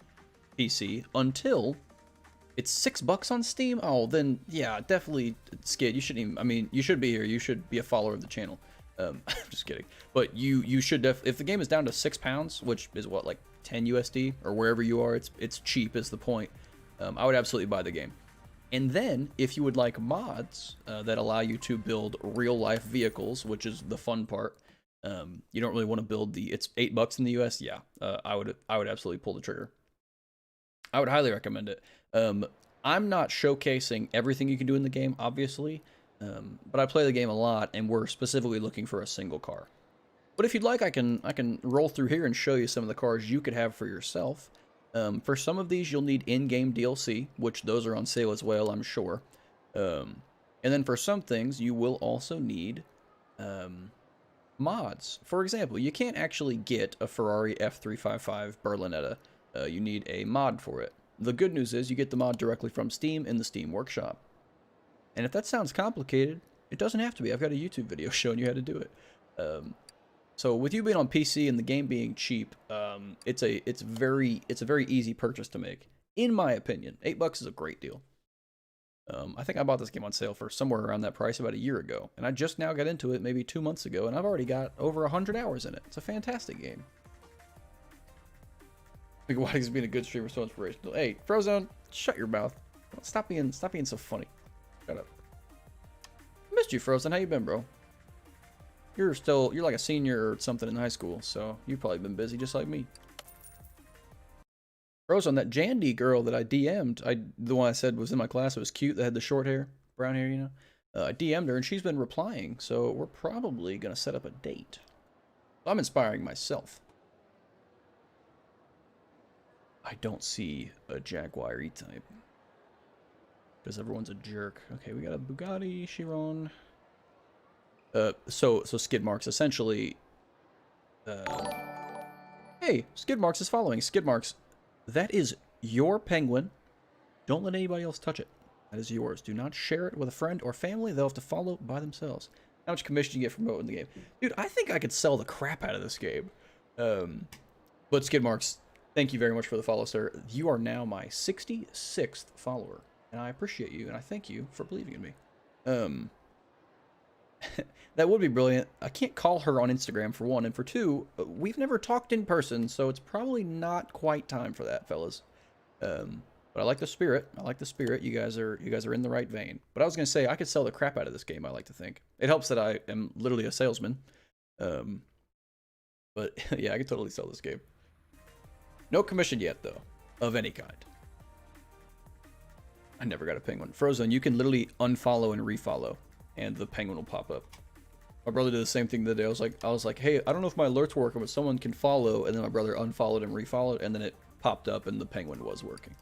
PC until it's $6 on Steam. Oh, then yeah, definitely, Skid. You shouldn't even. I mean, you should be here. You should be a follower of the channel. I'm just kidding. But you should if the game is down to £6, which is what, like 10 USD or wherever you are, it's cheap is the point. I would absolutely buy the game. And then, if you would like mods that allow you to build real-life vehicles, which is the fun part, you don't really want to build it's $8 in the US. Yeah, I would absolutely pull the trigger. I would highly recommend it. I'm not showcasing everything you can do in the game, obviously, but I play the game a lot, and we're specifically looking for a single car. But if you'd like, I can roll through here and show you some of the cars you could have for yourself. For some of these, you'll need in-game DLC, which those are on sale as well, I'm sure. And then for some things, you will also need mods. For example, you can't actually get a Ferrari F355 Berlinetta. You need a mod for it. The good news is you get the mod directly from Steam in the Steam Workshop. And if that sounds complicated, it doesn't have to be. I've got a YouTube video showing you how to do it. So with you being on PC and the game being cheap, it's a very easy purchase to make, in my opinion. $8 is a great deal. I think I bought this game on sale for somewhere around that price about a year ago, and I just now got into it maybe 2 months ago, and I've already got over 100 hours in it. It's a fantastic game. Like, why is being a good streamer so inspirational? Hey, Frozone, shut your mouth. Stop being so funny. Shut up. Missed you, Frozen. How you been, bro? You're like a senior or something in high school, so you've probably been busy just like me. Frozone, that Jandy girl that I DM'd, the one I said was in my class, it was cute, that had the short hair, brown hair, you know? I DM'd her, and she's been replying, so we're probably going to set up a date. I'm inspiring myself. I don't see a Jaguar E-Type. Because everyone's a jerk. Okay, we got a Bugatti Chiron. So skid marks essentially. Hey, skid marks is following. Skid marks, that is your penguin. Don't let anybody else touch it. That is yours. Do not share it with a friend or family. They'll have to follow by themselves. How much commission you get from promoting the game? Dude, I think I could sell the crap out of this game. But skid marks, thank you very much for the follow, sir. You are now my 66th follower, and I appreciate you, and I thank you for believing in me. That would be brilliant. I can't call her on Instagram, for one, and for two, we've never talked in person, so it's probably not quite time for that, fellas. But I like the spirit. I like the spirit. You guys are in the right vein. But I was gonna say I could sell the crap out of this game. I like to think it helps that I am literally a salesman. But yeah, I could totally sell this game. No commission yet, though, of any kind. I never got a penguin. Frozen, you can literally unfollow and refollow, and the penguin will pop up. My brother did the same thing the day. I was like, hey, I don't know if my alerts are working, but someone can follow, and then my brother unfollowed and refollowed, and then it popped up, and the penguin was working.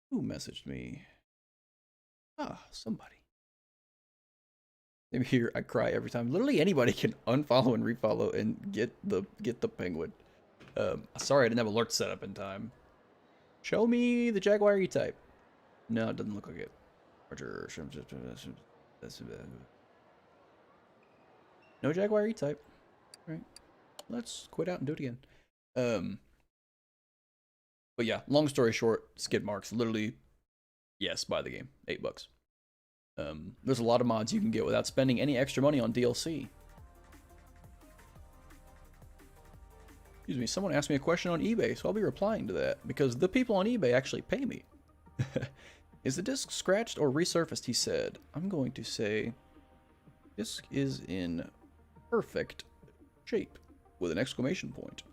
Who messaged me? Ah, somebody. Maybe here I cry every time. Literally anybody can unfollow and refollow and get the penguin. Sorry I didn't have alerts set up in time. Show me the Jaguar E-Type. No, it doesn't look like it. No Jaguar E-Type. Alright. Let's quit out and do it again. But yeah, long story short, skid marks. Literally, yes, buy the game. $8. There's a lot of mods you can get without spending any extra money on DLC. Excuse me, someone asked me a question on eBay, so I'll be replying to that, because the people on eBay actually pay me. Is the disc scratched or resurfaced, he said. I'm going to say, disc is in perfect shape, with an exclamation point.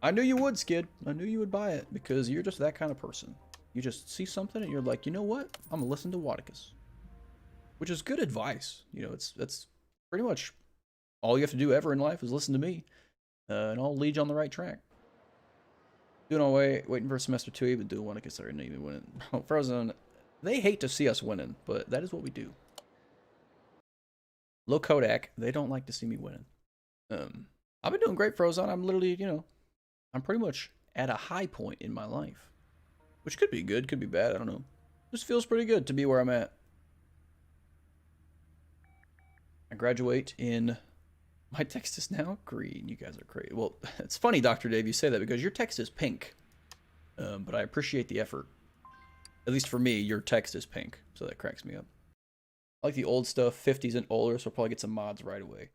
I knew you would, Skid. I knew you would buy it, because you're just that kind of person. You just see something and you're like, you know what? I'm gonna listen to Wadicus, which is good advice. You know, that's pretty much all you have to do ever in life is listen to me, and I'll lead you on the right track. Doing all waiting for semester 2, even doing Wadicus, I didn't even win it. Frozen, they hate to see us winning, but that is what we do. Low Kodak, they don't like to see me winning. I've been doing great, Frozen. I'm literally, you know, I'm pretty much at a high point in my life, which could be good, could be bad. I don't know. Just feels pretty good to be where I'm at. I graduate in. My text is now green. You guys are crazy. Well, it's funny, Dr. Dave, you say that because your text is pink. But I appreciate the effort. At least for me, your text is pink, so that cracks me up. I like the old stuff, 50s and older, so I'll probably get some mods right away.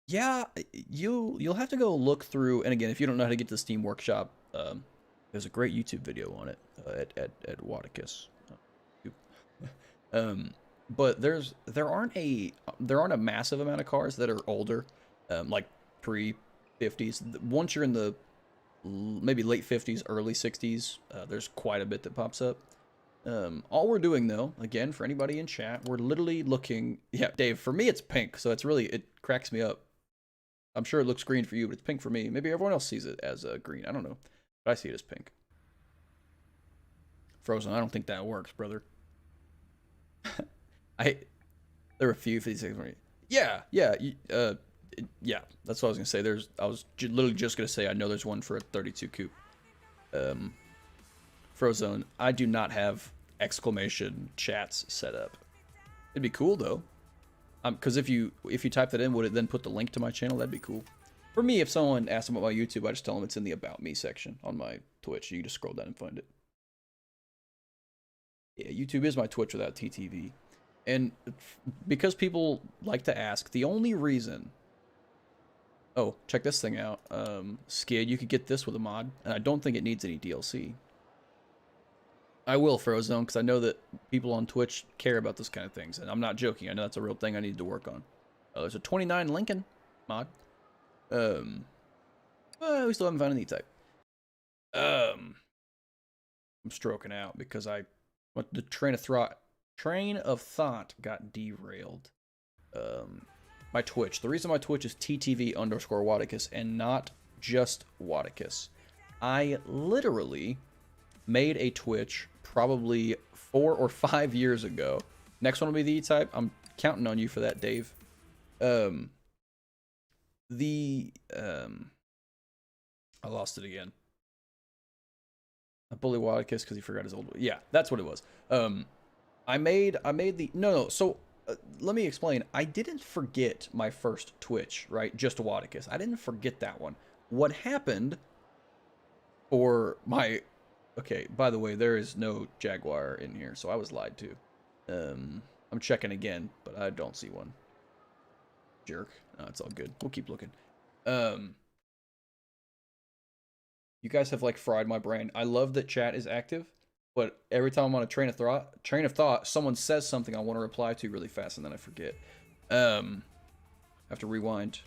Yeah, you'll have to go look through, and again, if you don't know how to get to the Steam Workshop, there's a great YouTube video on it at Wadicus. But there aren't a massive amount of cars that are older, like pre-50s. Once you're in the maybe late 50s, early 60s, there's quite a bit that pops up. All we're doing though, again, for anybody in chat, we're literally looking. Yeah, Dave, for me it's pink, so it cracks me up. I'm sure it looks green for you, but it's pink for me. Maybe everyone else sees it as green. I don't know, but I see it as pink. Frozen, I don't think that works, brother. There were a few 56. Yeah, yeah. That's what I was gonna say. I was literally just gonna say I know there's one for a 32 coupe. Frozone, I do not have exclamation chats set up. It'd be cool though, because if you type that in, would it then put the link to my channel? That'd be cool. For me, if someone asks about my YouTube, I just tell them it's in the About Me section on my Twitch. You can just scroll down and find it. Yeah, YouTube is my Twitch without TTV. And because people like to ask, the only reason... Oh, check this thing out. Skid, you could get this with a mod, and I don't think it needs any DLC. I will, Frozone, because I know that people on Twitch care about this kind of things, and I'm not joking. I know that's a real thing I need to work on. There's a 29 Lincoln mod. We still haven't found an E-Type. I'm stroking out because the train of thought got derailed. My Twitch. The reason my Twitch is TTV_Wadicus and not just Wadicus. I literally made a Twitch probably 4 or 5 years ago. Next one will be the E-Type. I'm counting on you for that, Dave. I lost it again. I bully Wadicus because he forgot his old... Yeah, that's what it was. I made the... No, so... let me explain. I didn't forget my first Twitch, right? Just Wadicus. I didn't forget that one. What happened for my... Okay, by the way, there is no Jaguar in here, so I was lied to. I'm checking again, but I don't see one. Jerk. No, it's all good. We'll keep looking. You guys have, like, fried my brain. I love that chat is active. But every time I'm on a train of thought, someone says something I want to reply to really fast, and then I forget. I have to rewind,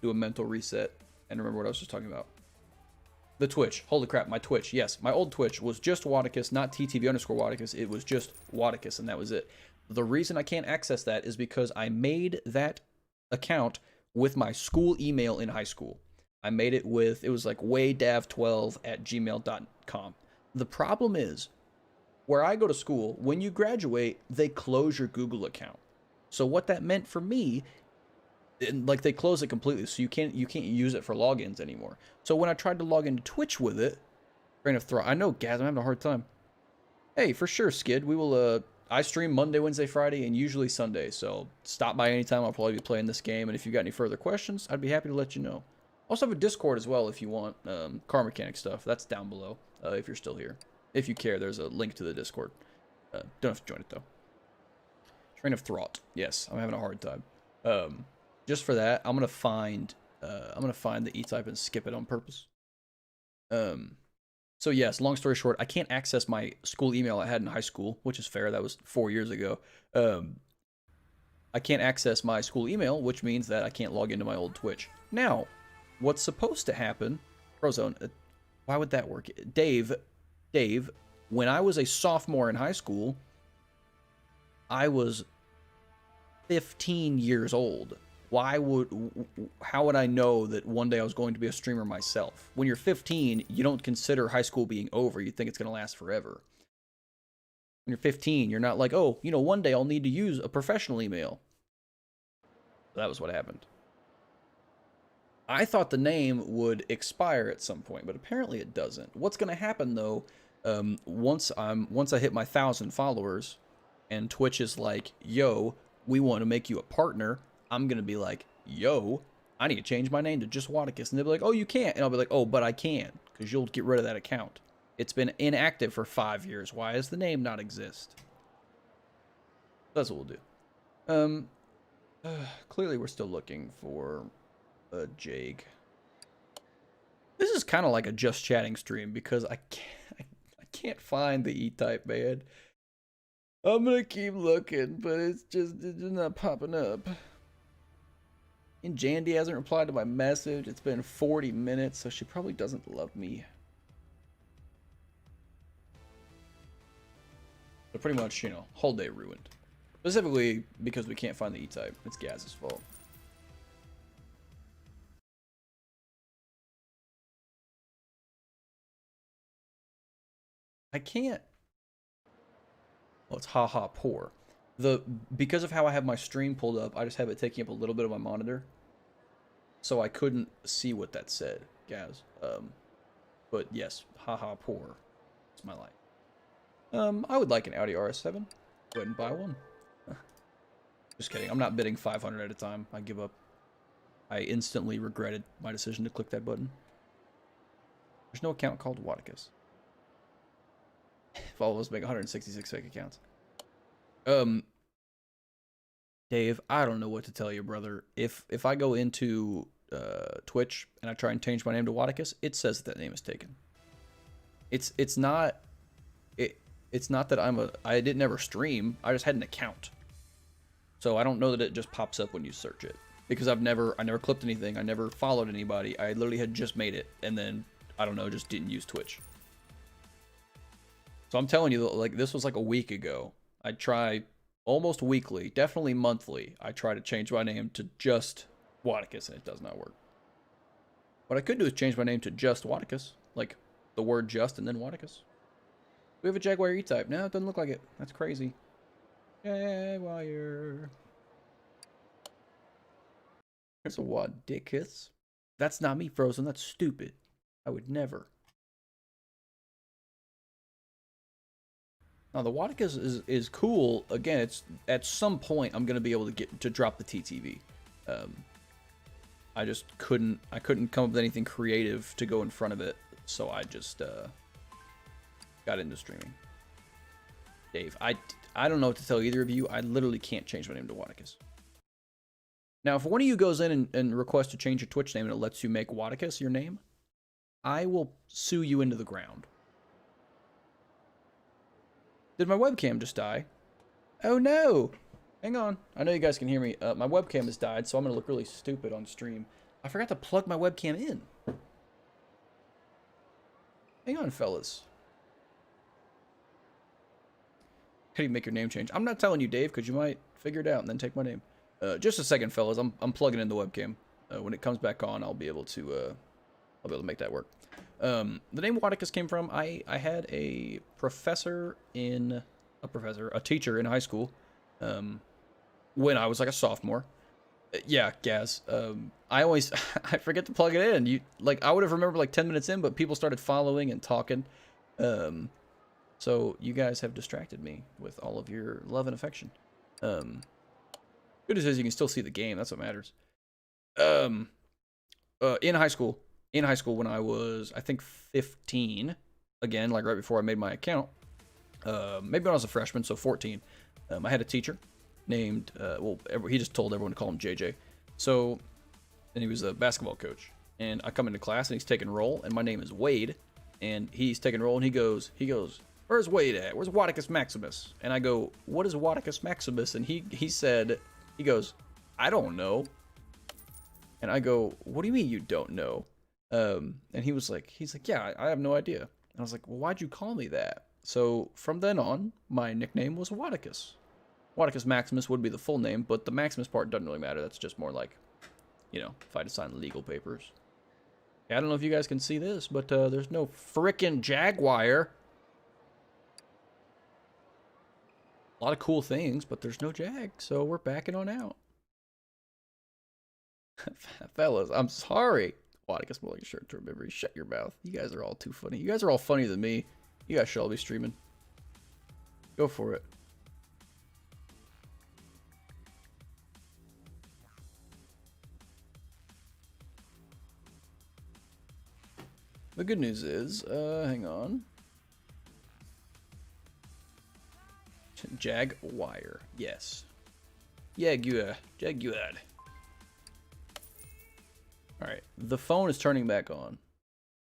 do a mental reset, and remember what I was just talking about. The Twitch. Holy crap, my Twitch. Yes, my old Twitch was just Wadicus, not TTV_Wadicus. It was just Wadicus, and that was it. The reason I can't access that is because I made that account with my school email in high school. I made it with, it was like waydav12@gmail.com. The problem is, where I go to school, when you graduate, they close your Google account. So what that meant for me, like they close it completely, so you can't use it for logins anymore. So when I tried to log into Twitch with it, train of thought. I know, Gaz, I'm having a hard time. Hey, for sure, Skid. We will. I stream Monday, Wednesday, Friday, and usually Sunday. So stop by anytime. I'll probably be playing this game, and if you've got any further questions, I'd be happy to let you know. Also have a Discord as well if you want car mechanic stuff. That's down below. If you're still here. If you care, there's a link to the Discord. Don't have to join it, though. Train of thought. Yes, I'm having a hard time. Just for that, I'm gonna find the E-Type and skip it on purpose. So yes, long story short, I can't access my school email I had in high school, which is fair. That was 4 years ago. I can't access my school email, which means that I can't log into my old Twitch. Now, what's supposed to happen, Frozone, why would that work? Dave, Dave, when I was a sophomore in high school, I was 15 years old. How would I know that one day I was going to be a streamer myself? When you're 15, you don't consider high school being over. You think it's going to last forever. When you're 15, you're not like, oh, one day I'll need to use a professional email. That was what happened. I thought the name would expire at some point, but apparently it doesn't. What's going to happen though, once I hit my 1,000 followers, and Twitch is like, yo, we want to make you a partner, I'm going to be like, yo, I need to change my name to Just Wadicus. And they'll be like, oh, you can't. And I'll be like, oh, but I can, because you'll get rid of that account. It's been inactive for 5 years. Why does the name not exist? That's what we'll do. Clearly we're still looking for a Jake. This is kind of like a just chatting stream because I can't find the E-type, man. I'm gonna keep looking, but it's just not popping up. And Jandy hasn't replied to my message. It's been 40 minutes, so she probably doesn't love me. So pretty much, whole day ruined. Specifically because we can't find the E-type. It's Gaz's fault. I can't. Well, it's haha poor. Because of how I have my stream pulled up, I just have it taking up a little bit of my monitor. So I couldn't see what that said, Gaz. But yes, haha poor. It's my life. I would like an Audi RS7. Go ahead and buy one. Just kidding. I'm not bidding 500 at a time. I give up. I instantly regretted my decision to click that button. There's no account called Wadicus. If all of us make 166 fake accounts. Dave, I don't know what to tell you, brother. If I go into Twitch and I try and change my name to Wadicus, it says that name is taken. It's not that I didn't ever stream. I just had an account. So I don't know that it just pops up when you search it, because I never clipped anything. I never followed anybody. I literally had just made it, and then I don't know, just didn't use Twitch. So I'm telling you, like, this was like a week ago. I try almost weekly, definitely monthly. I try to change my name to Just Wadicus, and it does not work. What I could do is change my name to Just Wadicus, like the word just and then Wadicus. We have a Jaguar E-Type. No, it doesn't look like it. That's crazy. Jaguar. There's a Wadicus. That's not me, Frozen. That's stupid. I would never. Now the Wadicus is cool. Again, it's at some point I'm gonna be able to drop the TTV. I just couldn't come up with anything creative to go in front of it, so I just got into streaming. Dave, I don't know what to tell either of you. I literally can't change my name to Wadicus. Now, if one of you goes in and requests to change your Twitch name and it lets you make Wadicus your name, I will sue you into the ground. Did my webcam just die? Oh no! Hang on. I know you guys can hear me. My webcam has died, so I'm going to look really stupid on stream. I forgot to plug my webcam in. Hang on, fellas. How do you make your name change? I'm not telling you, Dave, because you might figure it out and then take my name. Just a second, fellas. I'm plugging in the webcam. When it comes back on, I'll be able to make that work. The name Wadicus came from, I had a teacher in high school, when I was like a sophomore. Yeah, Gaz. I forget to plug it in. I would have remembered like 10 minutes in, but people started following and talking. So you guys have distracted me with all of your love and affection. Good as you can still see the game. That's what matters. In high school when I was, I think, 15, again, like right before I made my account, maybe when I was a freshman, so 14, I had a teacher named, he just told everyone to call him JJ. So, and he was a basketball coach. And I come into class and he's taking roll, and my name is Wade, and he's taking roll, and he goes, where's Wade at? Where's Wadicus Maximus? And I go, what is Wadicus Maximus? And he goes, I don't know. And I go, what do you mean you don't know? And he's like, yeah, I have no idea. And I was like, well, why'd you call me that? So from then on, my nickname was Wadicus. Wadicus Maximus would be the full name, but the Maximus part doesn't really matter. That's just more like, you know, if I had to sign legal papers. I don't know if you guys can see this, but there's no frickin' Jaguar. A lot of cool things, but there's no Jag, so we're backing on out. Fellas, I'm sorry. Wadicus more like a shirt to remember. Shut your mouth. You guys are all too funny. You guys are all funnier than me. You guys should all be streaming. Go for it. The good news is, hang on. Jaguar, yes. Jaguar. Alright, the phone is turning back on.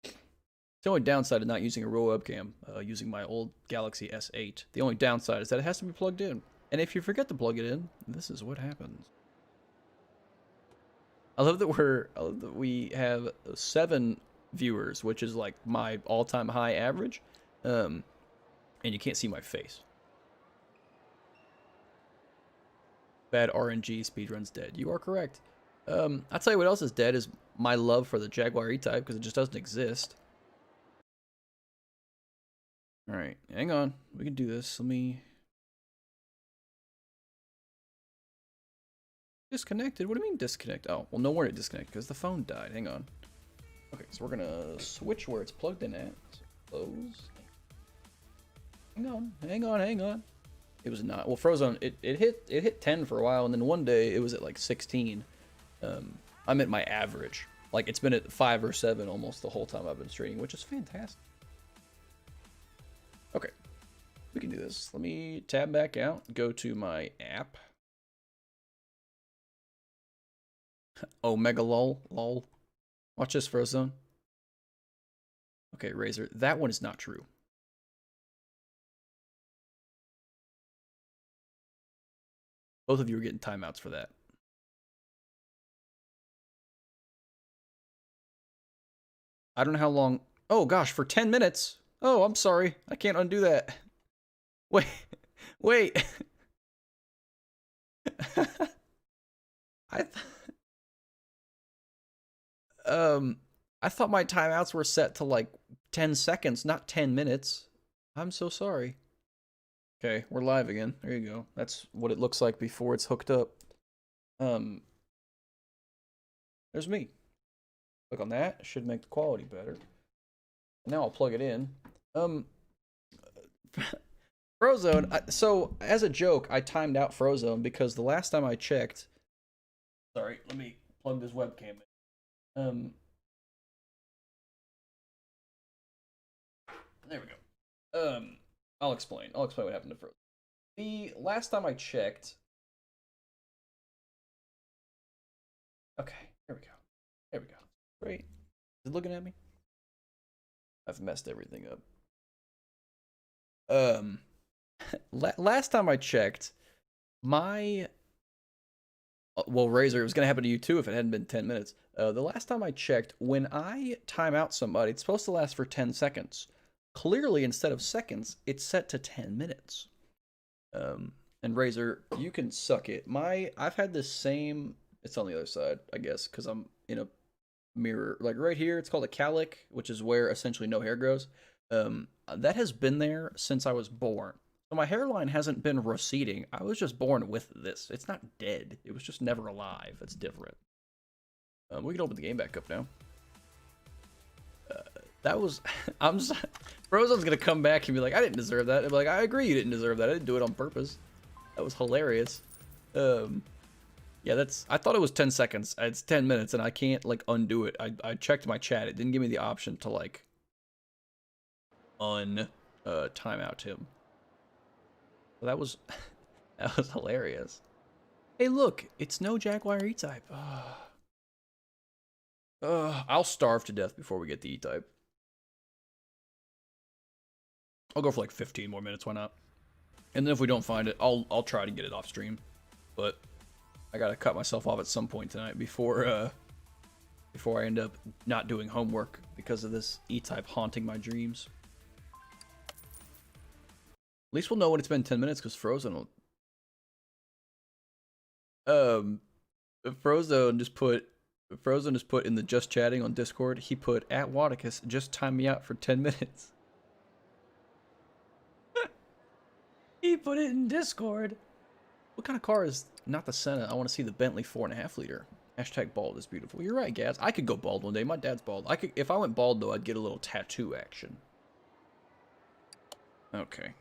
The only downside of not using a real webcam, using my old Galaxy S8, the only downside is that it has to be plugged in. And if you forget to plug it in, this is what happens. I love that we have 7 viewers, which is like my all-time high average. And you can't see my face. Bad RNG, speedrun's dead. You are correct. I'll tell you what else is dead is my love for the Jaguar E-Type, because it just doesn't exist. Alright, hang on. We can do this. Let me... Disconnected? What do you mean disconnect? Oh, well, nowhere to disconnect, because the phone died. Hang on. Okay, so we're gonna switch where it's plugged in at. Close. Hang on. It was not. Well, Frozone, it hit 10 for a while, and then one day it was at like 16. I'm at my average. Like, it's been at 5 or 7 almost the whole time I've been streaming, which is fantastic. Okay, we can do this. Let me tab back out, go to my app. Omega lol. Watch this, Frozone. Okay, Razor, that one is not true. Both of you are getting timeouts for that. I don't know how long. Oh gosh, for 10 minutes. Oh, I'm sorry. I can't undo that. Wait. I thought my timeouts were set to like 10 seconds, not 10 minutes. I'm so sorry. Okay, we're live again. There you go. That's what it looks like before it's hooked up. There's me. Click on that. It should make the quality better. Now I'll plug it in. Frozone. So as a joke, I timed out Frozone because the last time I checked. Sorry, let me plug this webcam in. There we go. I'll explain what happened to Frozone. The last time I checked. Okay, here we go. Great. Is it looking at me? I've messed everything up. Last time I checked, my well, Razor, it was gonna happen to you too if it hadn't been 10 minutes. The last time I checked, when I time out somebody, it's supposed to last for 10 seconds. Clearly, instead of seconds, it's set to 10 minutes. And Razor, you can suck it. I've had this same. It's on the other side, I guess, because I'm in a mirror. Like right here, it's called a cowlick, which is where essentially no hair grows. That has been there since I was born. So my hairline hasn't been receding. I was just born with this. It's not dead. It was just never alive. It's different. We can open the game back up now. That was... Frozone's gonna come back and be like, I didn't deserve that. I'm like, I agree you didn't deserve that. I didn't do it on purpose. That was hilarious. Yeah, that's... I thought it was 10 seconds. It's 10 minutes, and I can't, like, undo it. I checked my chat. It didn't give me the option to, like, timeout him. So that was... that was hilarious. Hey, look! It's no Jaguar E-Type. I'll starve to death before we get the E-Type. I'll go for like 15 more minutes, why not? And then if we don't find it, I'll try to get it off stream. But I gotta cut myself off at some point tonight before I end up not doing homework because of this E-Type haunting my dreams. least we'll know when it's been 10 minutes because Frozen will. Um, Frozen just put in the just chatting on Discord. He put at Wadicus, just time me out for 10 minutes. He put it in Discord. What kind of car is not the Senna? I want to see the Bentley 4.5 liter. Hashtag bald is beautiful. You're right, Gaz. I could go bald one day. My dad's bald. I could, if I went bald though, I'd get a little tattoo action. Okay.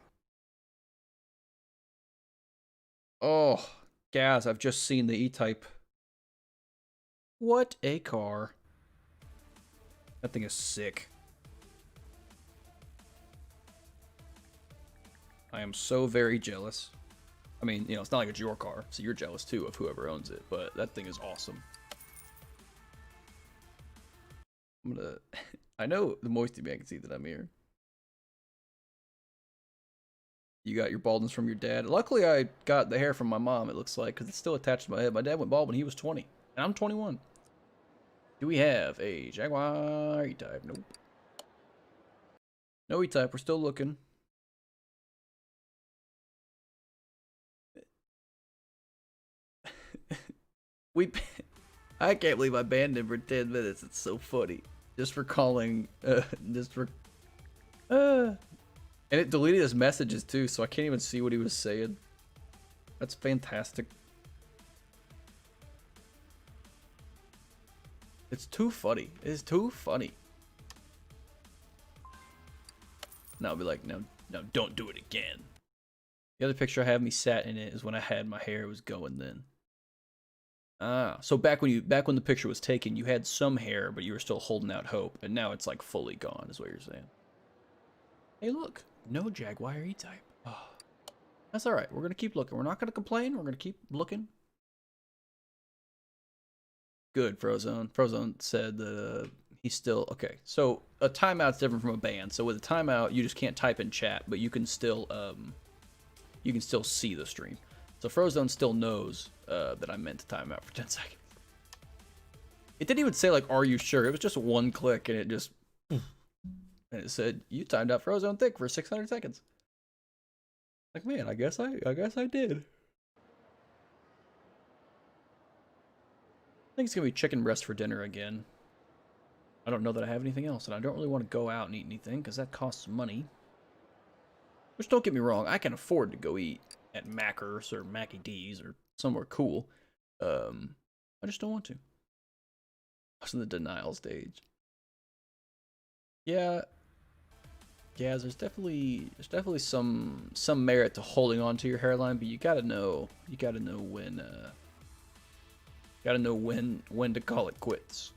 Oh, Gaz, I've just seen the E-Type. What a car. That thing is sick. I am so very jealous. I mean, you know, it's not like it's your car, so you're jealous too of whoever owns it, but that thing is awesome. I'm gonna... I know the Moisty Man can see that I'm here. You got your baldness from your dad. Luckily, I got the hair from my mom, it looks like, because it's still attached to my head. My dad went bald when he was 20, and I'm 21. Do we have a Jaguar E-Type? Nope. No E-Type, we're still looking. I can't believe I banned him for 10 minutes. It's so funny. Just for calling, and it deleted his messages too, so I can't even see what he was saying. That's fantastic. It's too funny. It's too funny. Now I'll be like, no, don't do it again. The other picture I have me sat in it is when I had my hair was going then. Ah, so back when the picture was taken, you had some hair, but you were still holding out hope, and now it's like fully gone, is what you're saying. Hey, look, no Jaguar E-Type. Oh, that's all right. We're gonna keep looking. We're not gonna complain. We're gonna keep looking. Good, Frozone. Frozone said that he's still okay. So a timeout's different from a ban. So with a timeout, you just can't type in chat, but you can still see the stream. So Frozone still knows that I meant to time out for 10 seconds. It didn't even say like, "Are you sure?" It was just one click, and it just and it said, "You timed out Frozone Thick for 600 seconds." Like, man, I guess I did. I think it's gonna be chicken breast for dinner again. I don't know that I have anything else, and I don't really want to go out and eat anything because that costs money. Which, don't get me wrong, I can afford to go eat at Macker's or Mackie D's or somewhere cool. I just don't want to. I was in the denial stage. Yeah, there's definitely some merit to holding on to your hairline, but you gotta know when to call it quits.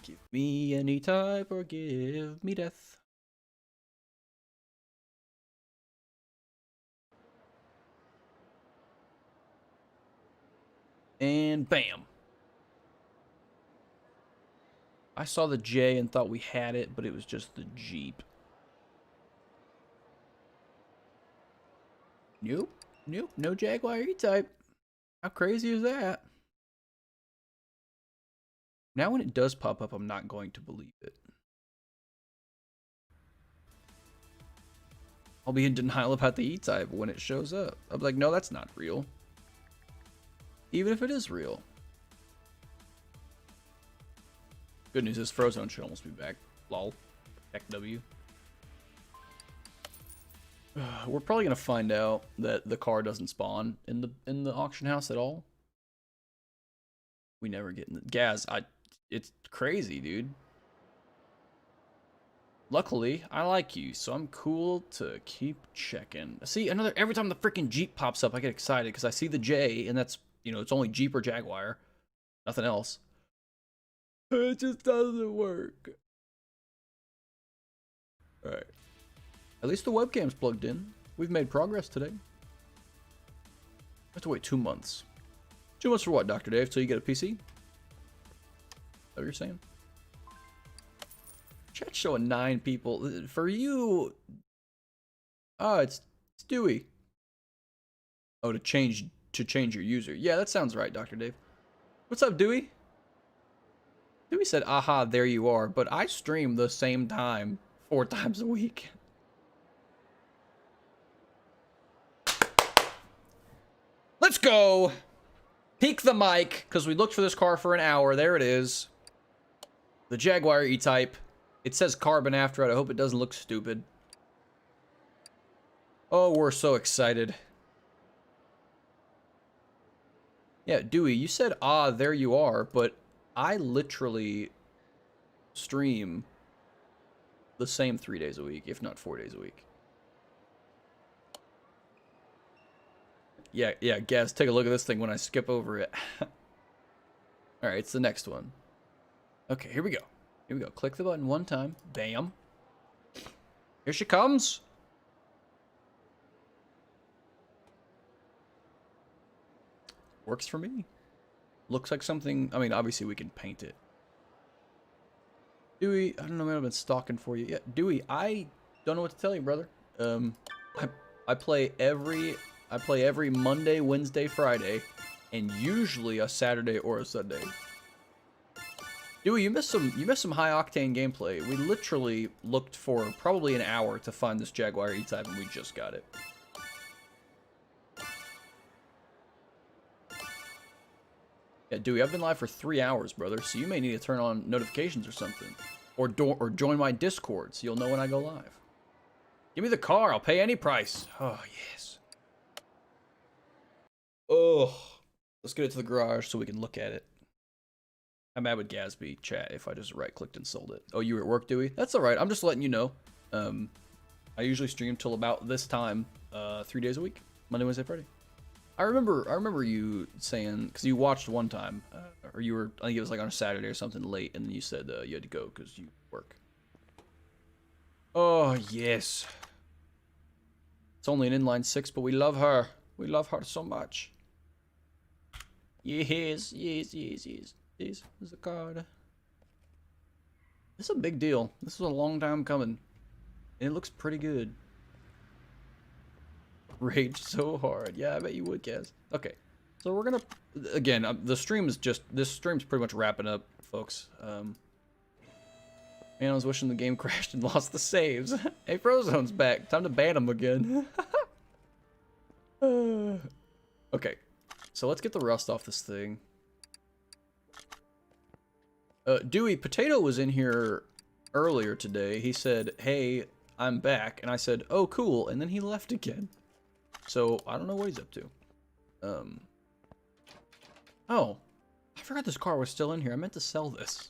Give me any type or give me death. And bam. I saw the J and thought we had it, but it was just the Jeep. Nope. No Jaguar E-Type. How crazy is that? Now when it does pop up, I'm not going to believe it. I'll be in denial about the E-Type when it shows up. I'll be like, no, that's not real. Even if it is real. Good news is Frozone should almost be back. Lol. XW. We're probably gonna find out that the car doesn't spawn in the auction house at all. We never get in the Gaz. It's crazy, dude. Luckily, I like you, so I'm cool to keep checking. See, every time the freaking Jeep pops up, I get excited because I see the J, and that's, you know, it's only Jeep or Jaguar, nothing else. It just doesn't work. All right. At least the webcam's plugged in. We've made progress today. I have to wait 2 months. 2 months for what, Dr. Dave? Till you get a PC? Is that what you're saying? Chat's showing 9 people. For you... Oh, it's Stewie. Oh, to change your user. Yeah, that sounds right, Dr. Dave. What's up, Dewey said, aha, there you are. But I stream the same time 4 times a week. Let's go. Peek the mic, because we looked for this car for an hour. There it is. The Jaguar E-Type. It says carbon after it. I hope it doesn't look stupid. Oh, we're so excited. Yeah, Dewey, you said, ah, there you are, but I literally stream the same 3 days a week, if not 4 days a week. Yeah, Gaz, take a look at this thing when I skip over it. Alright, it's the next one. Okay, here we go. Here we go. Click the button one time. Bam. Here she comes. Works for me. Looks like something... I mean, obviously we can paint it. Dewey, I don't know, maybe I've been stalking for you. Yeah, Dewey, I don't know what to tell you, brother. I play every Monday, Wednesday, Friday, and usually a Saturday or a Sunday. Dewey, you missed some high octane gameplay. We literally looked for probably an hour to find this Jaguar E-Type, and we just got it. Yeah, Dewey, I've been live for 3 hours, brother, so you may need to turn on notifications or something. Or join my Discord so you'll know when I go live. Give me the car, I'll pay any price. Oh, yes. Oh, let's get it to the garage so we can look at it. How mad would Gatsby chat if I just right-clicked and sold it? Oh, you were at work, Dewey? That's alright, I'm just letting you know. I usually stream till about this time, 3 days a week. Monday, Wednesday, Friday. I remember you saying, because you watched one time, or you were, I think it was like on a Saturday or something late, and you said you had to go because you work. Oh, yes. It's only an inline 6, but we love her. We love her so much. Yes. This is a card. This is a big deal. This is a long time coming. And it looks pretty good. Rage so hard. Yeah, I bet you would, Kaz. Okay. So we're gonna... Again, this stream's pretty much wrapping up, folks. Man, I was wishing the game crashed and lost the saves. Hey, Frozone's back. Time to ban him again. Okay. So let's get the rust off this thing. Dewey, Potato was in here earlier today. He said, hey, I'm back. And I said, oh, cool. And then he left again. So, I don't know what he's up to. Oh. I forgot this car was still in here. I meant to sell this.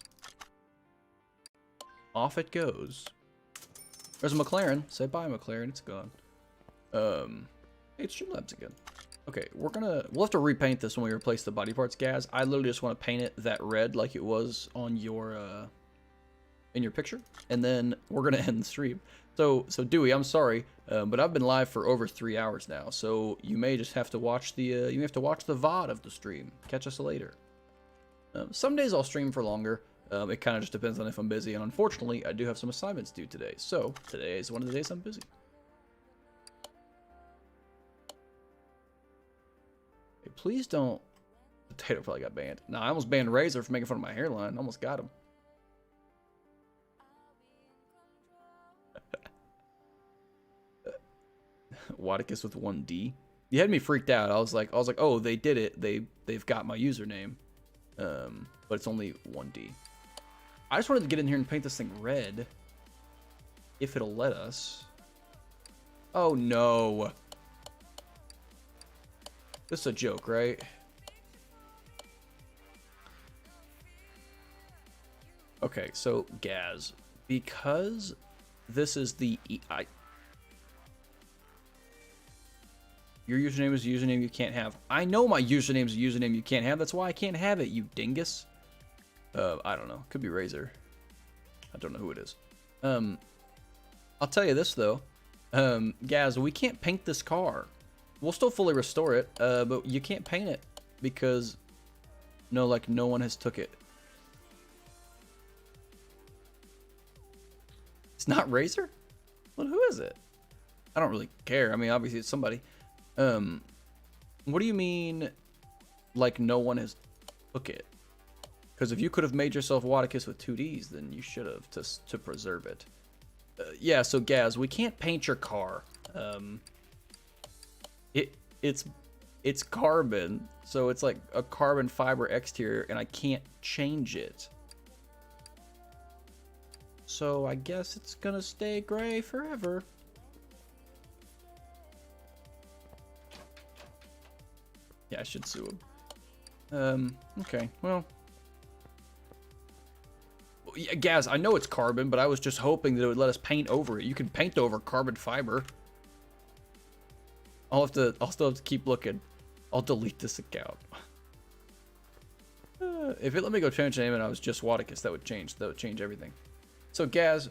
Off it goes. There's a McLaren. Say bye, McLaren. It's gone. Hey, it's Streamlabs again. Okay, we'll have to repaint this when we replace the body parts, Gaz. I literally just want to paint it that red like it was on your, in your picture. And then we're going to end the stream. So Dewey, I'm sorry, but I've been live for over 3 hours now. So you may just have to watch the, the VOD of the stream. Catch us later. Some days I'll stream for longer. It kind of just depends on if I'm busy. And unfortunately, I do have some assignments due today. So today is one of the days I'm busy. Please don't... Potato probably got banned. No, I almost banned Razor for making fun of my hairline. Almost got him. Wadicus with 1D. You had me freaked out. I was like, oh, they did it. They've got my username. But it's only 1D. I just wanted to get in here and paint this thing red. If it'll let us. Oh, no. This is a joke, right? Okay, so Gaz, because this is the your username is a username you can't have. I know my username is a username you can't have. That's why I can't have it, you dingus. I don't know. Could be Razor. I don't know who it is. I'll tell you this though. Gaz, we can't paint this car. We'll still fully restore it, but you can't paint it because no one has took it. It's not Razor? Well, who is it? I don't really care. I mean, obviously it's somebody. What do you mean, like no one has took it? Because if you could have made yourself Wadicus with 2Ds, then you should have to preserve it. Yeah, so Gaz, we can't paint your car. It's carbon, so it's like a carbon fiber exterior, and I can't change it. So I guess it's gonna stay gray forever. Yeah, I should sue him. Okay, well. Yeah, Gaz, I know it's carbon, but I was just hoping that it would let us paint over it. You can paint over carbon fiber. I'll still have to keep looking. I'll delete this account. If it let me go change the name and I was just Wadicus, that would change everything. So Gaz,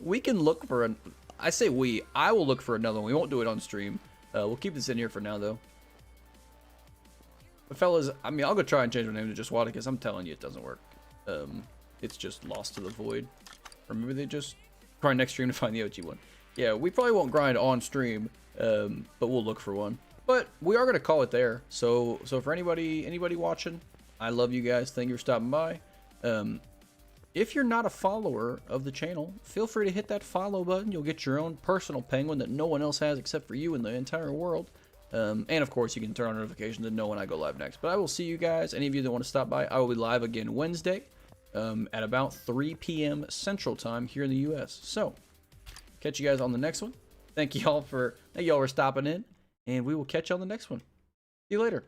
we can look for I will look for another one. We won't do it on stream. We'll keep this in here for now though. But fellas, I mean, I'll go try and change my name to just Wadicus. I'm telling you, it doesn't work. It's just lost to the void. Or maybe they just grind next stream to find the OG one. Yeah, we probably won't grind on stream, but we'll look for one. But we are gonna call it there. So for anybody watching, I love you guys. Thank you for stopping by. If you're not a follower of the channel, feel free to hit that follow button. You'll get your own personal penguin that no one else has except for you in the entire world. And of course, you can turn on notifications to know when I go live next. But I will see you guys. Any of you that want to stop by, I will be live again Wednesday at about 3 p.m. Central Time here in the U.S. So, catch you guys on the next one. Thank y'all for stopping in, and we will catch you on the next one. See you later.